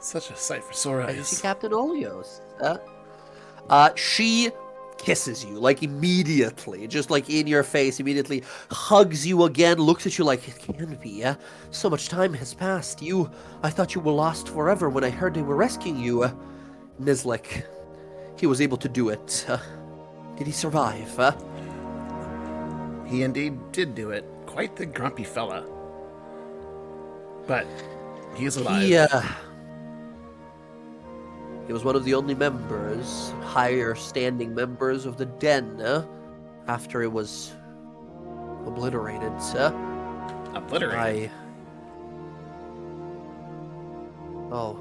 Such a sight for sore And you eyes. see Captain Olios. She kisses you, like immediately, just like in your face, immediately hugs you again, looks at you like, "It can't be, so much time has passed. I thought you were lost forever when I heard they were rescuing you." Nizlik, he was able to do it. Did he survive? He indeed did do it. Quite the grumpy fella. But he is alive. He was one of the only members, higher standing members of the Den, after it was obliterated. Obliterated? Oh,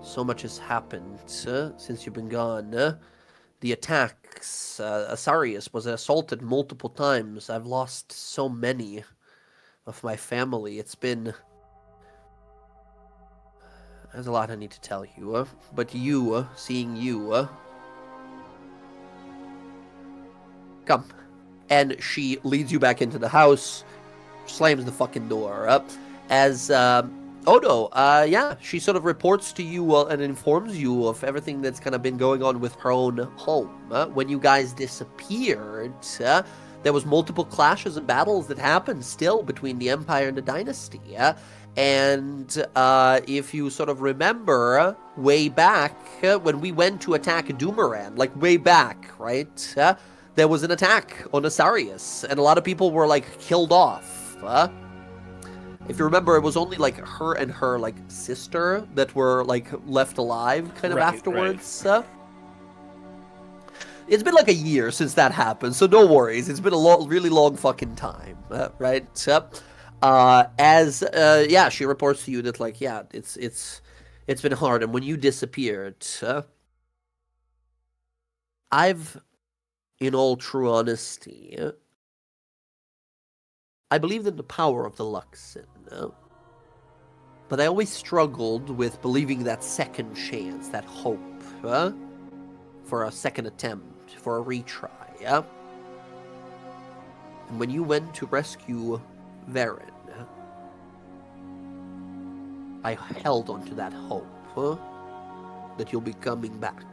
so much has happened since you've been gone. The attacks, Asarius was assaulted multiple times. I've lost so many of my family. There's a lot I need to tell you, but seeing you, come. And she leads you back into the house. slams the fucking door up as Odo, yeah, she sort of reports to you and informs you of everything that's kind of been going on with her own home. When you guys disappeared, there was multiple clashes and battles that happened still between the Empire and the Dynasty. And if you sort of remember way back when we went to attack Doomeran, like way back, right? There was an attack on Asarius, and a lot of people were like killed off. If you remember, it was only like her and her like sister that were like left alive kind of afterwards. It's been like a year since that happened, so no worries. It's been a really long fucking time, right? Yeah, she reports to you that like, yeah, it's been hard, and when you disappeared, I've, in all true honesty, I believed in the power of the Luxon, but I always struggled with believing that second chance, that hope, for a second attempt, for a retry, And when you went to rescue Varen, I held onto that hope, that you'll be coming back,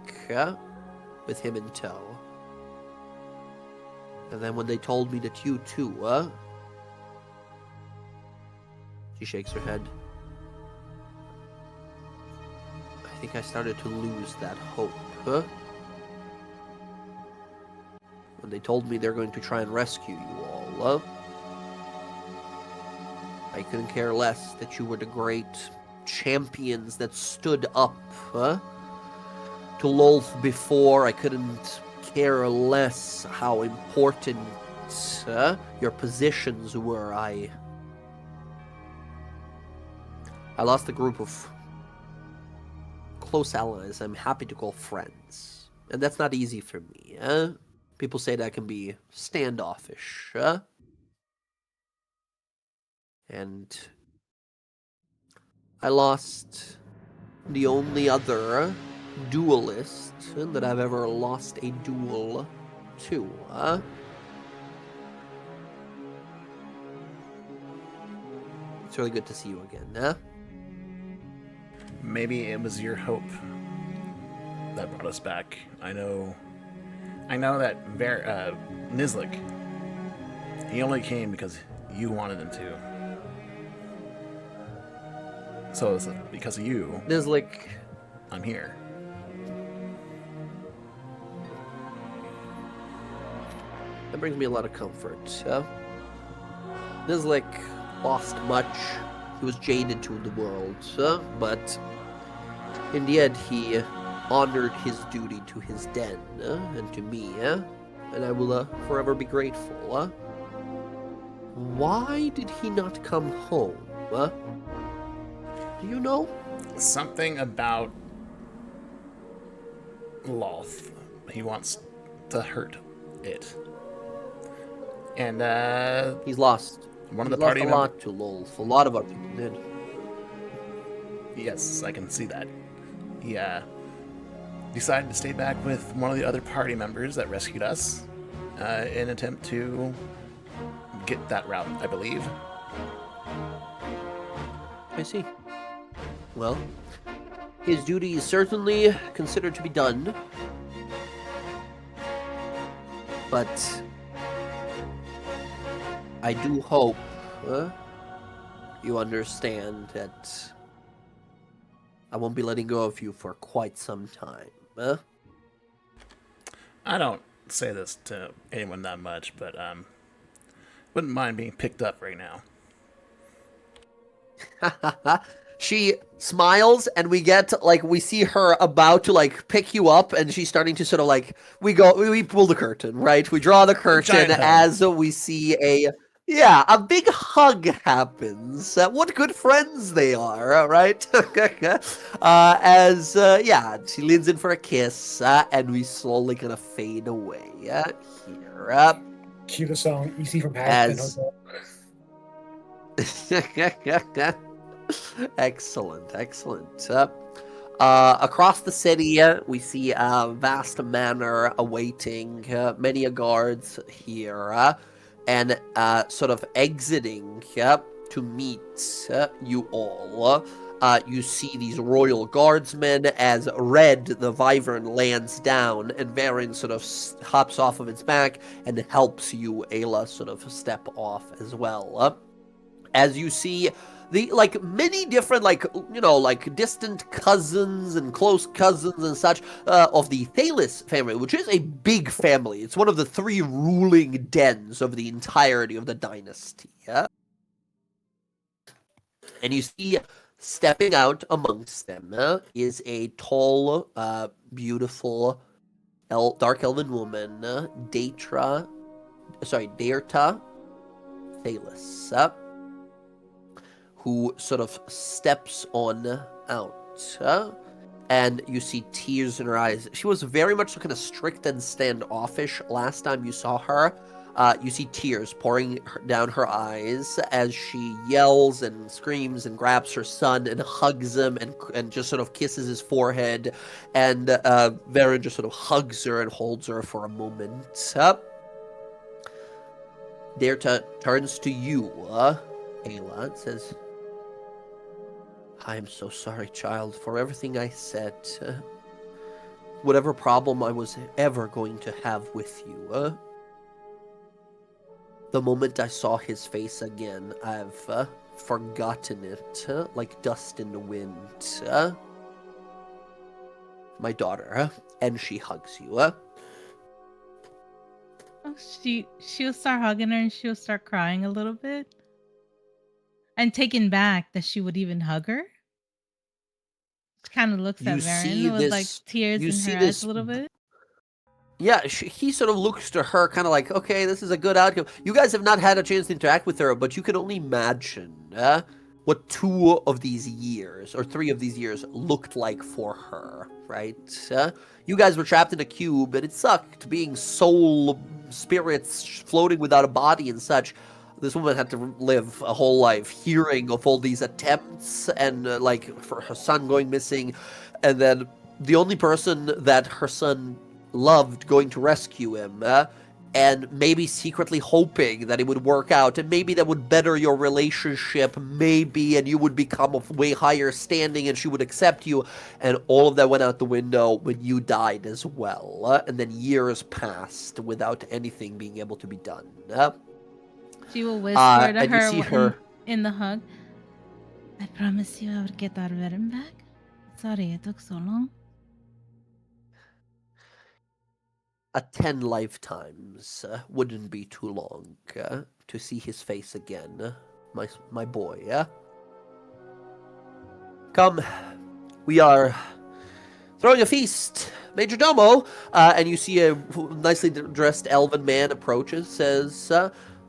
with him in tow. And then when they told me that you too, she shakes her head. I think I started to lose that hope, When they told me they're going to try and rescue you all, I couldn't care less that you were the great champions that stood up, to Lolth before. I couldn't care less how important, your positions were. I lost a group of close allies I'm happy to call friends. And that's not easy for me. People say that I can be standoffish. And I lost the only other duelist that I've ever lost a duel to. It's really good to see you again, Maybe it was your hope that brought us back. I know that Nizlik, he only came because you wanted him to. So it's because of you, Nizlik, I'm here. that brings me a lot of comfort. Nizlik lost much. He was jaded to the world, but in the end he honored his duty to his den and to me, and I will forever be grateful. Why did he not come home? Do you know? Something about Loth. He wants to hurt it. And He's lost. one of the He's party lost a lot to Lolth. A lot of our people did. Yes, I can see that. He decided to stay back with one of the other party members that rescued us in an attempt to get that route, I believe. I see. Well, his duty is certainly considered to be done. But I do hope you understand that I won't be letting go of you for quite some time. I don't say this to anyone that much, but wouldn't mind being picked up right now. She smiles, and we see her about to pick you up, and she's starting to sort of we pull the curtain, right? We draw the curtain as we see a big hug happens. What good friends they are, right? She leans in for a kiss, and we slowly kind of fade away here. Cue the song "Easy from As- Hotel." Excellent. Across the city, we see a vast manor awaiting, many guards here. and sort of exiting to meet you all. You see these royal guardsmen as Red, the wyvern, lands down, and Varen sort of hops off of its back and helps you, Ayla, sort of step off as well. As you see the many different distant cousins and close cousins and such of the Thalis family, which is a big family. It's one of the 3 ruling dens of the entirety of the dynasty. And you see, stepping out amongst them is a tall, beautiful, dark elven woman, Daerta Thalis, who sort of steps on out. And you see tears in her eyes. She was very much kind of strict and standoffish last time you saw her. You see tears pouring down her eyes as she yells and screams and grabs her son and hugs him and just sort of kisses his forehead. And Varen just sort of hugs her and holds her for a moment. Daerta turns to you, Ayla, and says, I am so sorry, child, for everything I said. Whatever problem I was ever going to have with you. The moment I saw his face again, I've forgotten it, like dust in the wind. My daughter, and she hugs you. Oh, she'll start hugging her and she'll start crying a little bit. And taken back that she would even hug her. She kind of looks at Varen with like tears in her eyes a little bit. Yeah, he sort of looks to her kind of like, okay, this is a good outcome. You guys have not had a chance to interact with her, but you can only imagine what 2 of these years, or 3 of these years, looked like for her, right? You guys were trapped in a cube, and it sucked being soul spirits floating without a body and such. This woman had to live a whole life hearing of all these attempts and for her son going missing, and then the only person that her son loved going to rescue him, and maybe secretly hoping that it would work out, and maybe that would better your relationship, maybe, and you would become of way higher standing and she would accept you, and all of that went out the window when you died as well, and then years passed without anything being able to be done. She will whisper to her in the hug, I promise you I would get our Varen back. Sorry it took so long. 10 lifetimes wouldn't be too long to see his face again, my boy. Come, we are throwing a feast, Major Domo. And you see a nicely dressed elven man approaches, says,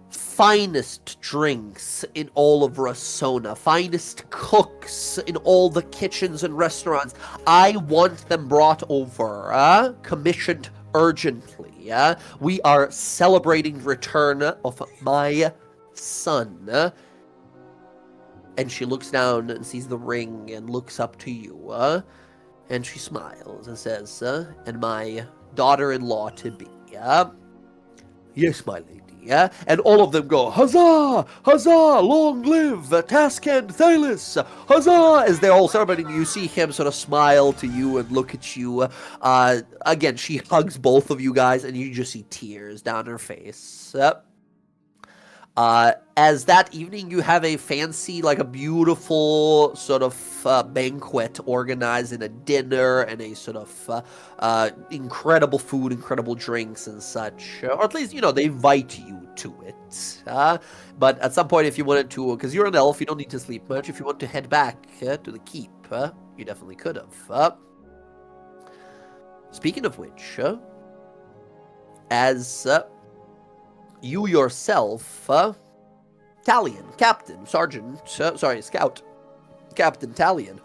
finest drinks in all of Rasona, finest cooks in all the kitchens and restaurants. I want them brought over, commissioned urgently. We are celebrating return of my son. And she looks down and sees the ring and looks up to you. And she smiles and says, and my daughter-in-law to be. Yes, my lady. And all of them go, huzzah! Huzzah! Long live Taskend Thalis! Huzzah! As they're all celebrating, you see him sort of smile to you and look at you. Again, she hugs both of you guys, and you just see tears down her face. As that evening, you have a fancy, a beautiful sort of banquet organized in a dinner and a sort of incredible food, incredible drinks and such. Or at least, they invite you to it. But at some point, if you wanted to, because you're an elf, you don't need to sleep much. If you want to head back to the keep, you definitely could have. Speaking of which, as you yourself, Talion, Captain, Sergeant, Scout, Captain Talion,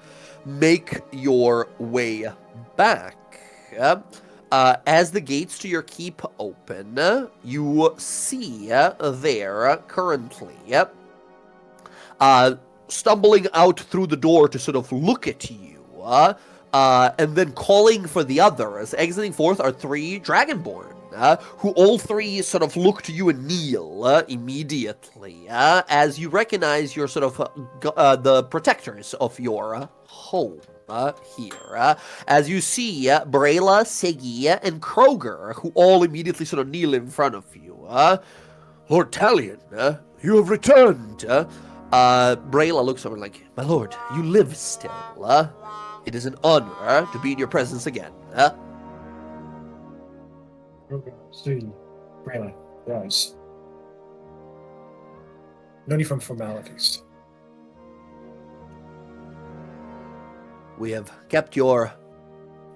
make your way back. As the gates to your keep open, you see there currently, stumbling out through the door to sort of look at you, and then calling for the others, exiting forth are 3 Dragonborn. who all three sort of look to you and kneel immediately, as you recognize your sort of the protectors of your home. Here, as you see Brayla, Segi, and Kroger, who all immediately sort of kneel in front of you. Lord Talion, you have returned. Brayla looks over like, my lord, you live still. It is an honor to be in your presence again. See, Braylon, rise. No need for formalities. We have kept your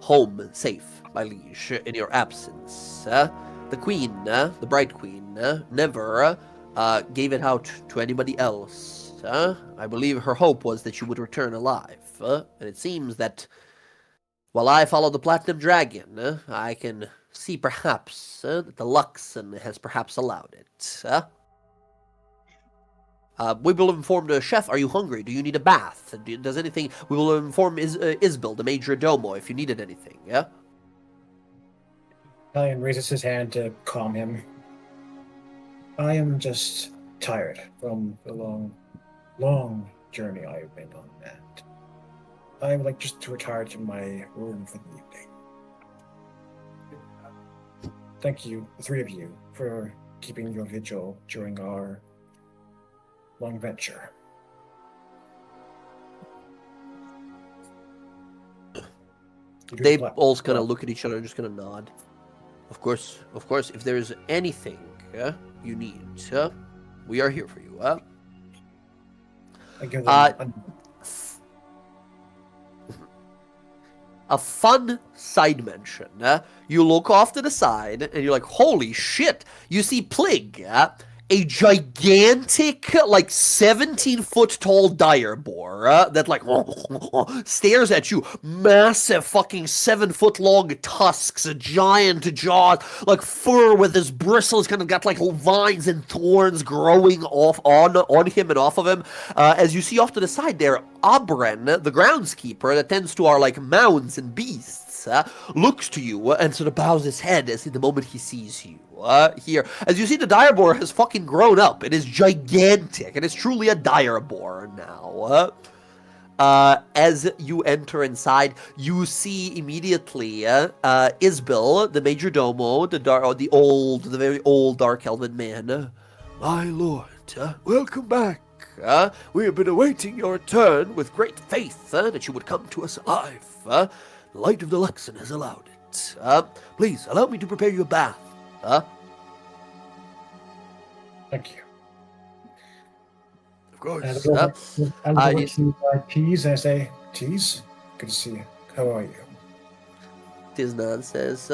home safe, my liege, in your absence. The queen, the bright queen, never gave it out to anybody else. I believe her hope was that you would return alive. And it seems that while I follow the Platinum Dragon, I can see perhaps that the Luxon has perhaps allowed it. We will inform the chef. Are you hungry? Do you need a bath? Does anything? We will inform Isbil, the major domo, if you needed anything. Yeah. Talion raises his hand to calm him. I am just tired from the long journey I have been on, and I would like just to retire to my room for the evening. Thank you, the three of you, for keeping your vigil during our long venture. They all kind of look at each other and just kind of nod. Of course, if there's anything you need, we are here for you. I give them a fun side mention. You look off to the side and you're like, holy shit, you see Plig, a gigantic, like 17-foot tall dire boar that like stares at you, massive fucking 7-foot long tusks, a giant jaw, like fur with his bristles, kind of got like vines and thorns growing off on him and off of him. As you see off to the side there, Abren, the groundskeeper that tends to our like mounds and beasts, looks to you and sort of bows his head as in the moment he sees you. Here, as you see, the dire boar has fucking grown up. It is gigantic. It is truly a dire boar now. As you enter inside, you see immediately Isbil, the major domo, the very old dark elven man. My lord, welcome back. We have been awaiting your return with great faith that you would come to us alive. The light of the Luxon has allowed it. Please allow me to prepare you a bath. Thank you. Of course. And I look to Tease and I say, Tease, good to see you. How are you? Tiznan says,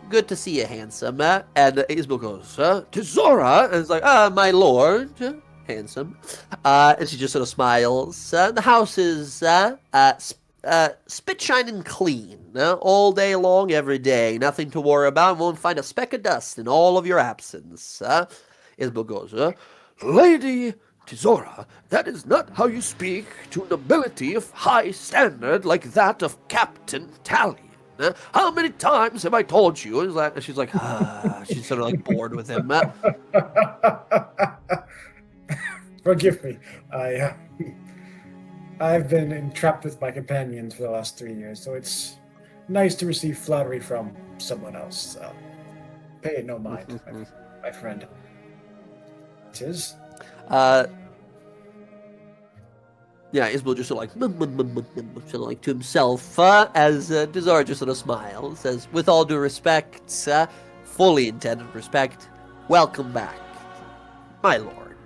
good to see you, handsome. And Isabel goes, Tizora? And it's like, my lord, handsome. And she just sort of smiles. The house is spit shining clean all day long, every day. Nothing to worry about. Won't find a speck of dust in all of your absence. Isabel goes, Lady Tizora, that is not how you speak to nobility of high standard like that of Captain Talion. How many times have I told you? And she's like, she's sort of like bored with him. Forgive me. I've been entrapped with my companions for the last 3 years, so it's nice to receive flattery from someone else. Pay it no mind, my friend. Tis? Yeah, Isabel just sort of like to himself, as Tizora just sort of smiles, says, with all due respect, fully intended respect, welcome back, my lord.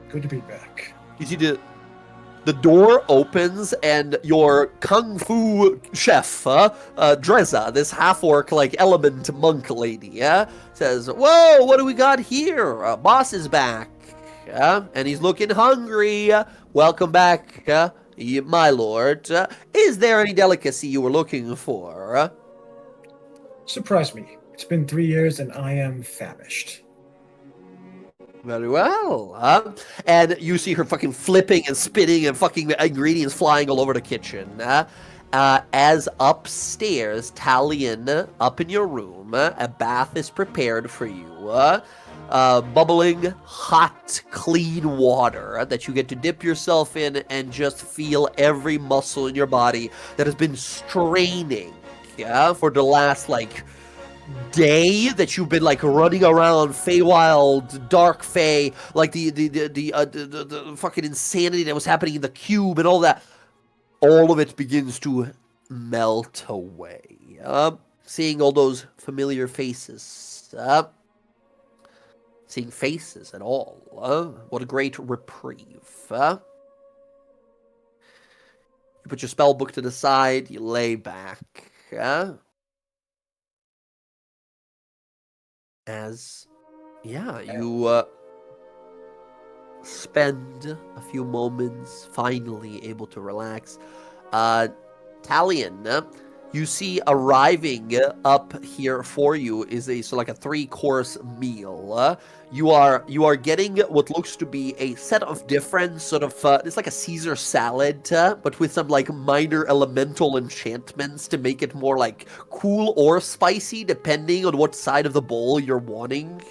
Good to be back. You see the door opens and your kung fu chef, Dreza, this half-orc like element monk lady, says, whoa, what do we got here? Boss is back. And he's looking hungry. Welcome back, my lord. Is there any delicacy you were looking for? Surprise me. It's been 3 years and I am famished. Very well. And you see her fucking flipping and spitting and fucking ingredients flying all over the kitchen. As upstairs, Talion, up in your room, a bath is prepared for you. Bubbling, hot, clean water that you get to dip yourself in and just feel every muscle in your body that has been straining, for the last, day that you've been running around Feywild, Dark Fey, the fucking insanity that was happening in the cube and all that. All of it begins to melt away. Seeing all those familiar faces. Seeing faces at all. What a great reprieve. You put your spell book to the side. You lay back. You spend a few moments finally able to relax. Talion, you see arriving up here for you is a 3-course meal. You are getting what looks to be a set of different it's like a Caesar salad, but with some minor elemental enchantments to make it more cool or spicy depending on what side of the bowl you're wanting.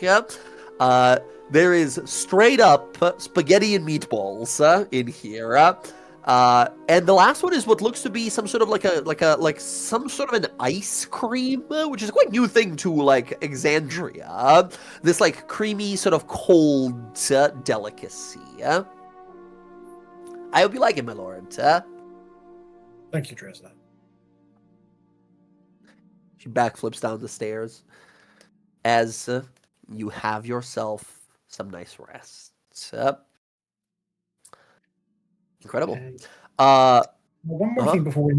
There is straight up spaghetti and meatballs in here. And the last one is what looks to be some sort of some sort of an ice cream, which is a quite new thing to Exandria. This creamy sort of cold delicacy. I hope you like it, my lord. Thank you, Dresden. She backflips down the stairs as you have yourself some nice rest. Incredible. One more thing before we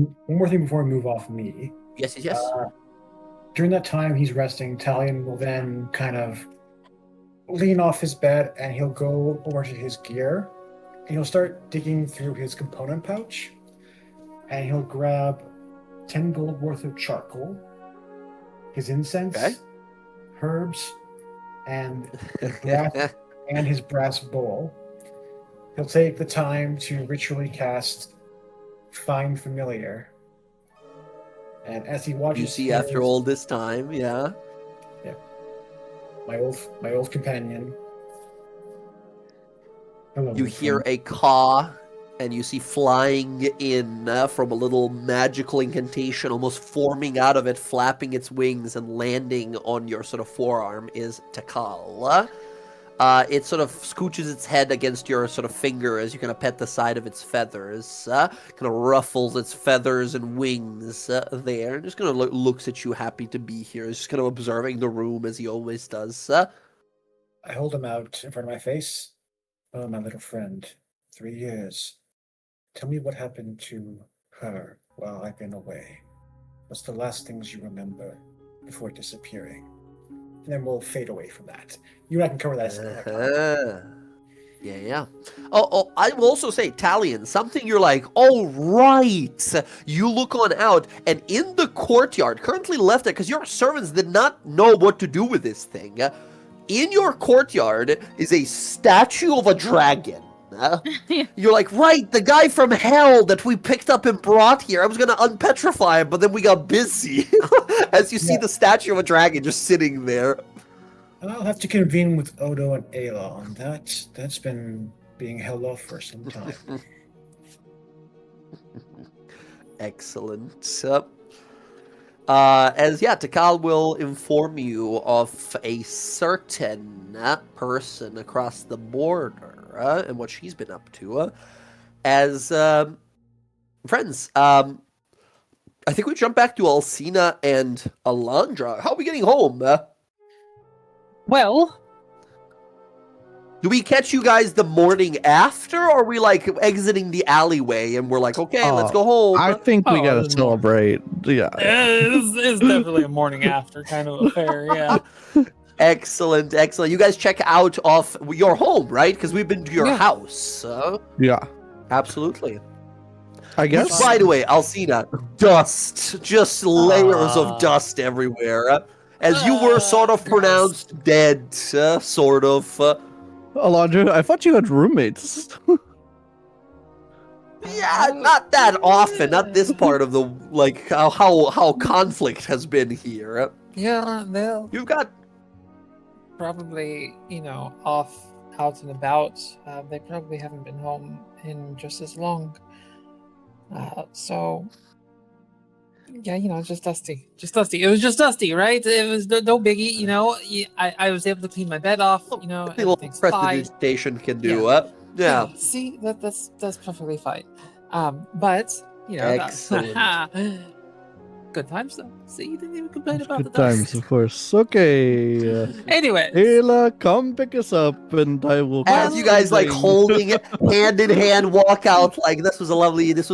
move off me. Yes. During that time he's resting, Talion will then kind of lean off his bed and he'll go over to his gear and he'll start digging through his component pouch and he'll grab 10 gold worth of charcoal, his incense, herbs, and his brass bowl. He'll take the time to ritually cast Find Familiar. And as he watches... You see, after all this time, yeah. Yeah. My old companion. Hello, you hear a caw, and you see flying in from a little magical incantation, almost forming out of it, flapping its wings and landing on your forearm is Takal. It sort of scooches its head against your finger as you kind of pet the side of its feathers. Kind of ruffles its feathers and wings there. Just kind of looks at you, happy to be here. Just kind of observing the room as he always does. I hold him out in front of my face. Oh, my little friend. 3 years. Tell me what happened to her while I've been away. What's the last things you remember before disappearing? And then we'll fade away from that. You and I can cover that. Yeah. Oh, I will also say, Talion, something you're oh, right. You look on out, and in the courtyard, currently left there, because your servants did not know what to do with this thing. In your courtyard is a statue of a dragon. You're right, the guy from hell that we picked up and brought here. I was going to unpetrify him, but then we got busy. As you see the statue of a dragon just sitting there. I'll have to convene with Odo and Ayla on that. That's been being held off for some time. Excellent. Takal will inform you of a certain person across the border and what she's been up to. Friends, I think we jump back to Alcina and Alondra. How are we getting home? Well, do we catch you guys the morning after, or are we exiting the alleyway and we're okay, let's go home? I think we gotta celebrate. Yeah. It's definitely a morning after kind of affair, yeah. Excellent. You guys check out off your home, right? Because we've been to your house. Yeah. Absolutely. I guess. Which, by the way, Alcina, dust. Just layers of dust everywhere. As you were sort of pronounced dead, sort of. Alondra, I thought you had roommates. Yeah, not that often. Not this part of the like how conflict has been here. Yeah, they'll You've got probably, off out and about. They probably haven't been home in just as long. So, yeah, just dusty. Just dusty. It was just dusty, right? It was no biggie, I was able to clean my bed off, a little everything's fine. prestidigitation can do. Yeah. Yeah. See, that's perfectly fine. But, Excellent. good times though. See, you didn't even complain about Good the dust. times, of course. Okay. Anyway. Ayla, come pick us up, and I will. As cast you guys like something. holding hand in hand walk out, like this was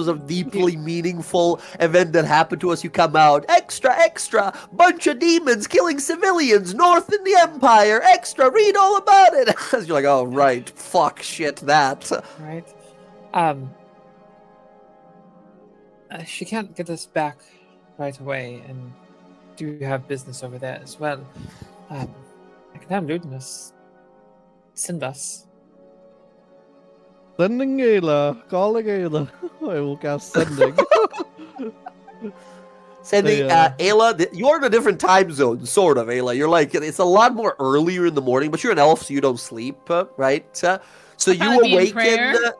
a deeply meaningful event that happened to us. You come out, extra, bunch of demons killing civilians north in the Empire, extra, read all about it. As you're like, oh right, fuck, shit, that. Right. She can't get us back right away, and do have business over there as well. I can have Ludinus send us. Sending Ayla, calling Ayla. I will cast sending. Sending Ayla, you're in a different time zone, sort of, Ayla. You're like, it's a lot more earlier in the morning, but you're an elf, so you don't sleep, right? So you probably be in awaken. prayer.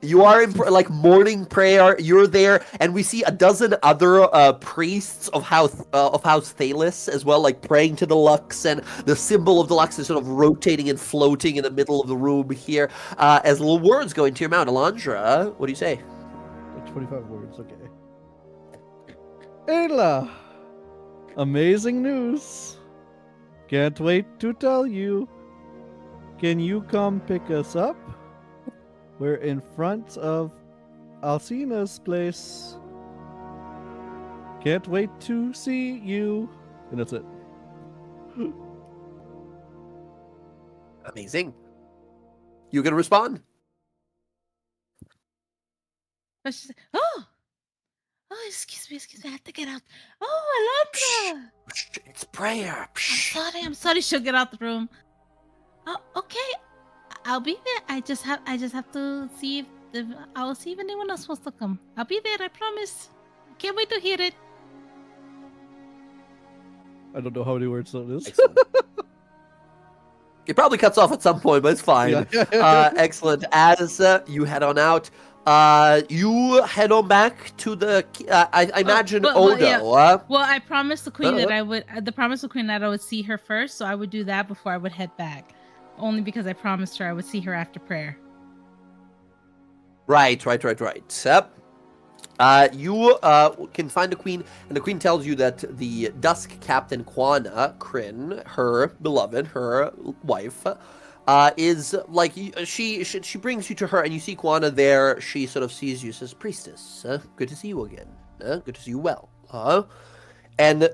You are in morning prayer. You're there, and we see a dozen other priests of House Thalis as well, like praying to the Lux, and the symbol of the Lux is sort of rotating and floating in the middle of the room here. As little words go into your mouth, Alondra, what do you say? 25 words, okay. Ayla, amazing news. Can't wait to tell you. Can you come pick us up? We're in front of Alcina's place. Can't wait to see you. And that's it. Amazing. You can respond. But she said, oh, excuse me, I have to get out. Oh, Alondra. Psh, it's prayer. Psh. I'm sorry. She'll get out the room. Oh, okay. I'll be there. I just have to see if I'll see if anyone else wants to come. I'll be there. I promise. Can't wait to hear it. I don't know how many words that is. Excellent. It probably cuts off at some point, but it's fine. Yeah. Excellent. As you head on out, you head on back to the. I imagine Odo. yeah. Well, I promised the queen that I would. The promise of the queen that I would see her first, so I would do that before I would head back. Only because I promised her I would see her after prayer. Right. You can find the queen, and the queen tells you that the Dusk Captain Quana Kryn, her beloved, her wife, is like she brings you to her, and you see Quana there. She sort of sees you, says, "Priestess, good to see you again. Good to see you well." And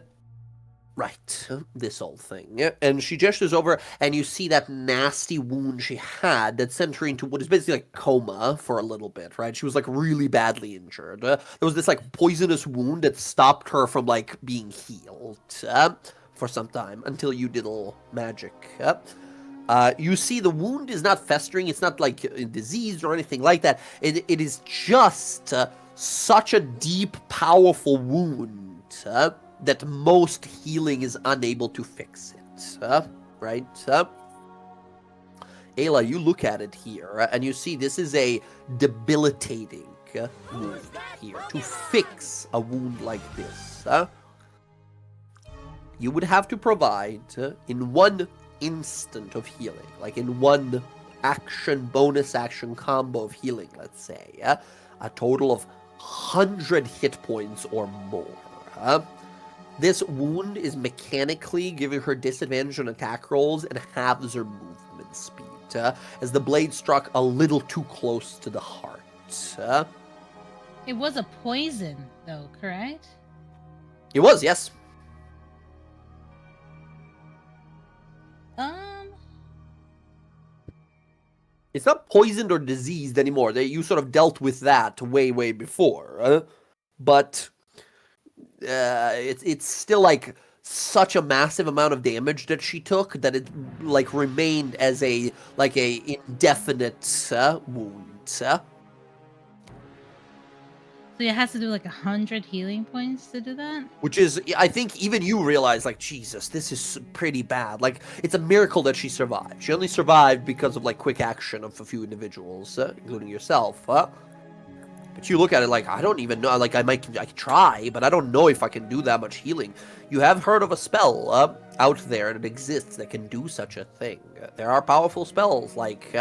right, this old thing. And she gestures over, and you see that nasty wound she had that sent her into what is basically like coma for a little bit, right? She was like really badly injured. There was this like poisonous wound that stopped her from like being healed for some time until you did a little magic. You see the wound is not festering, it's not like diseased or anything like that. It is just such a deep, powerful wound that most healing is unable to fix it, right? Ayla, you look at it here, and you see this is a debilitating wound here. To fix a wound like this, you would have to provide, in one instant of healing, like in one bonus action combo of healing, let's say, a total of 100 hit points or more. This wound is mechanically giving her disadvantage on attack rolls and halves her movement speed, as the blade struck a little too close to the heart. It was a poison, though, correct? It was, yes. It's not poisoned or diseased anymore. You sort of dealt with that way before, but it's still like such a massive amount of damage that she took that it like remained as a indefinite wound. So it has to do like 100 healing points to do that? Which is, I think even you realize, like, Jesus, this is pretty bad. Like, it's a miracle that she survived. She only survived because of, like, quick action of a few individuals, including yourself. But you look at it like, I don't even know, like, I can try, but I don't know if I can do that much healing. You have heard of a spell out there that exists that can do such a thing. There are powerful spells, like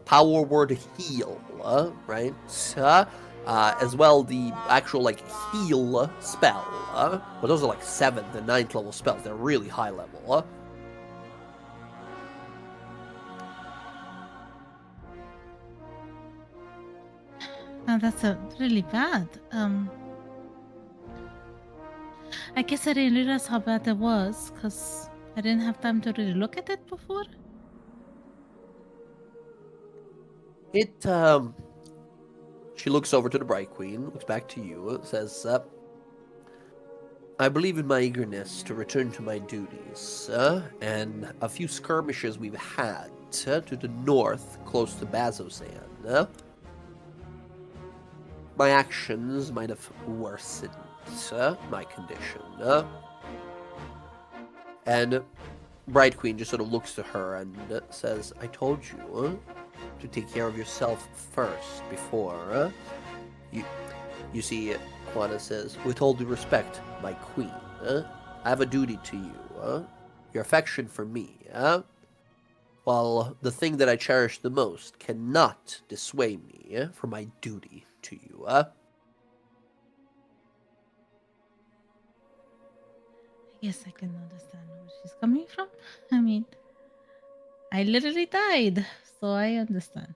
Power Word Heal, right? As well, the actual, like, heal spell. But those are, like, 7th and 9th level spells. They're really high level. Oh, that's really bad. I guess I didn't realize how bad it was, because I didn't have time to really look at it before. She looks over to the Bright Queen, looks back to you, says, I believe in my eagerness to return to my duties, and a few skirmishes we've had to the north, close to Bazzoxan. My actions might have worsened my condition. And Bright Queen just sort of looks to her and says, I told you to take care of yourself first before. You see, Quana says, with all due respect, my queen, I have a duty to you. Your affection for me, while the thing that I cherish the most cannot dissuade me from my duty to you. I guess I can understand where she's coming from. I mean, I literally died, so I understand.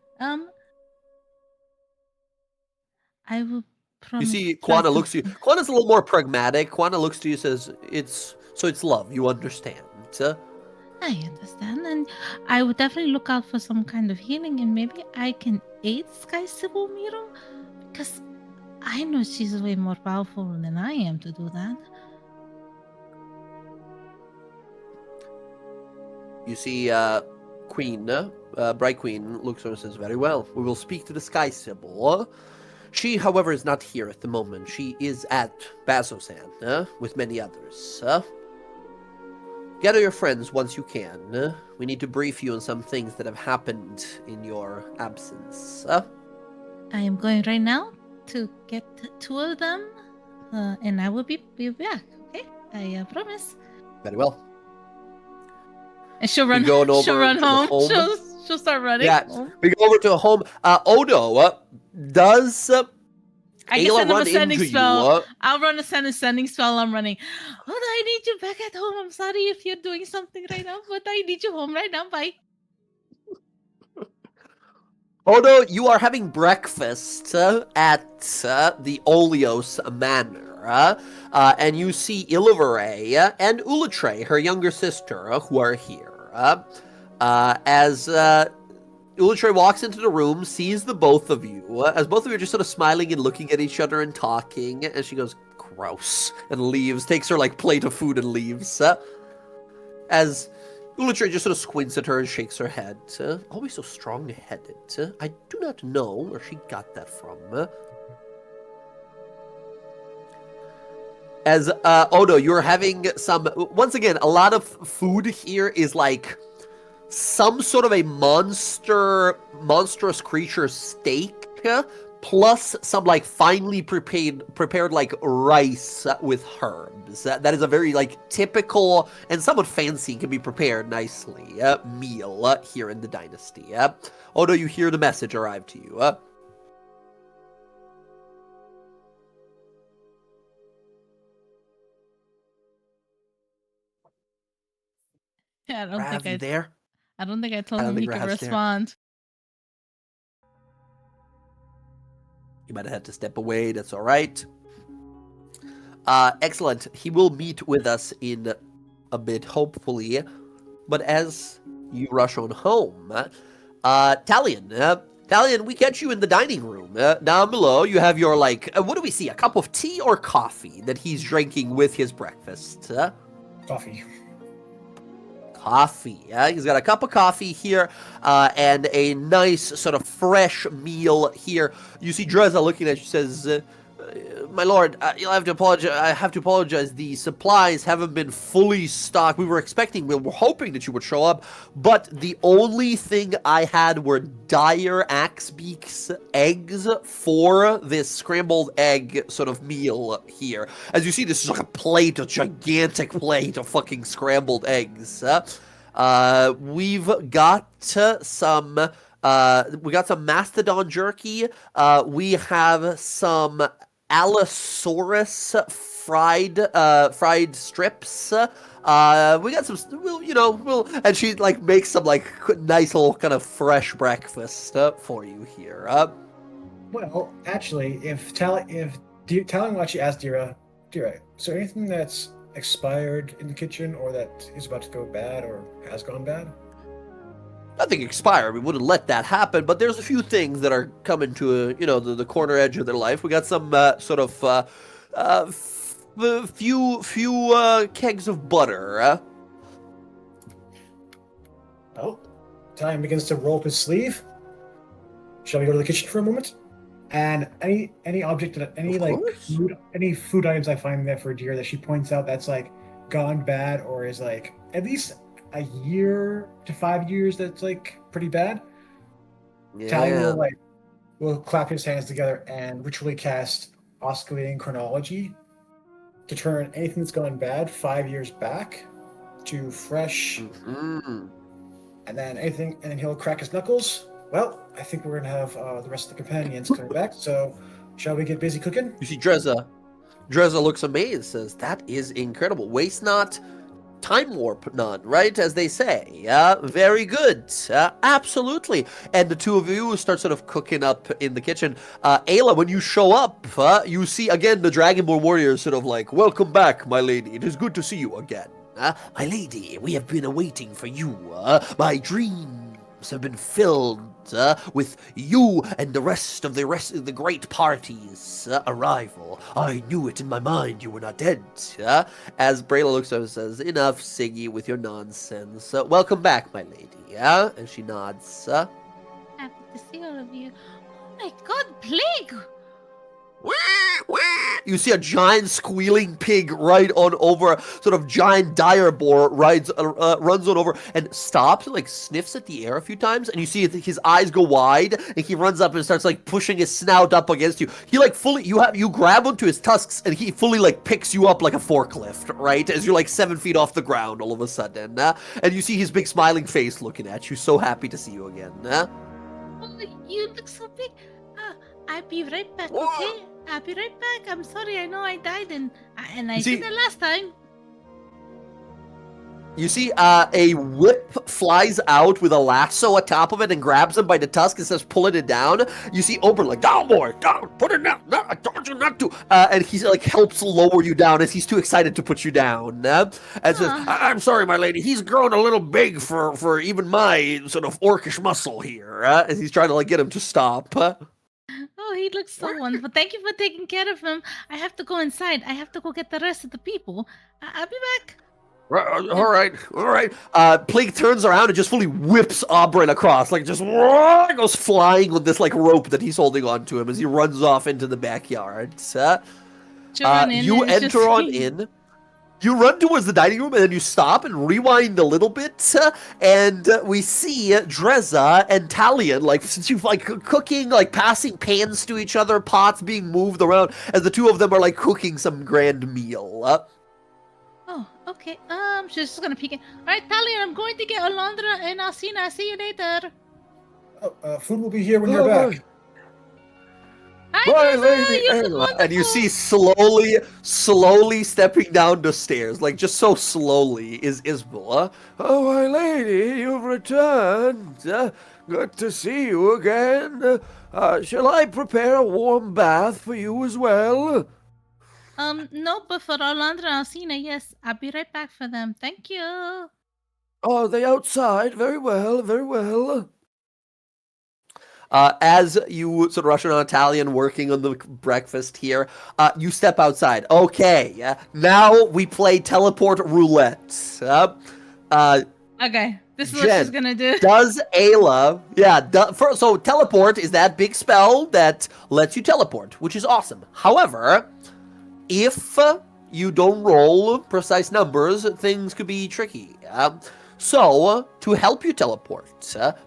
I will You promise. see, try Quana to- looks to you. Quana's a little more pragmatic. Quana looks to you, says, it's love. You understand. I understand, and I would definitely look out for some kind of healing, and maybe I can aid Sky Sybil Miro, because I know she's way more powerful than I am to do that. You see, Queen, Bright Queen, looks over and says, very well. We will speak to the Sky Sybil. She, however, is not here at the moment. She is at Bazzoxan, with many others. Gather your friends once you can. We need to brief you on some things that have happened in your absence. I am going right now to get 2 of them, and I will be back. Okay, I promise. Very well. And she'll run. going over She'll run to the home. home? She'll start running. Yeah, home. we go over to a home. Odo, does I can Ayla send him a run sending into spell. you? I'll run a sending spell. I'm running. Oh, I need you back at home. I'm sorry if you're doing something right now, but I need you home right now. Bye. Odo, you are having breakfast at the Olios Manor, and you see Ilivere and Ulitre, her younger sister, who are here. As Ulitre walks into the room, sees the both of you, as both of you are just sort of smiling and looking at each other and talking, and she goes, gross, and leaves, takes her, like, plate of food and leaves. As Ulitre just sort of squints at her and shakes her head. Always so strong-headed. I do not know where she got that from. As, Odo, you're having some... Once again, a lot of food here is, like, some sort of a monstrous creature steak, plus some, like, finely prepared like, rice with herbs. That is a very, like, typical and somewhat fancy, can be prepared nicely, meal here in the Dynasty. Odo, you hear the message arrive to you. Yeah, I don't Rav, think you there? I don't think I told I don't him he think could Rav's there. respond. You might have had to step away. That's all right. Excellent. He will meet with us in a bit, hopefully. But as you rush on home, Talion, we catch you in the dining room. Down below, you have your, like, what do we see? A cup of tea or coffee that he's drinking with his breakfast? Coffee. Coffee. He's got a cup of coffee here, and a nice sort of fresh meal here. You see Dreza looking at you, says, My lord, you'll have to apologize. I have to apologize. The supplies haven't been fully stocked. We were hoping that you would show up, but the only thing I had were dire Axebeak's eggs for this scrambled egg sort of meal here. As you see, this is like a gigantic plate of fucking scrambled eggs. We've got some. We got some mastodon jerky. We have some Allosaurus fried strips. We got some, and she like makes some like nice little kind of fresh breakfast for you here. Well, actually, Talon will actually ask Dira, is there anything that's expired in the kitchen or that is about to go bad or has gone bad? Nothing expired. We wouldn't let that happen, but there's a few things that are coming to the corner edge of their life. We got some sort of few kegs of butter. Well, Talion begins to roll up his sleeve. Shall we go to the kitchen for a moment? And any object that any food items I find there for Deer that she points out that's like gone bad or is like at least a year to 5 years that's like pretty bad. Yeah. Talion will clap his hands together and ritually cast oscillating chronology to turn anything that's gone bad 5 years back to fresh. Mm-hmm. And then he'll crack his knuckles. Well, I think we're gonna have the rest of the companions coming back. So, shall we get busy cooking? You see, Dreza looks amazed. Says, "That is incredible. Waste not, time warp none." Right, as they say. Very good. Absolutely. And the two of you start sort of cooking up in the kitchen. Ayla, when you show up, you see again the Dragonborn warriors sort of like, "Welcome back, my lady. It is good to see you again." My lady, we have been awaiting for you. My dreams have been filled with you and the rest of the great party's arrival. I knew it in my mind you were not dead. As Brayla looks over and says, "Enough, Siggy, with your nonsense. Welcome back, my lady." And she nods. Happy to see all of you. Oh my god, Plague! You see a giant squealing pig right on over, sort of giant dire boar runs on over and stops and like sniffs at the air a few times, and you see his eyes go wide and he runs up and starts like pushing his snout up against you. He like you grab onto his tusks and he fully like picks you up like a forklift, right? As you're like 7 feet off the ground all of a sudden, and you see his big smiling face looking at you, so happy to see you again. Oh, you look so big. I'll be right back, okay? I'll be right back. I'm sorry. I know I died and I did that last time. You see a whip flies out with a lasso atop of it and grabs him by the tusk and starts pulling it down. You see Oberyn like, "Down, boy, down, put it down. No, I told you not to." And he like helps lower you down as he's too excited to put you down. And says, "I'm sorry, my lady. He's grown a little big for even my sort of orcish muscle here." As he's trying to like get him to stop. Oh, he looks so wonderful. Thank you for taking care of him. I have to go inside. I have to go get the rest of the people. I'll be back. All right. Plague turns around and just fully whips Oberyn across, like just goes flying with this like rope that he's holding on to him as he runs off into the backyard. You enter on in. You run towards the dining room and then you stop and rewind a little bit, and we see Dreza and Talion, like, since you've like cooking, like passing pans to each other, pots being moved around, as the two of them are like cooking some grand meal. Oh, okay. She's just gonna peek in. All right, Talion, I'm going to get Alondra and Alcina. See you later. Food will be here when you're back. Hi, My Dreza, lady you look Ayla. And you wonderful. see slowly stepping down the stairs, like just so slowly, is Isabel. "Oh, my lady, you've returned. Good to see you again. Shall I prepare a warm bath for you as well?" No, but for Alondra and Alcina, yes. I'll be right back for them. Thank you. "Are they outside? Very well, very well." As you sort of rush around Italian working on the breakfast here, you step outside. Okay, now we play teleport roulette. Okay. This is what she's Jen, gonna do. Does Ayla, so teleport is that big spell that lets you teleport, which is awesome. However, if you don't roll precise numbers, things could be tricky. So, to help you teleport,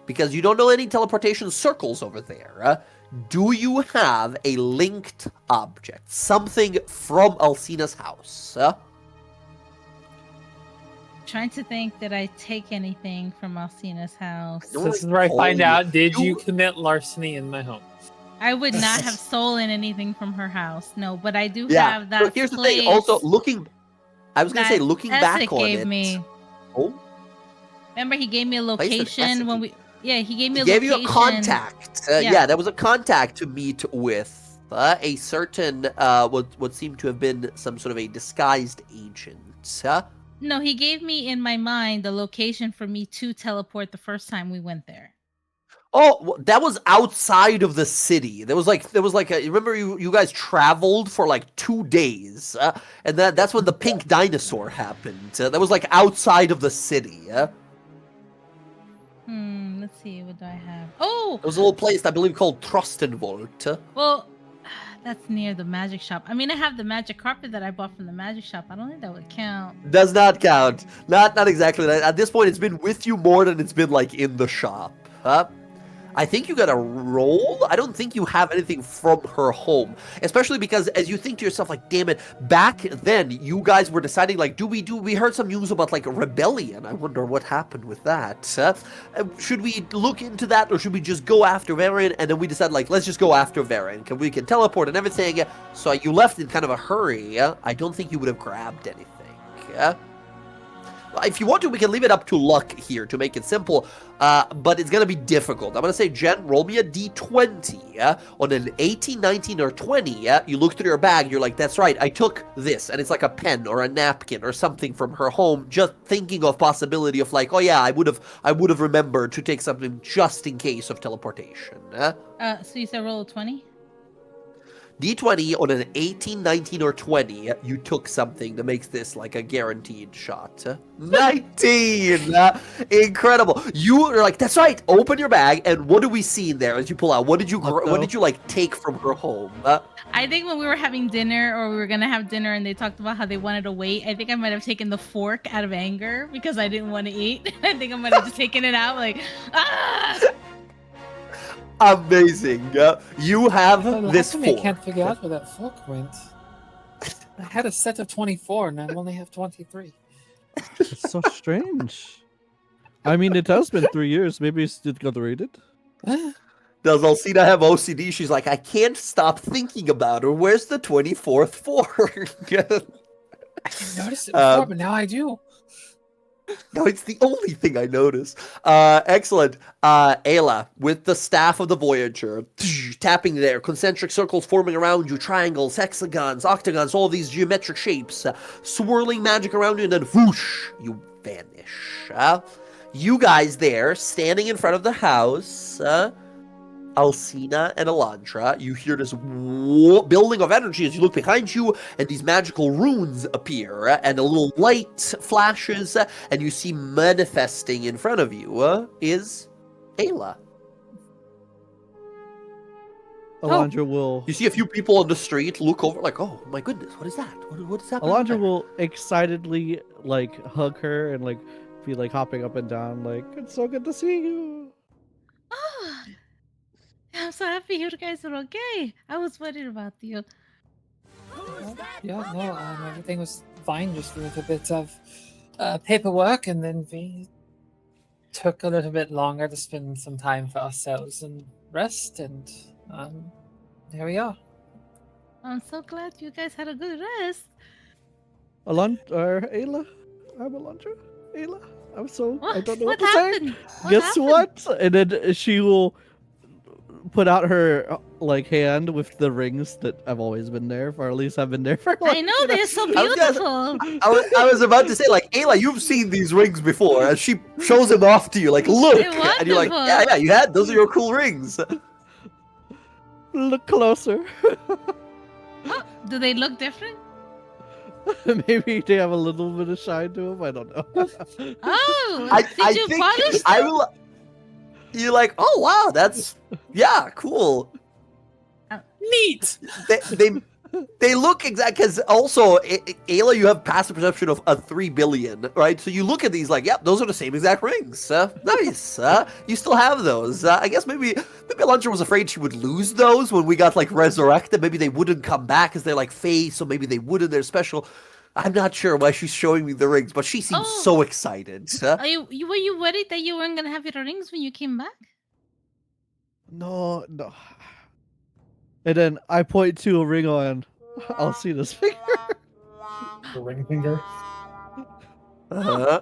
because you don't know any teleportation circles over there, do you have a linked object? Something from Alcina's house? Trying to think that I take anything from Alcina's house. No, This is where I find Holy- out, did you you- commit larceny in my home? I would not have stolen anything from her house. No, but I do Yeah, have that but here's the place thing. Also, looking that back Essex on gave it. me. Oh, Remember, he gave me a Place that location when Essex- we. Yeah, he gave me he a gave location. you a contact. Yeah. Yeah, that was a contact to meet with a certain what seemed to have been some sort of a disguised agent. No, he gave me in my mind the location for me to teleport the first time we went there. Oh, that was outside of the city. There was like remember you guys traveled for like 2 days, and that's when the pink dinosaur happened. That was like outside of the city. Let's see, what do I have? Oh, It was a little place I believe called Trostenvolt. well, that's near the magic shop. I mean, I have the magic carpet that I bought from the magic shop. I don't think that would count. Does not count. Not exactly that. At this point, it's been with you more than it's been like in the shop. I think you got a roll. I don't think you have anything from her home, especially because as you think to yourself, like, damn it, back then you guys were deciding, like, we heard some news about like a rebellion. I wonder what happened with that. Should we look into that, or should we just go after Varian? And then we decided, like, let's just go after Varian. We can teleport and everything. So you left in kind of a hurry. I don't think you would have grabbed anything. If you want to, we can leave it up to luck here to make it simple, but it's going to be difficult. I'm going to say, Jen, roll me a d20. On an 18, 19, or 20, you look through your bag, you're like, that's right, I took this, and it's like a pen or a napkin or something from her home, just thinking of possibility of like, oh yeah, I would have remembered to take something just in case of teleportation. So you said roll a 20? D20 on an 18, 19, or 20, you took something that makes this like a guaranteed shot. 19! Incredible. You are like, that's right, open your bag, and what do we see in there as you pull out? What did you like take from her home? I think when we were having dinner, or we were gonna have dinner, and they talked about how they wanted to wait, I think I might have taken the fork out of anger because I didn't want to eat. I think I might have just taken it out, like, ah! Amazing. You have this I fork. can't figure out where that fork went. I had a set of 24, and I only have 23. It's so strange. I mean, it has been 3 years. Maybe it got raided. Does Alcina have OCD? She's like, I can't stop thinking about her. Where's the 24th fork? I didn't notice it before, but now I do. No, it's the only thing I notice. Excellent. Ayla, with the staff of the Voyager, tapping there, concentric circles forming around you, triangles, hexagons, octagons, all these geometric shapes, swirling magic around you, and then whoosh, you vanish. You guys there, standing in front of the house, Alcina and Elandra, you hear this building of energy as you look behind you, and these magical runes appear, and a little light flashes, and you see manifesting in front of you is Ayla. Alondra will. You see a few people on the street look over, like, oh my goodness, what is that? What is happening? Alondra will excitedly like hug her and like be like hopping up and down, like, it's so good to see you. Oh, I'm so happy you guys are okay. I was worried about you. Yeah, no, everything was fine, just a little bit of paperwork, and then we took a little bit longer to spend some time for ourselves and rest, and here we are. I'm so glad you guys had a good rest. Ayla? I'm Alondra? Ayla? I'm so. I don't know what to happened? say. Guess what? And then she will put out her like hand with the rings that have always been there, or at least have been there for. Like, I know, they're so I was beautiful. I was about to say, like, Ayla, you've seen these rings before, and she shows them off to you, like, look, They're and you're like, wonderful. yeah, you had, those are your cool rings. Look closer. Oh, do they look different? Maybe they have a little bit of shine to them. I don't know. Oh, I did you think polish I them? will. You're like, oh wow, that's yeah, cool. Neat. They look exact because also Ayla, you have passive perception of 3 billion, right? So you look at these like, yep, those are the same exact rings. Nice. You still have those. I guess maybe Alundra was afraid she would lose those when we got like resurrected. Maybe they wouldn't come back because they're like face, so maybe they wouldn't. They're special. I'm not sure why she's showing me the rings, but she seems Oh. so excited. Were you worried that you weren't gonna have your rings when you came back? No. And then I point to a ring on. I'll see this finger. The ring finger. Uh-huh.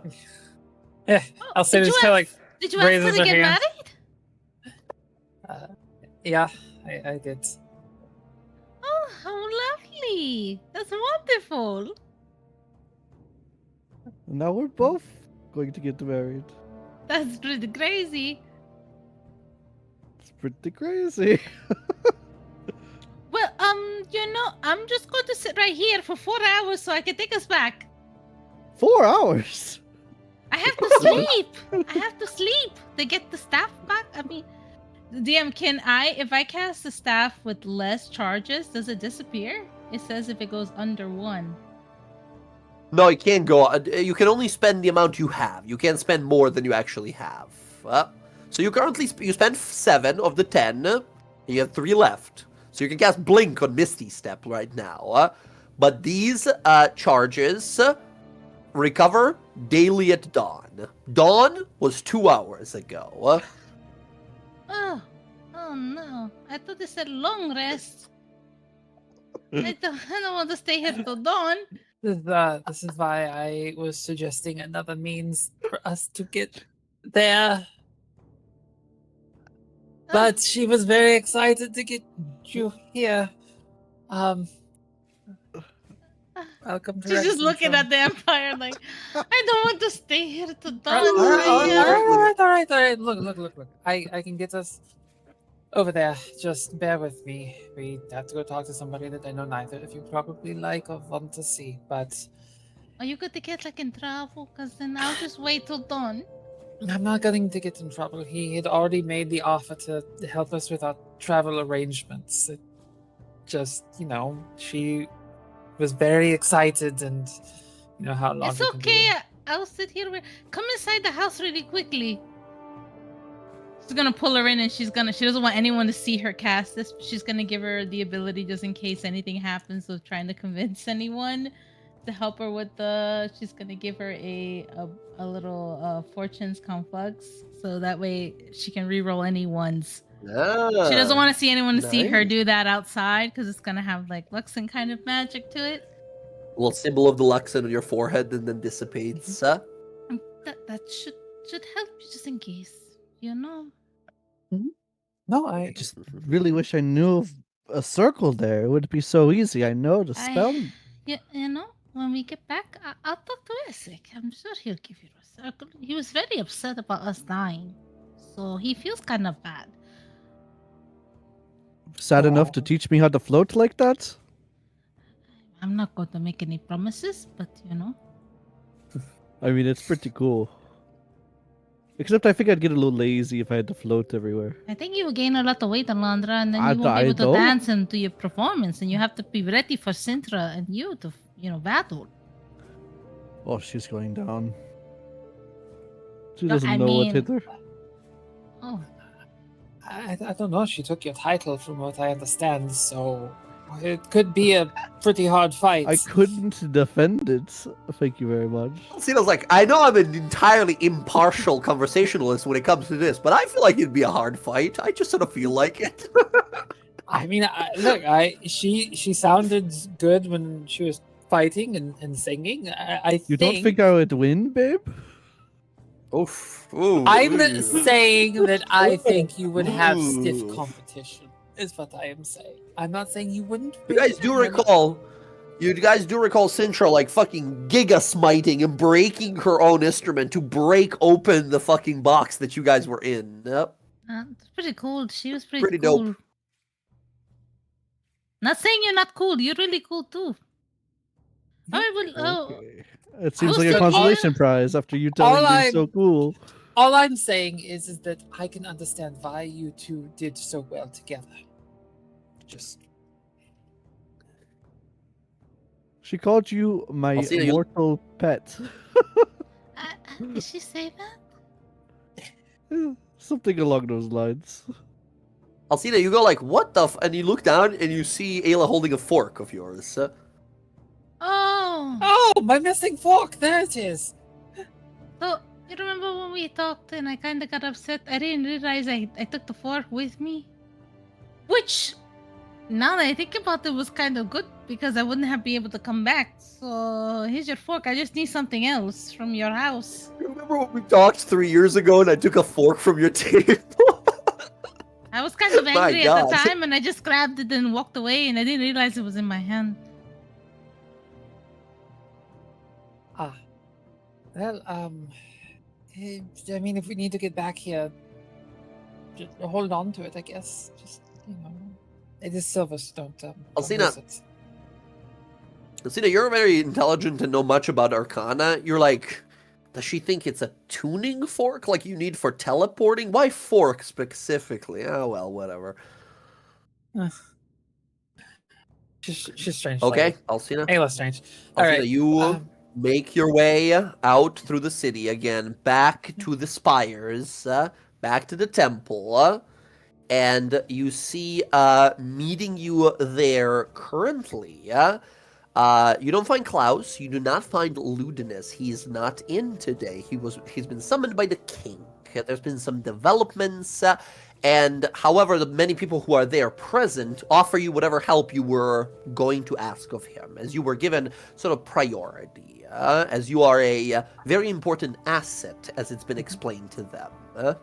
Yeah, I'll say Did this you kind of like Did you ask her raises to her get hand. married? Yeah, I did. Oh, how lovely! That's wonderful. Now we're both going to get married. That's pretty crazy. It's pretty crazy. Well, I'm just going to sit right here for 4 hours so I can take us back. 4 hours. I have to sleep. I have to sleep to get the staff back. I mean, DM, if I cast the staff with less charges, does it disappear? It says if it goes under 1. No, you can't go. You can only spend the amount you have. You can't spend more than you actually have. So you currently you spend 7 of the 10. And you have 3 left. So you can cast Blink on Misty Step right now. But these charges recover daily at dawn. Dawn was 2 hours ago. Oh no! I thought it said long rest. I don't want to stay here till dawn. This is why I was suggesting another means for us to get there. But she was very excited to get you here. Welcome to She's just Rexington. looking at the Empire like, I don't want to stay here till dawn. All right. Look. I can get us over there. Just bear with me. We have to go talk to somebody that I know neither of you probably like or want to see. But Are you going to get like in trouble? Because then I'll just wait till dawn. I'm not going to get in trouble. He had already made the offer to help us with our travel arrangements. It just, she was very excited, and how long It's it can be. okay. I'll sit here. Come inside the house really quickly. She's gonna pull her in, and she doesn't want anyone to see her cast this. She's gonna give her the ability just in case anything happens with trying to convince anyone to help her with she's gonna give her a little fortunes conflux, so that way she can reroll anyone's. She doesn't want to see anyone to see her nice. do that outside because it's gonna have like Luxon kind of magic to it. A little symbol of the Luxon on your forehead and then dissipates. That should help you just in case, No, I just really wish I knew of a circle there. It would be so easy. I know the spell. When we get back, I'll talk to Isaac. I'm sure he'll give you a circle. He was very upset about us dying, so he feels kind of bad. Sad enough to teach me how to float like that? I'm not going to make any promises, but I mean, it's pretty cool. Except I think I'd get a little lazy if I had to float everywhere. I think you will gain a lot of weight, Alondra, and then I you won't be able to don't. dance and do your performance, and you have to be ready for Sintra and you to, battle. Oh, she's going down. She No, doesn't I know what mean- hit her. Oh, I don't know. She took your title, from what I understand, so it could be a pretty hard fight. I couldn't defend it. Thank you very much. Cino's like, I know I'm an entirely impartial conversationalist when it comes to this, but I feel like it'd be a hard fight. I just sort of feel like it. I mean, she sounded good when she was fighting and singing. I You don't think I would win, babe? Oof. Ooh, I'm ooh. saying that I think you would have stiff competition, is what I am saying. I'm not saying you wouldn't. You guys do recall Sintra like fucking giga smiting and breaking her own instrument to break open the fucking box that you guys were in. Yep. it's pretty cool. She was Pretty cool. dope. Not saying you're not cool. You're really cool too. I will. Oh, Okay. It seems Well, like a so consolation prize after you telling me I'm- so cool. All I'm saying is that I can understand why you two did so well together. Just She called you my I'll see you- mortal pet. did she say that? Something along those lines. Alcina, you go like, what the and you look down and you see Ayla holding a fork of yours. Oh, oh, my missing fork! There it is. so you remember when we talked and I kind of got upset? I didn't realize I took the fork with me. Which, now that I think about it, was kind of good because I wouldn't have been able to come back. So here's your fork. I just need something else from your house. You remember when we talked 3 years ago and I took a fork from your table? I was kind of My angry at the God. time and I just grabbed it and walked away and I didn't realize it was in my hand. Ah, well, I mean, if we need to get back here, just hold on to it, I guess. Just, it is silver, so don't Alcina. lose it. Alcina, you're very intelligent and know much about Arcana. You're like, does she think it's a tuning fork like you need for teleporting? Why fork specifically? Oh, well, whatever. She's strange. Okay, lady. Alcina. Ayla's strange. All Alcina, right. you make your way out through the city again, back to the spires, back to the temple, and you see meeting you there currently. You don't find Klaus. You do not find Ludinus. He is not in today. He's been summoned by the king. There's been some developments, and however, the many people who are there present offer you whatever help you were going to ask of him, as you were given sort of priority, as you are a very important asset, as it's been explained to them.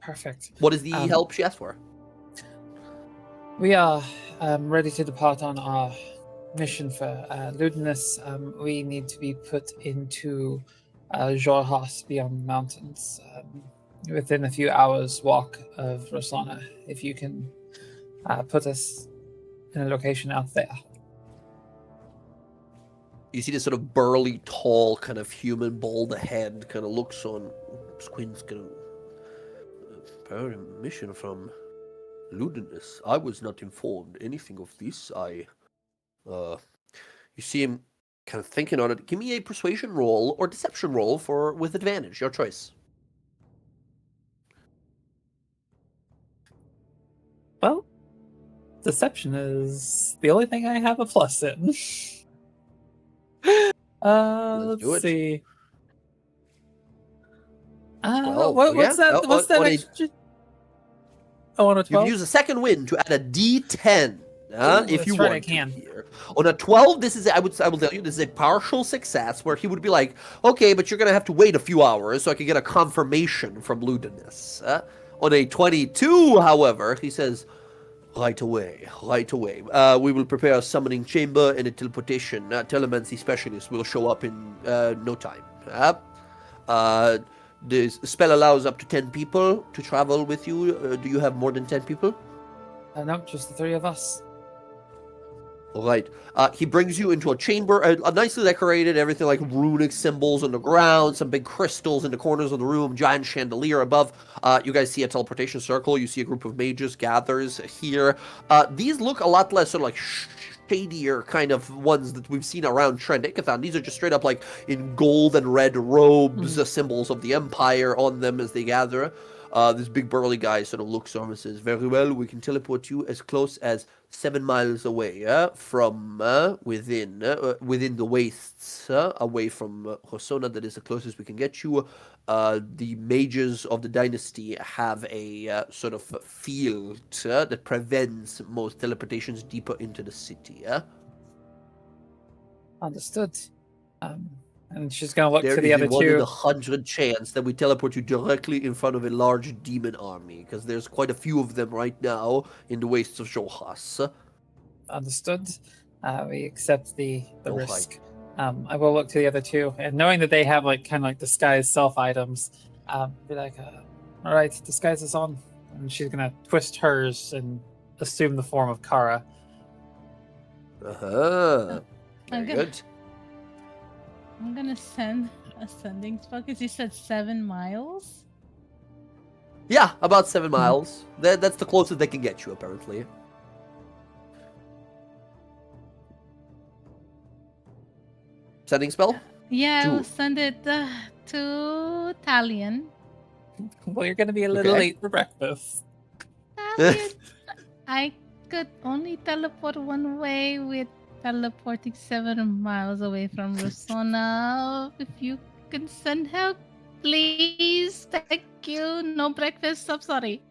Perfect. What is the help she asked for? We are ready to depart on our mission for Ludinus. We need to be put into Jorhas beyond the mountains, within a few hours' walk of Roslana. If you can put us in a location out there. You see this sort of burly, tall, kind of human, bald head, kind of looks on, squints, kind of, prior mission from Ludinus. I was not informed anything of this. You see him kind of thinking on it. Give me a persuasion roll or deception roll with advantage. Your choice. Well, deception is the only thing I have a plus in. Let's do it. Let's see. Well, what's yeah, that? What's that on a- extra? Oh, on a You 12? can use a second wind to add a D10. Ooh, If you that's right, I want can. to here. On a 12, I will tell you, this is a partial success where he would be like, okay, but you're going to have to wait a few hours so I can get a confirmation from Ludinus. On a 22, however, he says, right away. We will prepare a summoning chamber and a teleportation. Telemancy specialist will show up in no time. The spell allows up to 10 people to travel with you. Do you have more than 10 people? No, just the three of us. All right. He brings you into a chamber, nicely decorated, everything like runic symbols on the ground, some big crystals in the corners of the room, giant chandelier above. You guys see a teleportation circle. You see a group of mages gathers here. These look a lot less sort of like shadier kind of ones that we've seen around Trendicathon. These are just straight up like in gold and red robes, symbols of the Empire on them as they gather. This big burly guy sort of looks over and says, very well, we can teleport you as close as 7 miles away from within the wastes, away from Hosoda. That is the closest we can get you. The mages of the dynasty have a sort of field that prevents most teleportations deeper into the city. Understood. And she's gonna look There to the is other a 1 in two. 100 chance that we teleport you directly in front of a large demon army, because there's quite a few of them right now in the wastes of Jorhas. Understood. We accept the Oh, hi. risk. I will look to the other two, and knowing that they have like kind of like disguise self items, be like, all right, disguise is on, and she's gonna twist hers and assume the form of Kara. Uh-huh. I'm Very gonna- good. I'm gonna send a sending spell because you said 7 miles. Yeah, about 7 miles. That's the closest they can get you, apparently. Sending spell? Yeah, To- I'll send it to Talion. Well, you're gonna be a little Okay. late for breakfast. Talion, I could only teleport one way with teleporting 7 miles away from Rosona. If you can send help, please. Thank you. No breakfast. I'm sorry.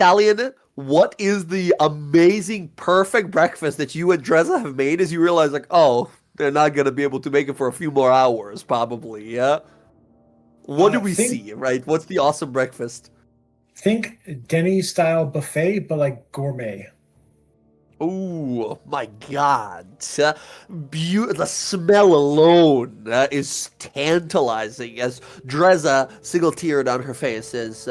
Talion, what is the amazing, perfect breakfast that you and Dreza have made as you realize, like, oh, they're not going to be able to make it for a few more hours, probably, yeah? What do we see, right? What's the awesome breakfast? Think Denny-style buffet, but like gourmet. Oh my God! The smell alone is tantalizing. As Dreza, single-teared on her face, says,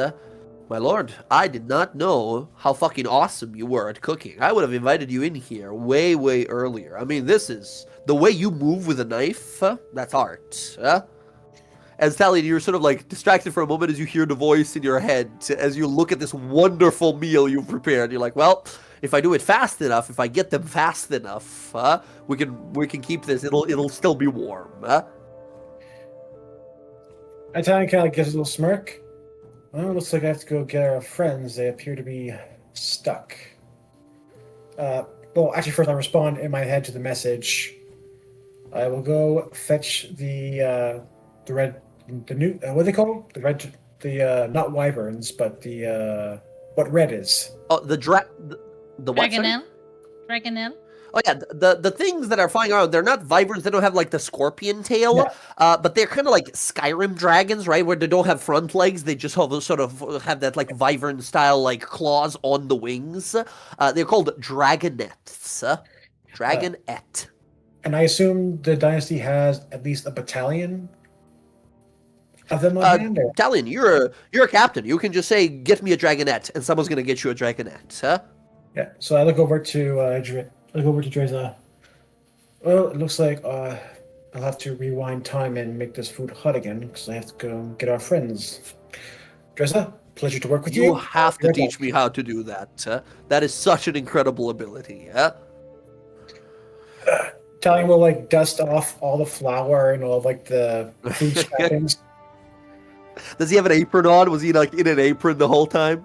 "My lord, I did not know how fucking awesome you were at cooking. I would have invited you in here way, way earlier. I mean, this is the way you move with a knife. That's art." As Talion, you're sort of like distracted for a moment as you hear the voice in your head, as you look at this wonderful meal you've prepared. You're like, well, if I do it fast enough, if I get them fast enough, we can keep this. It'll still be warm. Italian kind of gives a little smirk. Well, looks like I have to go get our friends. They appear to be stuck. Well, actually, first I'll respond in my head to the message. I will go fetch the new what do they call not wyverns, but the what red is. Oh, the what? Sorry? Dragonelle? Dragonelle? Oh yeah, the things that are flying around, they're not wyverns, they don't have like the scorpion tail, Yeah. but they're kind of like Skyrim dragons, right, where they don't have front legs, they just have sort of have that like wyvern style like claws on the wings. They're called dragonettes. Dragonette. And I assume the dynasty has at least a battalion of them on hand. Or? Talion, you're a captain. You can just say, "Get me a dragonette," and someone's gonna get you a dragonette, huh? Yeah. So I look over to Dreza. Well, it looks like I'll have to rewind time and make this food hot again because I have to go get our friends. Dreza, pleasure to work with you. You have to teach me how to do that. That is such an incredible ability. Talion will like dust off all the flour and all like the food scrappings. Does he have an apron on? Was he like in an apron the whole time?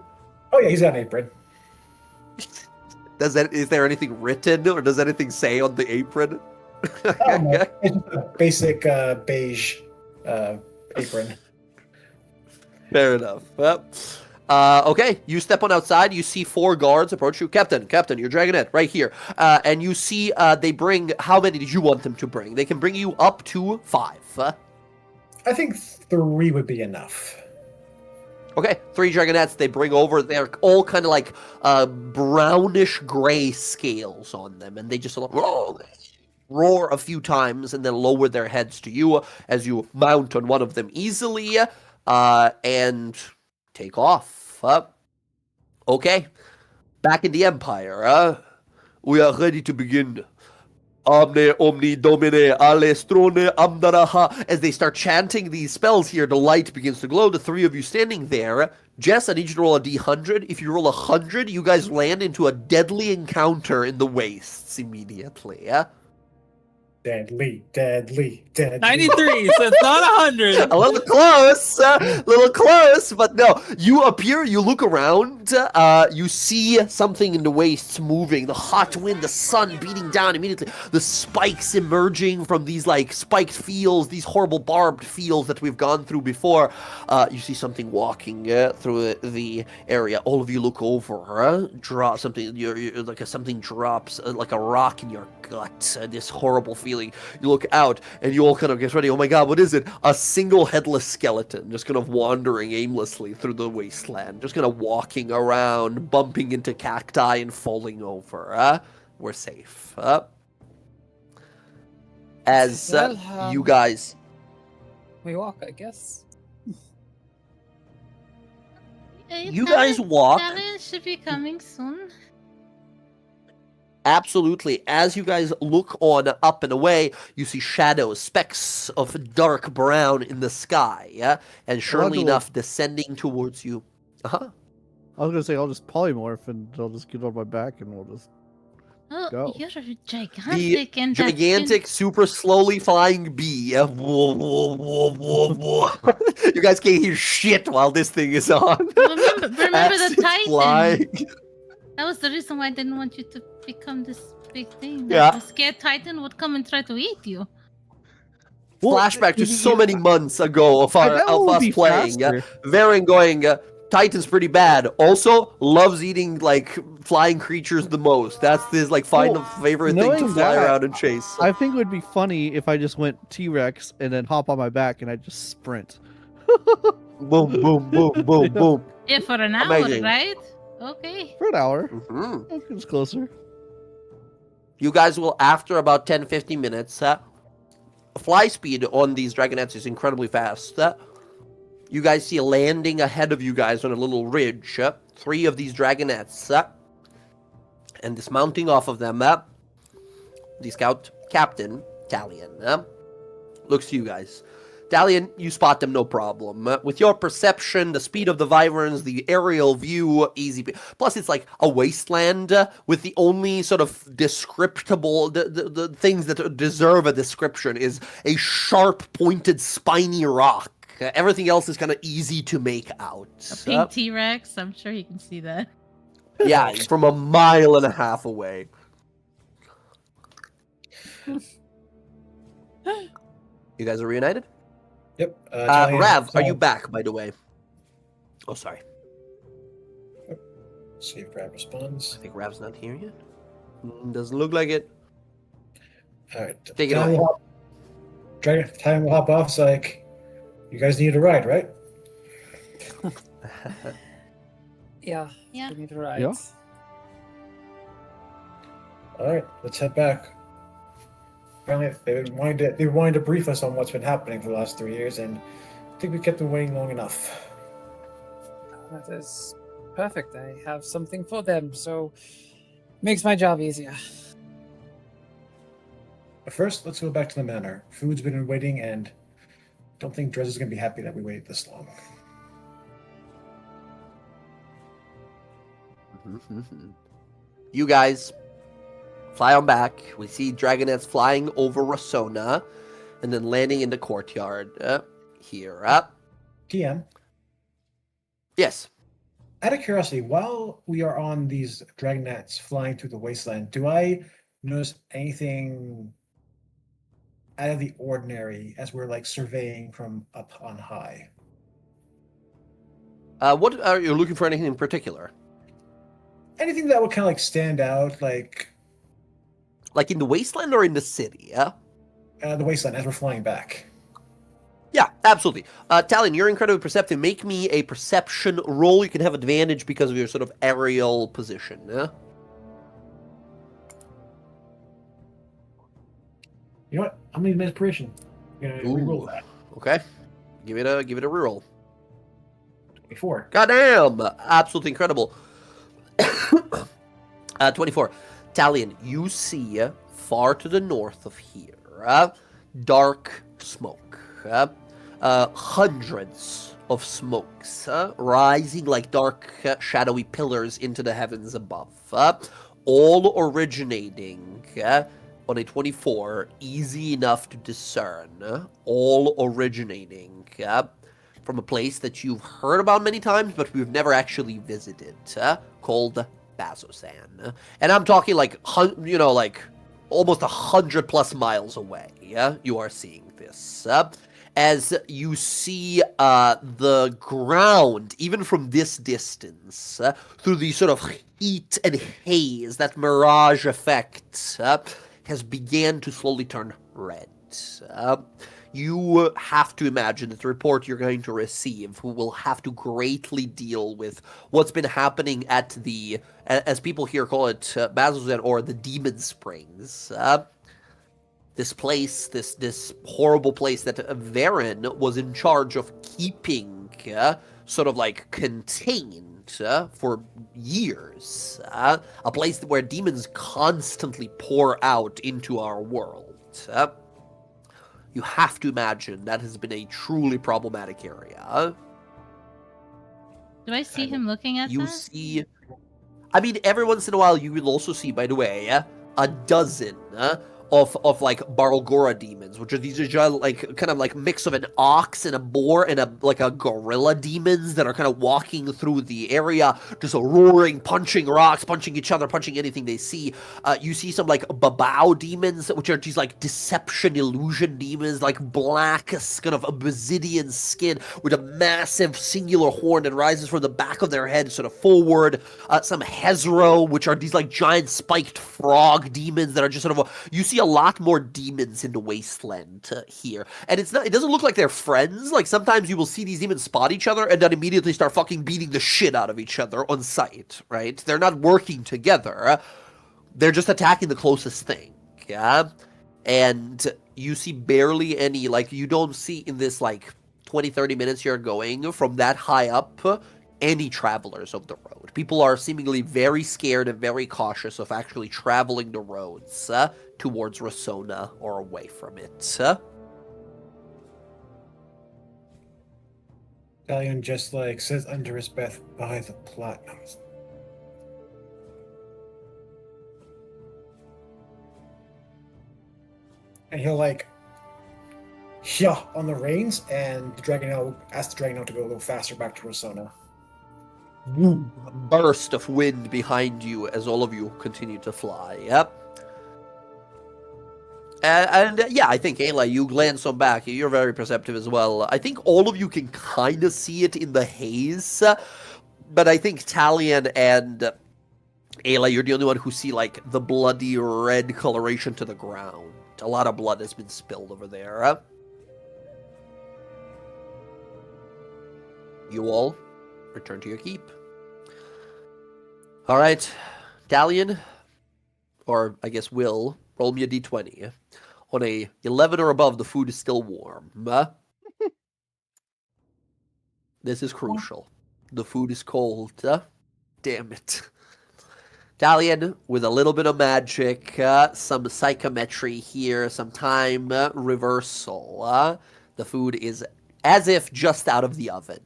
Oh yeah, he's got an apron. Is there anything written or does anything say on the apron? Oh, no. It's just a basic beige apron. Fair enough. Well, okay, you step on outside. You see 4 guards approach you. Captain, your dragonette right here. And you see they bring. How many did you want them to bring? They can bring you up to 5. I think 3 would be enough. Okay, 3 dragonettes they bring over. They're all kind of like brownish gray scales on them, and they just roar a few times and then lower their heads to you as you mount on one of them easily and take off. Okay, back in the Empire. We are ready to begin. Omne omni domine alestrone amdaraha. As they start chanting these spells here, the light begins to glow. The 3 of you standing there. Jess, I need you to roll a d100. If you roll 100, you guys land into a deadly encounter in the wastes immediately. Deadly. 93, so it's not 100. A little close, but no. You appear, you look around, you see something in the wastes moving, the hot wind, the sun beating down immediately, the spikes emerging from these like spiked fields, these horrible barbed fields that we've gone through before. You see something walking through the area. All of you look over, drop something, something drops, like a rock in your gut, this horrible feeling. You look out and you all kind of get ready. Oh my god, what is it? A single headless skeleton just kind of wandering aimlessly through the wasteland, just kind of walking around, bumping into cacti and falling over. We're safe. As you guys... We walk, I guess. You guys walk. Talion should be coming soon. Absolutely. As you guys look on up and away, you see shadows, specks of dark brown in the sky, yeah? And surely to enough, descending towards you. Uh-huh. I was gonna say I'll just polymorph and I'll just get on my back and we'll just Oh, Go. you're The gigantic and that gigantic, super slowly flying bee. Whoa, whoa, whoa, whoa, whoa. You guys can't hear shit while this thing is on. Remember As the it's Titan. flying. That was the reason why I didn't want you to become this big thing. Yeah. The scared Titan would come and try to eat you. Well, Flashback to so yeah, many months ago of, that of would us be playing. faster. Varen going, Titan's pretty bad. Also, loves eating, like, flying creatures the most. That's his, like, Well, favorite thing to knowing fly that, around and chase. I think it would be funny if I just went T-Rex and then hop on my back and I just sprint. Boom, boom, boom, boom, Yeah. boom. Yeah, for an hour, Amazing. right? Okay. For an hour. Mhm. It's closer. You guys will, after about 10-15 minutes, fly speed on these dragonettes is incredibly fast. You guys see a landing ahead of you guys on a little ridge. 3 of these dragonettes. And dismounting off of them, the scout captain, Talion, looks to you guys. Talion, you spot them no problem. With your perception, the speed of the wyverns, the aerial view, easy. Plus, it's like a wasteland with the only sort of descriptable, the things that deserve a description is a sharp, pointed, spiny rock. Everything else is kind of easy to make out. A pink T-Rex. I'm sure you can see that. Yeah, from a mile and a half away. You guys are reunited? Yep. Italian Rav, are you song. back, by the way? Oh, sorry. See if Rav responds. I think Rav's not here yet. Doesn't look like it. All right. Take it away. Time will hop off. It's like, you guys need a ride, right? Yeah. Yeah. We need a ride. Yeah. All right, let's head back. Apparently, they wanted to brief us on what's been happening for the last 3 years, and I think we kept them waiting long enough. That is perfect. I have something for them, so makes my job easier. But first, let's go back to the manor. Food's been waiting, and don't think Drez is going to be happy that we waited this long. You guys fly on back. We see dragonettes flying over Rasona and then landing in the courtyard here. TM, Yes. out of curiosity, while we are on these dragonets flying through the wasteland, do I notice anything out of the ordinary as we're like surveying from up on high? What are you looking for? Anything in particular? Anything that would kind of like stand out, like Like in the wasteland or in the city? Yeah. the wasteland as we're flying back? Yeah, absolutely. Talion, you're incredibly perceptive. Make me a perception roll. You can have advantage because of your sort of aerial position. Yeah? You know what? I'm gonna need inspiration. Gonna reroll that. Okay. Give it a reroll. 24. Goddamn! Absolutely incredible. 24. Talion, you see far to the north of here, dark smoke. Hundreds of smokes rising like dark, shadowy pillars into the heavens above. All originating on a 24, easy enough to discern. All originating from a place that you've heard about many times, but we've never actually visited, called Bazosan. And I'm talking like, like almost 100+ miles away. You are seeing this. As you see the ground, even from this distance, through the sort of heat and haze, that mirage effect has began to slowly turn red. You have to imagine that the report you're going to receive will have to greatly deal with what's been happening at the, as people here call it, Bazzoxan, or the Demon Springs. This place, this horrible place that Varen was in charge of keeping sort of like contained for years. A place where demons constantly pour out into our world. You have to imagine that has been a truly problematic area. Do I see him looking at You that? see, I mean, every once in a while you will also see, by the way, a dozen of like Barlgora demons, which are these like kind of like mix of an ox and a boar and a gorilla demons that are kind of walking through the area, just roaring, punching rocks, punching each other, punching anything they see. You see some like Babao demons, which are these like deception illusion demons, like black kind of obsidian skin with a massive singular horn that rises from the back of their head sort of forward. Some Hezro, which are these like giant spiked frog demons that are just sort of you see a lot more demons in the wasteland here, and it doesn't look like they're friends. Like sometimes you will see these demons spot each other and then immediately start fucking beating the shit out of each other on sight, right? They're not working together, they're just attacking the closest thing. And you see barely any, like you don't see in this like 20-30 minutes you're going from that high up any travelers of the road. People are seemingly very scared and very cautious of actually traveling the roads towards Rasona or away from it. Stallion just like says under his breath, "Buy the platinums." And he'll like on the reins, and the dragon will ask the dragon to go a little faster back to Rasona. A burst of wind behind you as all of you continue to fly. Yep. And yeah, I think, Ayla, you glance on back. You're very perceptive as well. I think all of you can kind of see it in the haze, but I think Talion and Ayla, you're the only one who see, like, the bloody red coloration to the ground. A lot of blood has been spilled over there. You all return to your keep. All right, Talion, or I guess Will, roll me a d20. On a 11 or above, the food is still warm. This is crucial. The food is cold. Damn it. Talion, with a little bit of magic, some psychometry here, some time reversal. The food is as if just out of the oven.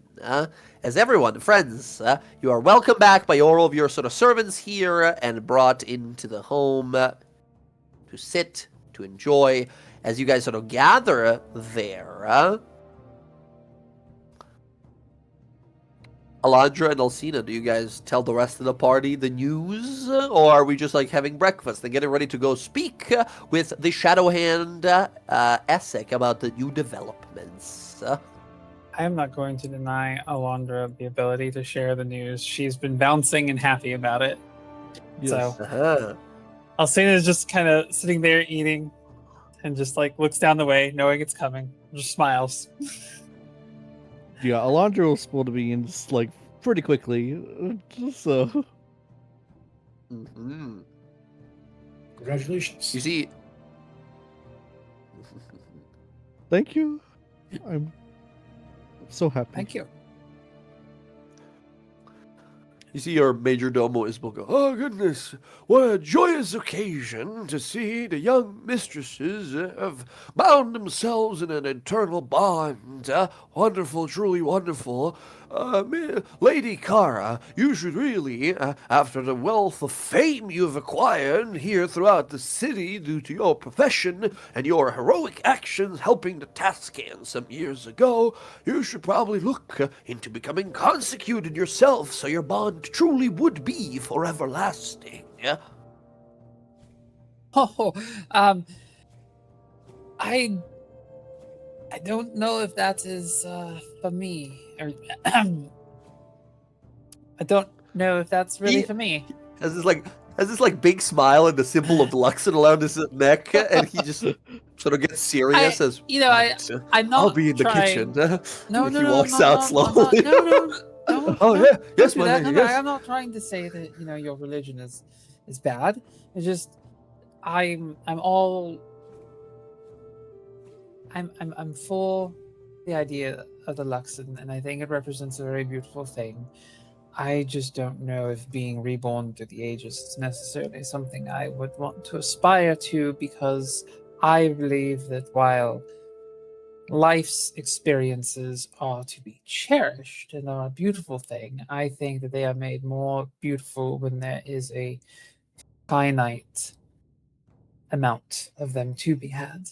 As everyone, friends, you are welcome back by all of your sort of servants here and brought into the home to sit, to enjoy, as you guys sort of gather there. Alondra and Alcina, do you guys tell the rest of the party the news? Or are we just like having breakfast and getting ready to go speak with the Shadow Hand Essek about the new developments? I am not going to deny Alondra the ability to share the news. She's been bouncing and happy about it. Yes. So Alcina is just kind of sitting there eating and just like looks down the way, knowing it's coming, just smiles. Yeah, Alondra will spill to me in just like pretty quickly. So Congratulations. You see, thank you. I'm so happy. Thank you. You see your major domo Isabel go, "Oh goodness, what a joyous occasion to see the young mistresses have bound themselves in an eternal bond. Wonderful, truly wonderful. Lady Kara, you should really, after the wealth of fame you have acquired here throughout the city due to your profession and your heroic actions helping the Tascans some years ago, you should probably look into becoming consecuted yourself so your bond truly would be forever lasting." Oh, I don't know if that is for me, or I don't know if that's really for me. Has this like big smile and the symbol of Luxon around his neck, and he just sort of gets serious as I'm not. I'll be in the trying... kitchen. No, He walks out slowly. No. Oh yeah, yes, do my that. lady. No, Yes. I'm not trying to say that your religion is bad. It's just I'm for the idea of the Luxon, and I think it represents a very beautiful thing. I just don't know if being reborn through the ages is necessarily something I would want to aspire to, because I believe that while life's experiences are to be cherished and are a beautiful thing, I think that they are made more beautiful when there is a finite amount of them to be had.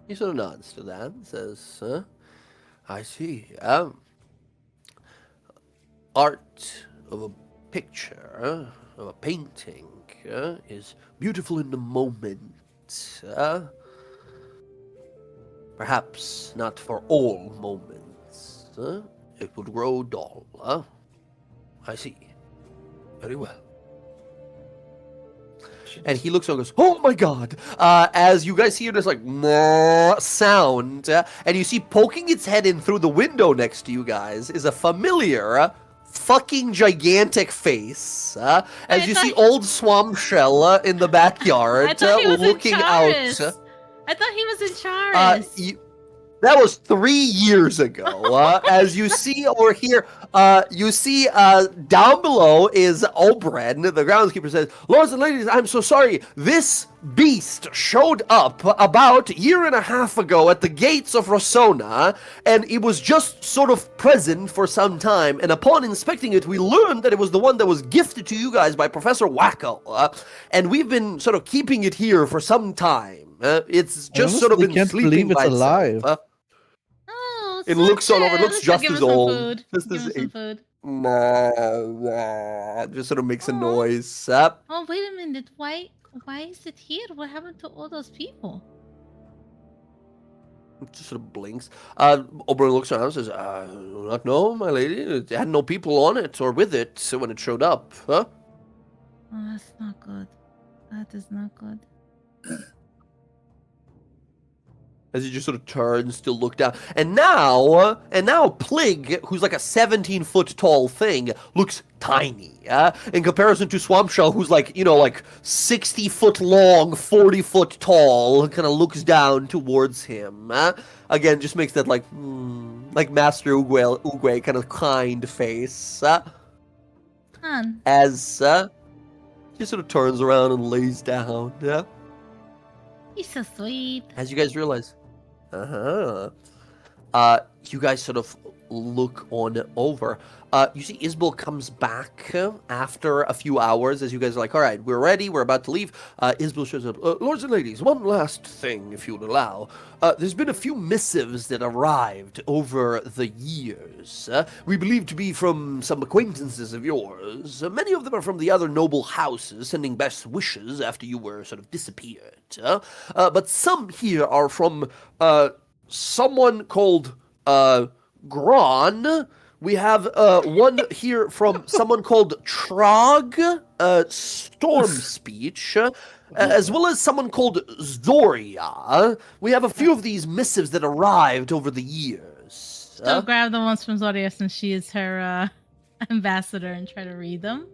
He sort of nods to that and says, I see. Art of a picture, of a painting, is beautiful in the moment. Perhaps not for all moments. It would grow dull. I see. Very well. And he looks over and goes, oh my god! As you guys hear this like sound, and you see poking its head in through the window next to you guys is a familiar fucking gigantic face. As you see old Swampshell in the backyard I thought he was looking in out. Charis. I thought he was in Charis. That was 3 years ago. As you see over here, you see down below is Obren, the groundskeeper says, Lords and ladies, I'm so sorry. This beast showed up about a year and a half ago at the gates of Rossona, and it was just sort of present for some time. And upon inspecting it, we learned that it was the one that was gifted to you guys by Professor Wacko. And we've been sort of keeping it here for some time. It's just sort of been can't sleeping believe it's by alive. itself. Oh, It looks all over. It looks let's just give as him some old. food. Just Give as him some food. just sort of makes a Aw. noise. Oh, wait a minute. Why is it here? What happened to all those people? Just sort of blinks. Oberyn looks around and says, I do not know, my lady. It had no people on it or with it when it showed up. Huh? Oh, that's not good. That is not good. As he just sort of turns to look down. And now Plig, who's like a 17-foot tall thing, looks tiny, in comparison to Swampshell, who's like, 60-foot long, 40-foot tall, kind of looks down towards him. Again, just makes that, like Master Uguay kind of kind face. Han. As he sort of turns around and lays down. He's so sweet. As you guys realize. You guys sort of look on over. You see Isbel comes back after a few hours as you guys are like, all right, we're ready, we're about to leave. Isbel shows up. Lords and ladies, one last thing, if you'd allow. There's been a few missives that arrived over the years. We believe to be from some acquaintances of yours. Many of them are from the other noble houses, sending best wishes after you were sort of disappeared. But some here are from someone called Gron. We have one here from someone called Trog, Storm Speech, as well as someone called Zoria. We have a few of these missives that arrived over the years. So grab the ones from Zoria since she is her ambassador and try to read them.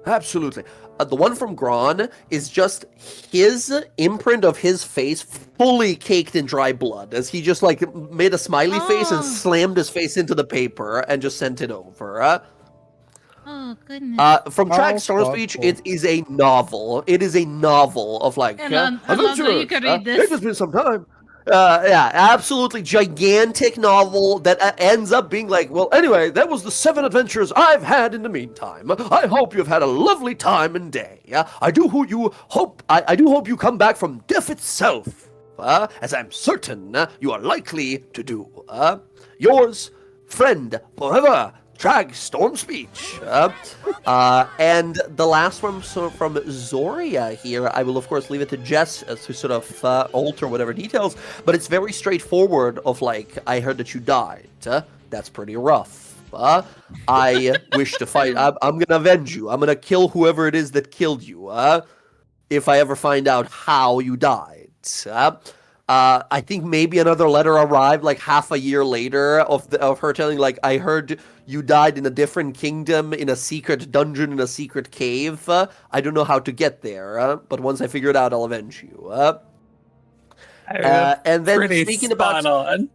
Absolutely. The one from Gron is just his imprint of his face fully caked in dry blood as he just made a smiley face and slammed his face into the paper and just sent it over. Oh, goodness. From Track Storm Speech, it is a novel. It is a novel of Alonso, you could read this. It has been some time. Yeah, absolutely gigantic novel that ends up being well, anyway, that was the 7 adventures I've had in the meantime. I hope you've had a lovely time and day. I do hope you come back from death itself, as I'm certain you are likely to do. Yours, friend, forever, Drag Storm Speech. And the last one from Zoria here, I will of course leave it to Jess to sort of alter whatever details, but it's very straightforward of I heard that you died. That's pretty rough. I wish to fight. I'm gonna avenge you. I'm gonna kill whoever it is that killed you. If I ever find out how you died. I think maybe another letter arrived half a year later of her telling I heard you died in a different kingdom, in a secret dungeon, in a secret cave. I don't know how to get there, but once I figure it out, I'll avenge you. And then Pretty speaking spot about, on.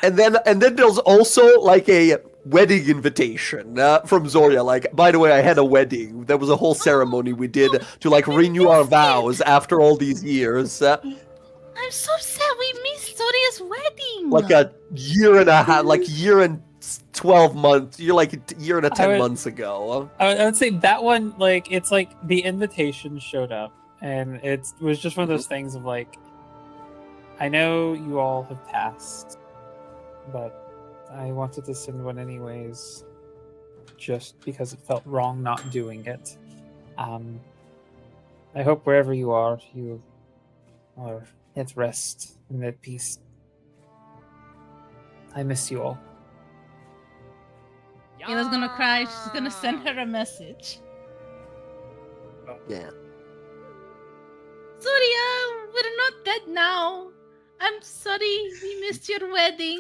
and then there's also like a wedding invitation from Zoria. Like, by the way, I had a wedding. There was a whole ceremony we did to like renew our vows after all these years. I'm so sad we missed Zoria's wedding. Like a year and a half, like year and 12 months. You're like a year and 10 months ago. I would say that one, like, it's like the invitation showed up, and it was just one of those things of like, I know you all have passed, but I wanted to send one anyways, just because it felt wrong not doing it. I hope wherever you are at rest and at peace. I miss you all. Ayla's gonna cry. She's gonna send her a message. Yeah. Zoria, we're not dead now. I'm sorry we missed your wedding.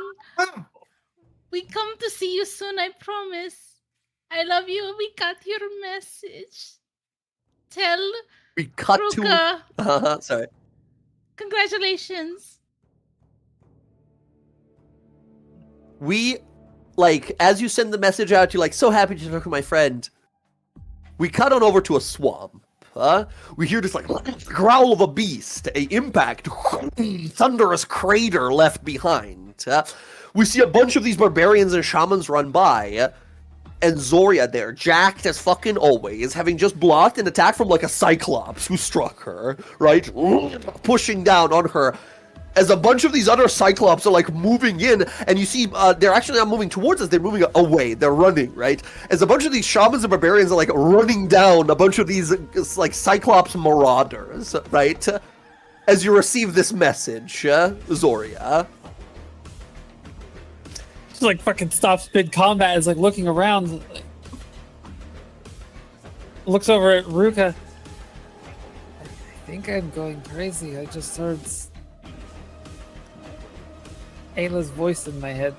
We come to see you soon, I promise. I love you. We got your message. Tell We cut Ruka. Sorry. Congratulations. We, like, as you send the message out, you're like, so happy to talk to my friend. We cut on over to a swamp. We hear this, like, growl of a beast, a impact, thunderous crater left behind. We see a bunch of these barbarians and shamans run by, and Zoria there, jacked as fucking always, having just blocked an attack from, like, a cyclops who struck her, right? Pushing down on her. As a bunch of these other cyclops are like moving in, and you see they're actually not moving towards us, they're moving away, they're running, right? As a bunch of these shamans and barbarians are like running down a bunch of these like cyclops marauders, right? As you receive this message, Zoria. Just like fucking stops mid combat, is like looking around, like, looks over at Ruka. I think I'm going crazy. I just heard Ayla's voice in my head.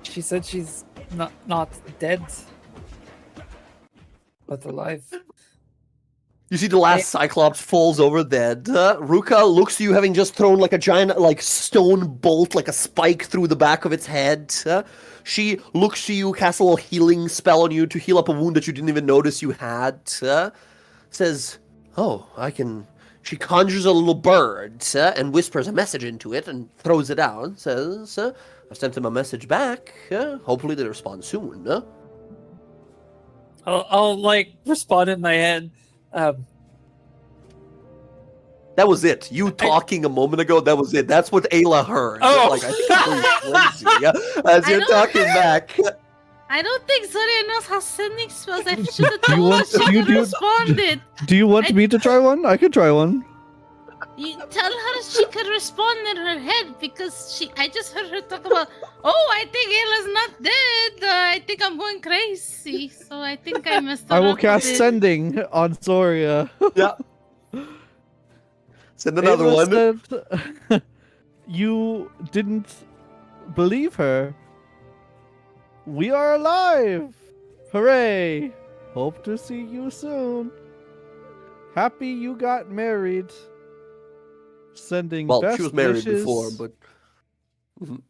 She said she's not dead, but alive. You see the last Cyclops falls over dead. Ruka looks to you having just thrown like a giant like stone bolt, like a spike through the back of its head. She looks to you, casts a little healing spell on you to heal up a wound that you didn't even notice you had. Says, oh, I can... She conjures a little bird and whispers a message into it and throws it out. Says, I've sent him a message back. Hopefully they respond soon. I'll like respond in my head. That was it. You talking a moment ago, that was it. That's what Ayla heard. Oh. Like, I think I'm going crazy. As you're talking back. I don't think Zoria knows how sending spells. I should have Do you told her want- she do you- could do you- responded. Do you want me to try one? I could try one. You tell her she could respond in her head because I just heard her talk about, oh, I think Ayla's not dead. I think I'm going crazy. So I think I messed her I will up a cast bit. sending on Zoria. Yeah. Send another Ayla one. said, you didn't believe her. We are alive! Hooray! Hope to see you soon. Happy you got married. Sending Well, best she was married wishes. before, but... Mhm.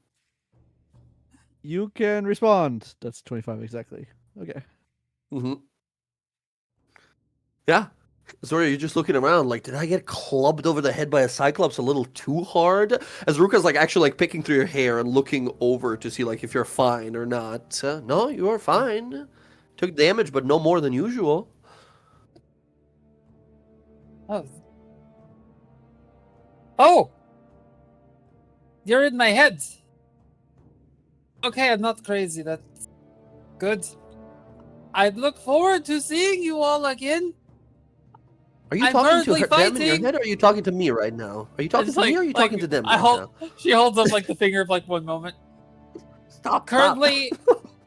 You can respond. That's 25 exactly. Okay. Mm-hmm. Yeah. Zoria, you're just looking around like, did I get clubbed over the head by a cyclops a little too hard? As Ruka's like actually like picking through your hair and looking over to see like if you're fine or not. No, you are fine. Took damage, but no more than usual. Oh! You're in my head! Okay, I'm not crazy, that's good. I look forward to seeing you all again. Are you I'm talking to currently them in your fighting. head, or are you talking to me right now? Are you talking It's to me, or are you talking to them right now? She holds up like the finger of like one moment. Stop. Currently,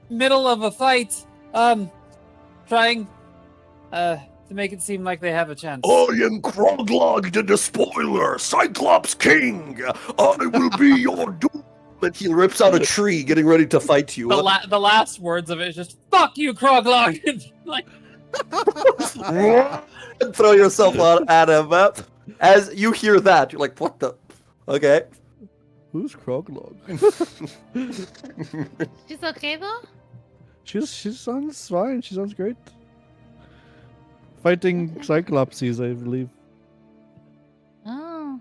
middle of a fight. Trying to make it seem like they have a chance. I am Kroglog the Despoiler, Cyclops King. I will be your doom. And he rips out a tree, getting ready to fight you. The last words of it is just "fuck you, Kroglog." Like, And throw yourself out at him. As you hear that, you're like, what the? Okay. Who's Kroglog? She's okay though? She sounds fine. She sounds great. Fighting Cyclopses, I believe. Oh.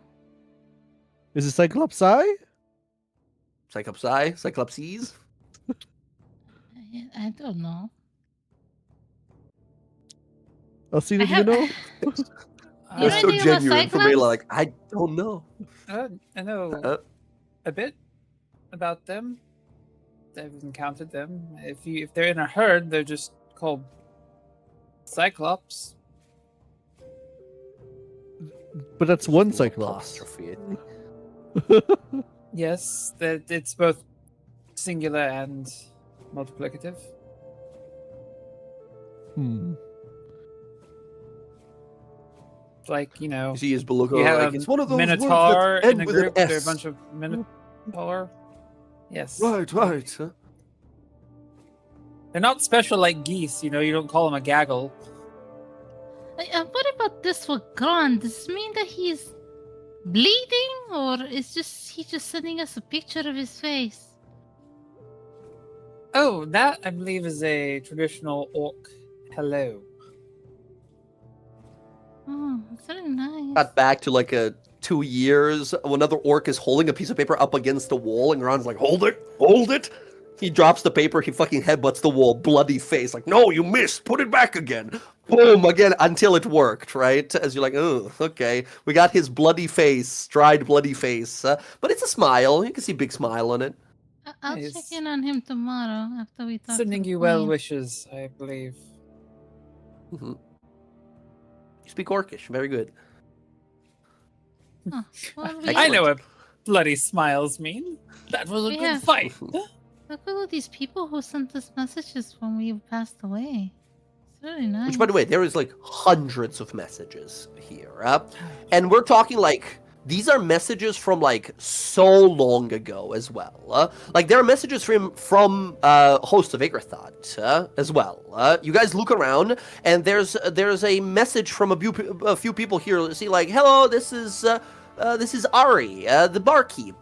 Is it Cyclopsi? Cyclopses? I don't know. Alcina, I do you have- know? You You're know so anything about genuine for me, Cyclops? like, I don't know. I know Uh, a bit about them. I've encountered them. If they're in a herd, they're just called Cyclops. But that's one Cyclops. Apostrophe. Yes, that it's both singular and multiplicative. Hmm. Like, you know, You see his beluga, you have like, a it's one of those Minotaur words that in end a with an group. There are a S. bunch of Minotaur. Yes. Right. They're not special like geese, you know, you don't call them a gaggle. What about this Wagron? Does this mean that he's bleeding, or is he just sending us a picture of his face? Oh, that I believe is a traditional orc hello. Oh, that's really nice. Got back to like 2 years. Another orc is holding a piece of paper up against the wall, and Ron's like, hold it. He drops the paper, he fucking headbutts the wall, bloody face. Like, no, you missed, put it back again. Boom, again, until it worked, right? As you're like, oh, okay. We got his bloody face, dried bloody face. But it's a smile. You can see a big smile on it. I'll Nice. check in on him tomorrow after we talk. Sending to you the well queen. wishes, I believe. Hmm. You speak Orcish, very good. Well, I know what bloody smiles mean. That was a We good have- fight. Look at all these people who sent us messages when we passed away. It's really nice. Which, by the way, there is like hundreds of messages here. And we're talking like, these are messages from like so long ago as well. Like there are messages from hosts of Yggdrathot as well. You guys look around, and there's a message from a few people here. See, like, hello, this is Ari, the barkeep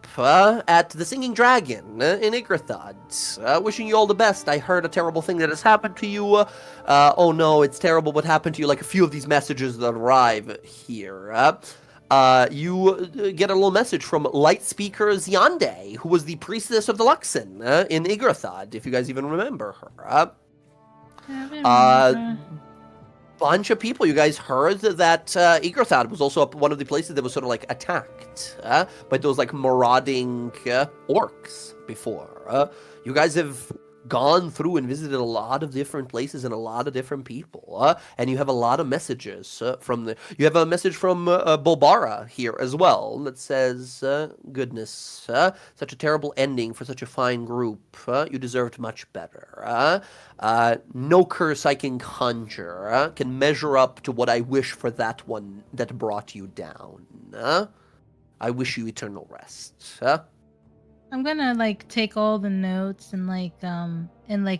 at the Singing Dragon in Yggdrathot. Wishing you all the best. I heard a terrible thing that has happened to you. Oh no, it's terrible what happened to you. Like a few of these messages that arrive here. You get a little message from Light Speaker Ziande, who was the priestess of the Luxon in Yggdrathot, if you guys even remember her. Bunch of people. You guys heard that Yggdrathot was also one of the places that was sort of like attacked by those like marauding orcs before. You guys have gone through and visited a lot of different places and a lot of different people, and you have a lot of messages from the. You have a message from Bolbara here as well that says, "Goodness, such a terrible ending for such a fine group. You deserved much better. No curse I can conjure can measure up to what I wish for that one that brought you down. I wish you eternal rest." I'm gonna like take all the notes and like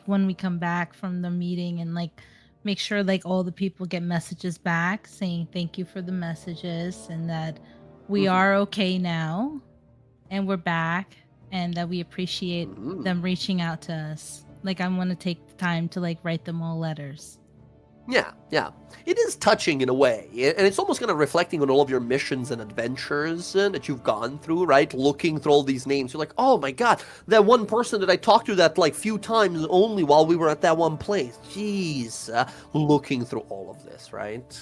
when we come back from the meeting and like make sure like all the people get messages back saying thank you for the messages and that we are okay now and we're back and that we appreciate them reaching out to us. Like I'm gonna take the time to like write them all letters. Yeah. It is touching in a way, and it's almost kind of reflecting on all of your missions and adventures that you've gone through, right? Looking through all these names, you're like, oh my god, that one person that I talked to that like few times only while we were at that one place. Jeez, looking through all of this, right?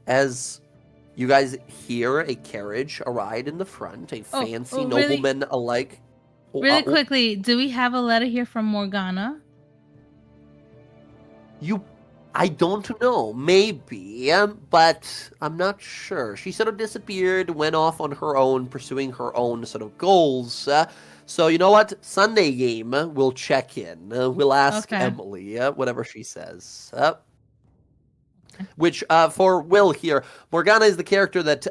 As you guys hear a carriage arrive in the front, a fancy really- nobleman alike. Really quickly, do we have a letter here from Morgana? I don't know, maybe, but I'm not sure. She sort of disappeared, went off on her own, pursuing her own sort of goals. So you know what? Sunday game, we'll check in. We'll ask Emily, whatever she says. Which, for Will here, Morgana is the character that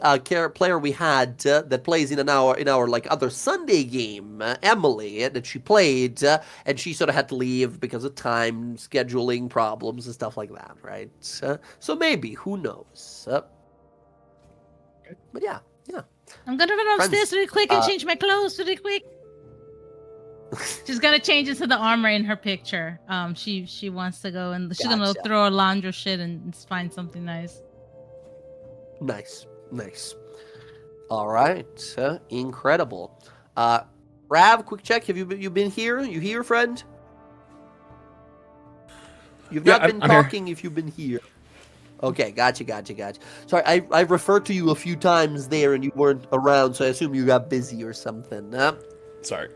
player we had that plays in our like other Sunday game, Emily, that she played, and she sort of had to leave because of time scheduling problems and stuff like that, right? So maybe, who knows? But yeah. I'm gonna run upstairs Friends, really quick and change my clothes really quick. She's gonna change into the armor in her picture. She wants to go and she's gonna Gotcha. throw her laundry shit and find something nice. Nice. All right, incredible. Rav, quick check. Have you been here? You here, friend? You've Yeah, not been I'm here. talking if you've been here. Okay, gotcha. Sorry, I referred to you a few times there and you weren't around, so I assume you got busy or something. Sorry.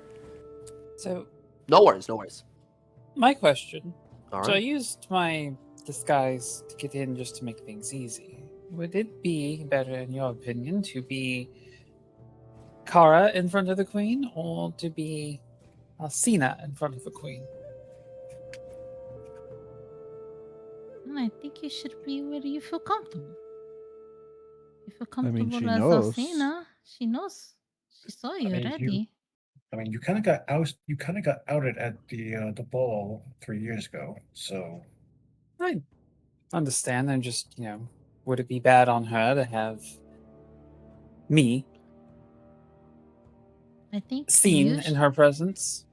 So, No worries. my question. All So I right. used my disguise to get in just to make things easy. Would it be better, in your opinion, to be Kara in front of the queen, or to be Alcina in front of the queen? I think you should be where you feel comfortable. You feel I mean, comfortable she as knows. Alcina. She knows. She saw you mean, already. you kind of got out. You kind of got outed at the ball 3 years ago. So I understand. I'm just, would it be bad on her to have me I think seen you in her presence?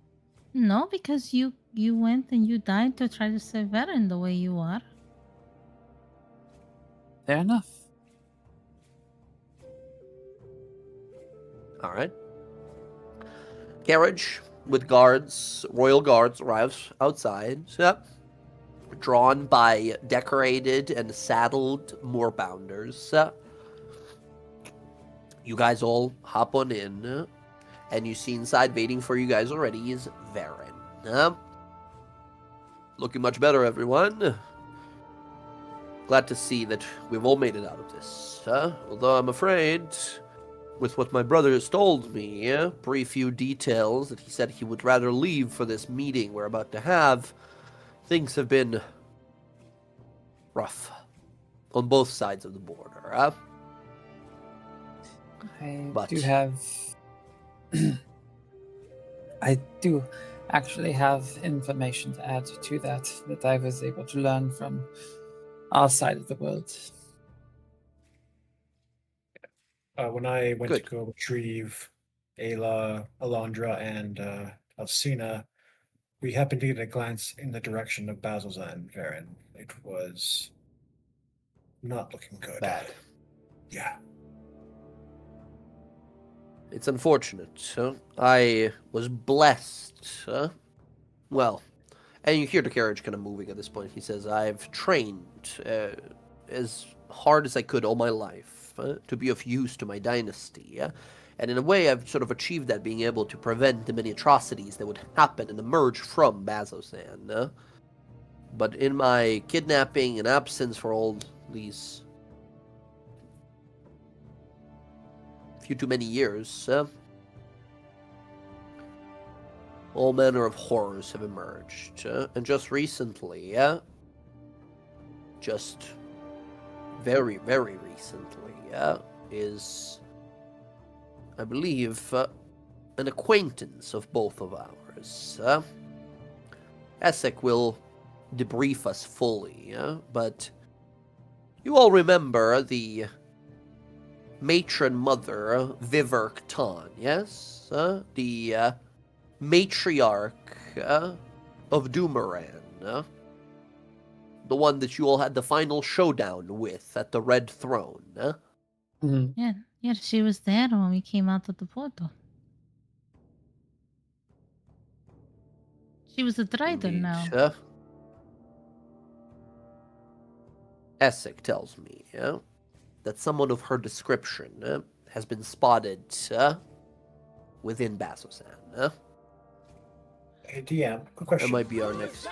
No, because you went and you died to try to save Varen the way you are. Fair enough. All right. Carriage with guards, royal guards, arrives outside. Yep. Drawn by decorated and saddled moorbounders. You guys all hop on in, and you see inside waiting for you guys already is Varen. Looking much better, everyone. Glad to see that we've all made it out of this. Although I'm afraid, with what my brother has told me, brief few details that he said he would rather leave for this meeting we're about to have, things have been rough on both sides of the border. I But- do have. I do actually have information to add to that I was able to learn from our side of the world. when I went Good. to go retrieve Ayla, Alondra, and Alcina, we happened to get a glance in the direction of Basilzan, Varen. It was not looking good. Bad. Yeah. It's unfortunate. I was blessed. Well, and you hear the carriage kind of moving at this point. He says, I've trained as hard as I could all my life to be of use to my dynasty. And in a way, I've sort of achieved that, being able to prevent the many atrocities that would happen and emerge from Bazzoxan. But in my kidnapping and absence for all these few too many years, all manner of horrors have emerged. And just recently, just very, very recently, is, I believe, an acquaintance of both of ours. Essek will debrief us fully, but you all remember the matron mother, Viverk Tan, yes? The matriarch of Doomeran, the one that you all had the final showdown with at the Red Throne. Mhm. Yeah, she was there when we came out of the portal. She was a Drider Indeed, now. Essek tells me that someone of her description has been spotted within Bazzoxan. Hey, DM, quick That question. might be our next.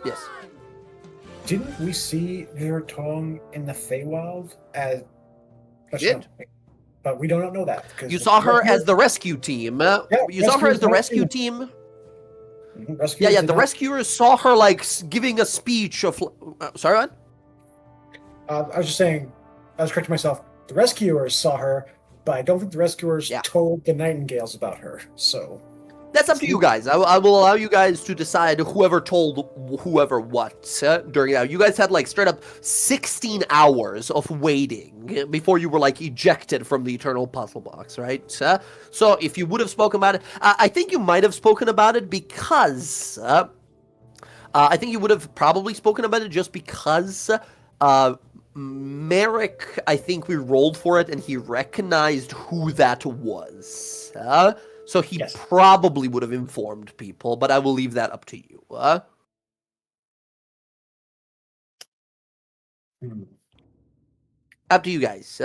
Yes. Didn't we see Viratong in the Feywild as? Did. But we don't know that. Because You saw her as the rescue team. You saw her as the rescue team. Yeah. The rescuers saw her giving a speech of. Sorry, what? I was just saying. I was correcting myself. The rescuers saw her, but I don't think the rescuers Yeah. told the Nightingales about her. So. That's up to you guys. I will allow you guys to decide whoever told whoever what during that. You guys had like straight up 16 hours of waiting before you were like ejected from the eternal puzzle box, right? So if you would have spoken about it, I think you might have spoken about it because I think you would have probably spoken about it just because Merrick, I think we rolled for it and he recognized who that was. So he Yes. probably would have informed people, but I will leave that up to you. Hmm. Up to you guys.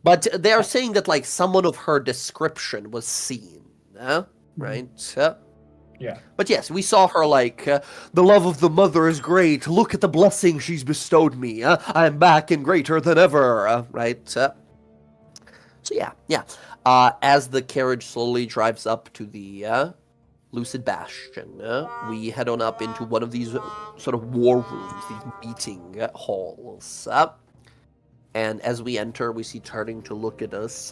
But they are saying that like someone of her description was seen, right? Yeah. But yes, we saw her like, the love of the mother is great. Look at the blessing she's bestowed me. I am back and greater than ever, right? So yeah. As the carriage slowly drives up to the Lucid Bastion, we head on up into one of these sort of war rooms, these meeting halls. And as we enter, we see turning to look at us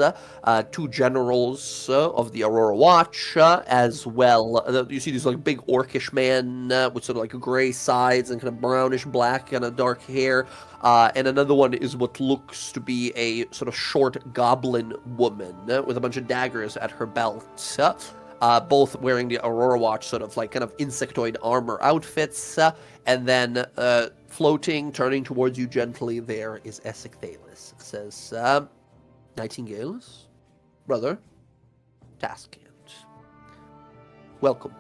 two generals of the Aurora Watch, as well. You see these like big orcish man with sort of like gray sides and kind of brownish black kind of dark hair. And another one is what looks to be a sort of short goblin woman with a bunch of daggers at her belt. Both wearing the Aurora Watch sort of like kind of insectoid armor outfits. And then floating, turning towards you gently, there is Essek Thalis. It says, Nightingales, brother, Taskant, welcome.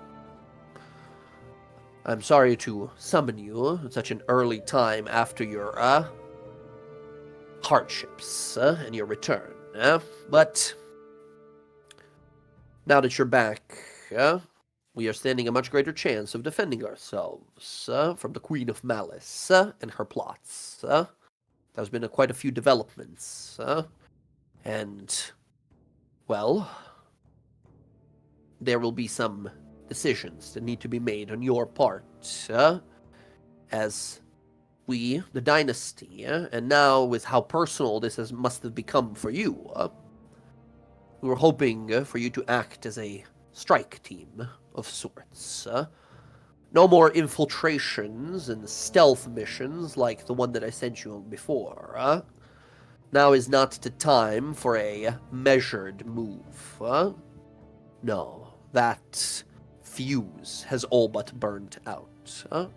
I'm sorry to summon you at such an early time after your hardships and your return, but now that you're back, we are standing a much greater chance of defending ourselves from the Queen of Malice and her plots. There's been quite a few developments, and, well, there will be some decisions that need to be made on your part, as we, the dynasty, and now with how personal this must have become for you, we were hoping for you to act as a strike team of sorts. No more infiltrations and stealth missions like the one that I sent you on before. Now is not the time for a measured move. No, that fuse has all but burnt out.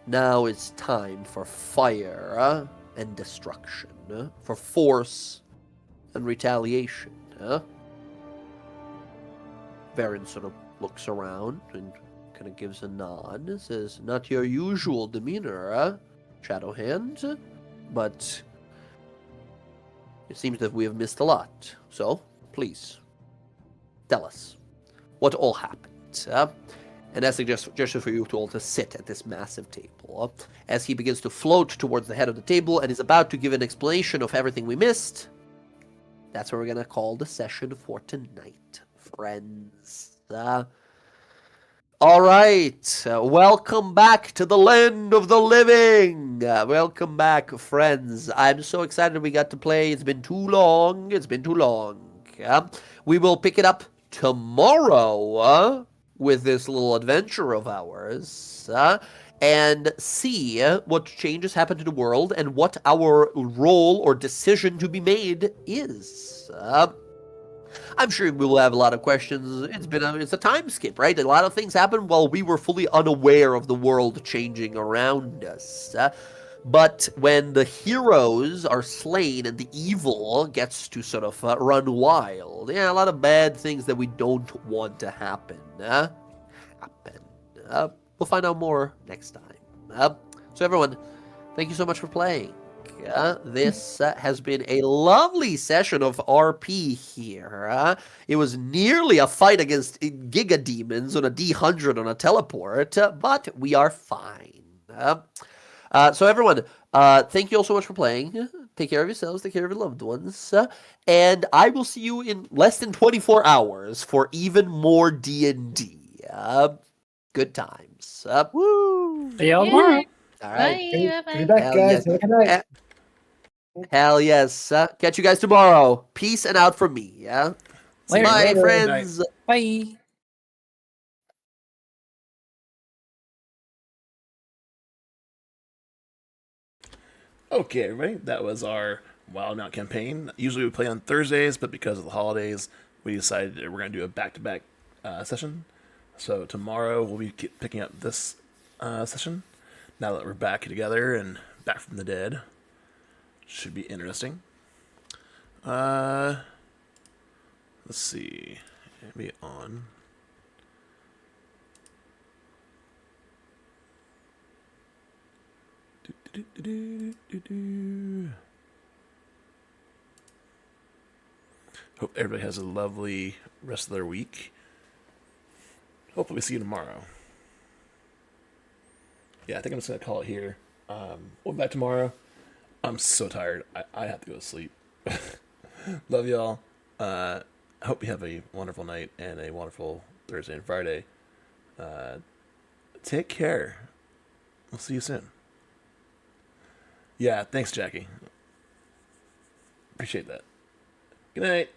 Now is time for fire and destruction, for force and retaliation. Varen sort of looks around and kind of gives a nod, says, not your usual demeanor, Shadowhand, but it seems that we have missed a lot. So, please, tell us what all happened. And that's a gesture for you to all to sit at this massive table. As he begins to float towards the head of the table and is about to give an explanation of everything we missed, that's what we're going to call the session for tonight, friends. All right, welcome back to the land of the living. Welcome back, friends. I'm so excited we got to play. It's been too long. We will pick it up tomorrow with this little adventure of ours and see what changes happen to the world and what our role or decision to be made is. I'm sure we will have a lot of questions. It's a time skip, right? A lot of things happen while we were fully unaware of the world changing around us. But when the heroes are slain and the evil gets to sort of run wild, a lot of bad things that we don't want to happen. We'll find out more next time. So everyone, thank you so much for playing. This has been a lovely session of RP here. It was nearly a fight against Giga Demons on a D100 on a teleport, but we are fine. So everyone, thank you all so much for playing. Take care of yourselves, take care of your loved ones, and I will see you in less than 24 hours for even more D&D. Good times. Woo! See y'all Yay. tomorrow. All right. Bye. Be Bye. back, Hell guys. yes. Have a good night. Hell yes. Catch you guys tomorrow. Peace and out from me. Yeah. Later. Bye, Later. friends. Bye. Okay, everybody, that was our Wildemount campaign. Usually we play on Thursdays, but because of the holidays, we decided that we're going to do a back-to-back session. So tomorrow we'll be picking up this session. Now that we're back together and back from the dead, should be interesting. Let's see. Maybe on. Hope everybody has a lovely rest of their week. Hopefully we see you tomorrow. Yeah, I think I'm just going to call it here. We'll be back tomorrow. I'm so tired. I have to go to sleep. Love y'all. Hope you have a wonderful night and a wonderful Thursday and Friday. Take care. We'll see you soon. Yeah, thanks, Jackie. Appreciate that. Good night.